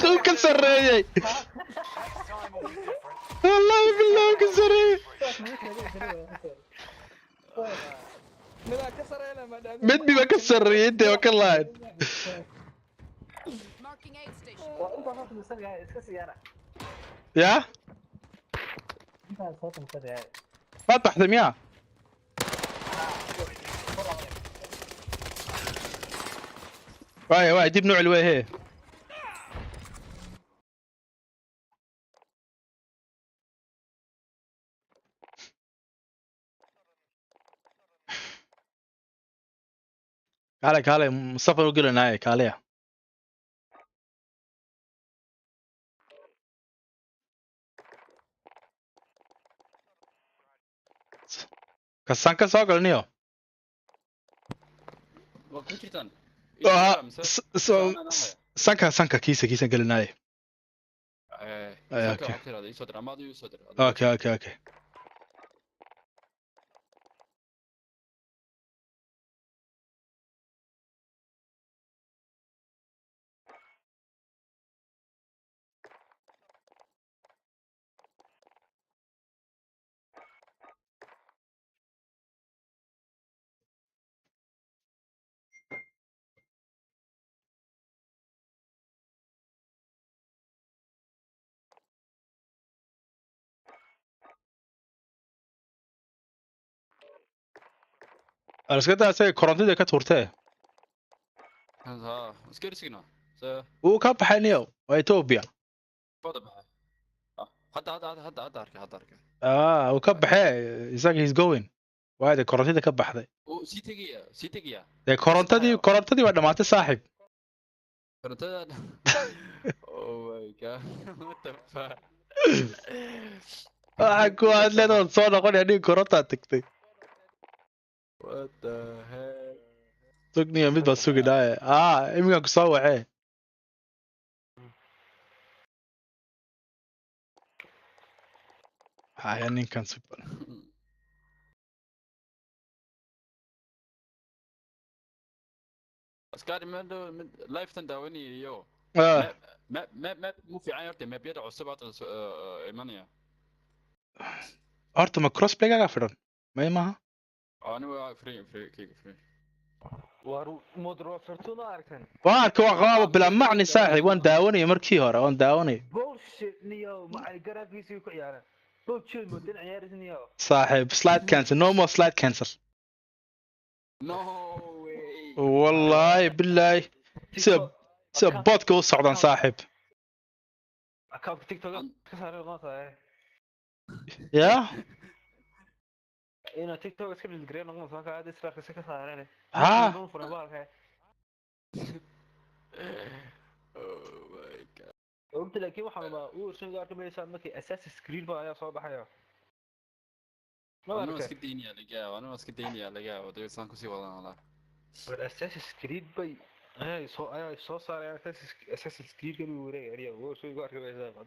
شو كسرني والله بالله كسرني بدي بكسر يدي وكلاين يا ما تحزم يا واي دي بنوع الوي هي كالي مصطفى وقول لنا هاي كاليا كسانكا سوقل نيو سانكا كيسة قال لنا اوكي أنا سكت كورنتي كتورته سكيرسينا وكاب حنيو وإثيوبيا هذا وكاب حي إزاك he's going واحد كورنتي كاب حذي سيتيجيا كورنتي بعد ما تصاحب كورنتي oh my god what the fuck أكو هذا صار نقول يعني كورنتا تكتي what the hell تقني ميد بس سوق ده إمي كسوة عه يعني كان سوبر اسكاري من لايف تنداوني يو ما مو في عيارتي ما بيدعوا سبعة إيمانيا أرتم كروس بلاي قافرن ما أنا فري وارو مودرو فرتونا أركن وارك وغاب بلا معني ساحي وان داوني مركي هورا وان داوني بولشيت نيو مع الجرافيكس يكو يارا بولشيت مودن عيار نيو صاحب سلايد كانسل نو مور سلايد كانسل نو واي والله بالله سب بوت كو صعدان صاحب account TikTok ka saaray noqon Yeah. ina TikTok iska dhigreey noqon soo ka aad israaqa ka saareen Ha. non fura baalka Oh my god. قلت لك waxaan baa uu soo gaarkamaysaa markii Assassin's Creed baa ayaa soo baxaya أنا ماسك الدنيا يا لقاء وأنا ماسك الدنيا يا لقاء ودي سان كوسي والله Assassin's Creed bay ay soo saareen Assassin's Creed kan uu wareegay uu soo gaarkamaysaa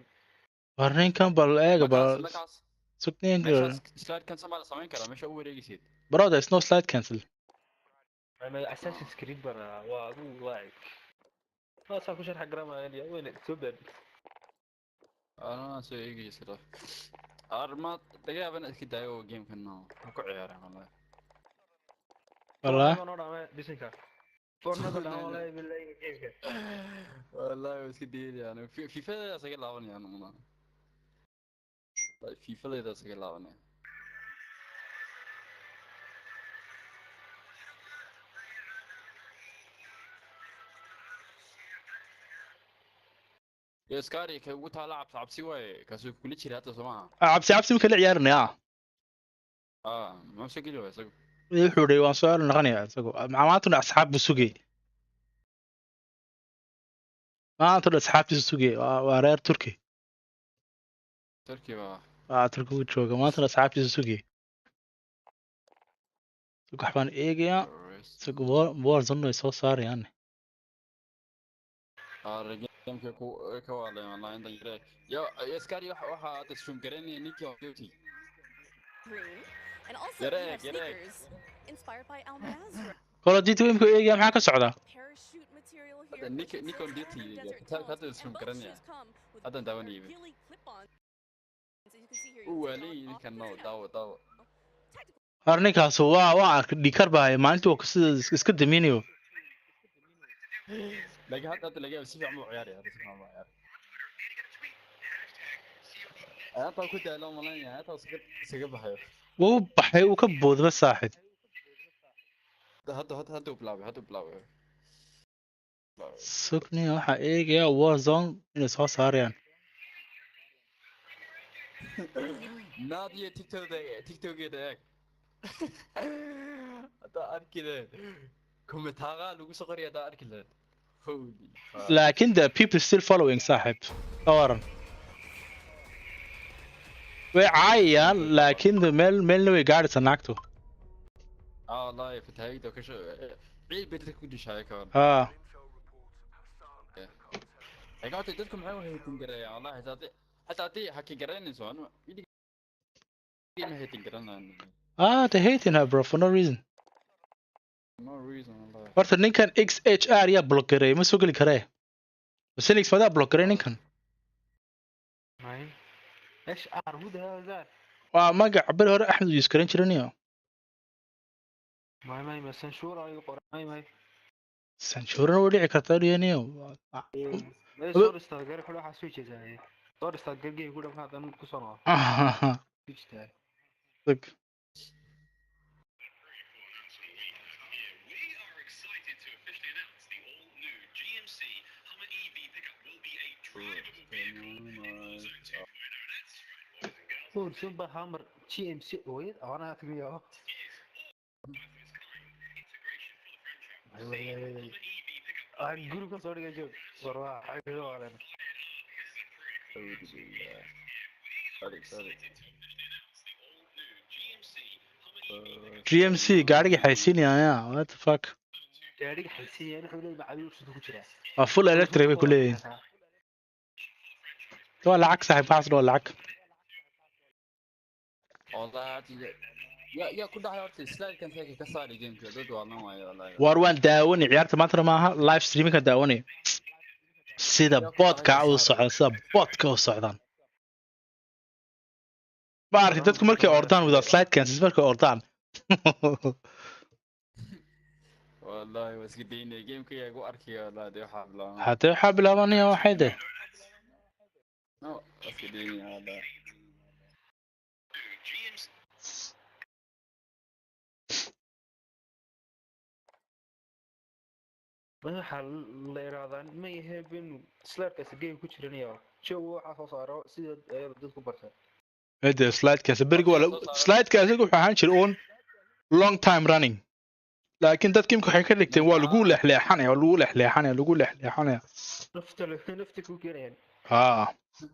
warninkan bal eega bal sugnayn slide cancel ما سامعين كلام مش أول رأي سيد bro there's no slide cancel Assassin's Creed bana waa uu like ما saan ku sharx grama yani وين سوبر أنا سوي إيجي صراحة أرمات دقيقة بنا كده أيوة جيم كنا هكو عيار والله بسنكا والله بالله كيف والله بس كده يعني في فيلم سجل لعبني يعني والله في فيلم سجل لعبني يا سكاري كوتها لعب سوى كسوف كل شيء هذا سماها عبسي ممكن ciyaarnaa ما مسجل ولا سجل wuxuu dhigay waan soo noqonayaa isagoo maamaantuna asxaab buu sugay maantuna asxaabtiisu sugay waa reer turki turki uu jooga maantuna asxaabtiisu sugay wax baan eegayaa isagoo Warzone ay soo saarayaan الرجال كوالي والله عندك جري يا سكاري وها تسوم قرني نيكي وبيوتي And also we have sneakers inspired by Al Mazrah. Call of Duty imku eegaya maxaa ka socda Parachute material here. نيكو ديوتي هذا تسوم قرني هذا داوني ولي كان نو داو arninkaas waa ark dhikar baa maalintii uu sida iska daminayo لقى هذا تلاقيه سيف عمو عياري هذا سيف عمو عياري أنا طال كنت أعلم والله يعني أنا سقط بحير wuu baxay uu ka boodba saaxib هاتو بلاوي sugni waxa eegaya Warzone inay soo saarayaan نادي تيك توك يدك هذا أركيله كومنتها لو صغير يدا أركيله laakiin the people still following saaxib tawaran way caayaan laakiin meelna way gaadhaysaa naagtu والله في تهيئ ده كش عيد بيتك كل شيء كمان أنا قلت تدكم معه هي تنقرأ والله حتى حكي قرأني سوان يدي ما هي تنقرأنا they're hating her bro for no reason والله horta ninkan XHR yaa blockeray ma soo geli karee Phoenix ma daa blockeray ninkan ايش ارود هذا waa magac bari hore Axmed uu iskaran jiraniyo ما سنشور اي قرآن ما sanshurana way dhici kartaa dhiyaniyo صور استاجر كل واحد سويتش زي صور استاجر جي كل واحد انا كسرنا سويتش تاعي look فور سوبر هامر تي ام سي وين انا اكمل اقول لكم صوري يا جو صراحه حلوه علينا GMC gaariga xaysiinaya what the fuck gaariga xaysiinaya wuxuu leeyahay macluush ku jira waa full electric bay ku leeyihiin waa lacag saaxiib waxaas waa lacag والله يا كل ده هيرتي سلايد كان فيك كسر جيم كده ده والله ما والله war waan daawani ciyaarta maanta maaha live streaming ka daawani sida podcast u socdaan baarki dadku markay ordaan wada slide cancels markay ordaan والله بس قديني جيم كي يقو أركي والله ده حابلا حتى حابلا مانيا واحدة بس قديني والله waxa la yiraahdaa ma yahay bin slaarkaas game ku jiranaya شو waxaa soo saaro sida ay dadku bartaan هذا سلايد كاس برجع ولا سلايد كاس يقول حان شرون long time running لكن dadka imka waxay ka dhigteen waa lagu leexleexanaya waa lagu leexleexanaya lagu leexleexanaya nafta ku keenayaan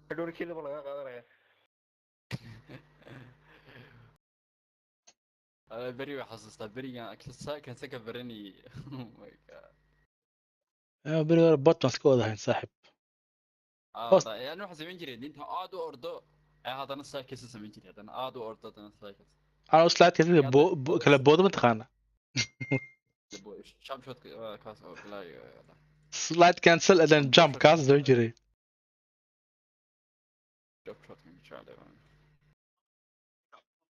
hadhoorkeeda ma laga qaadanaya أنا بري وحاسس بري كان سكن برني oh my god برجع بطن iska wada hayn saaxib يعني واحد زمان جري انت عاد وأردو هذا نص ساكس زمان جري هذا عاد وأردو هذا نص ساكس أنا سلايد كاس كلا بود ما تخانة شام شوت كاس أو لا سلايد كانسل أدن جامب كاس ده جري جامب شوت من شاله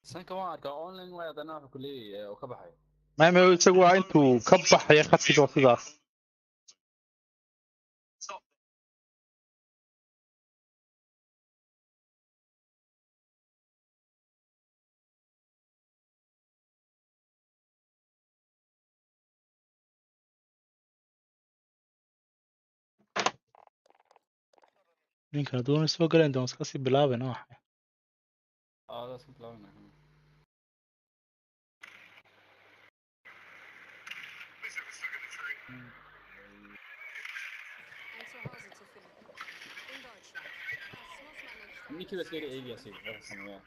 سان كمان كأونلاين ويا أنا في كلية وكبحي ما يسوي أنتو كبح يا خسي توصيدا ninka doon soo galeen doon iska sii bilaabeen waxa ده اسمه بلاونا Nicht über das Leder, ja,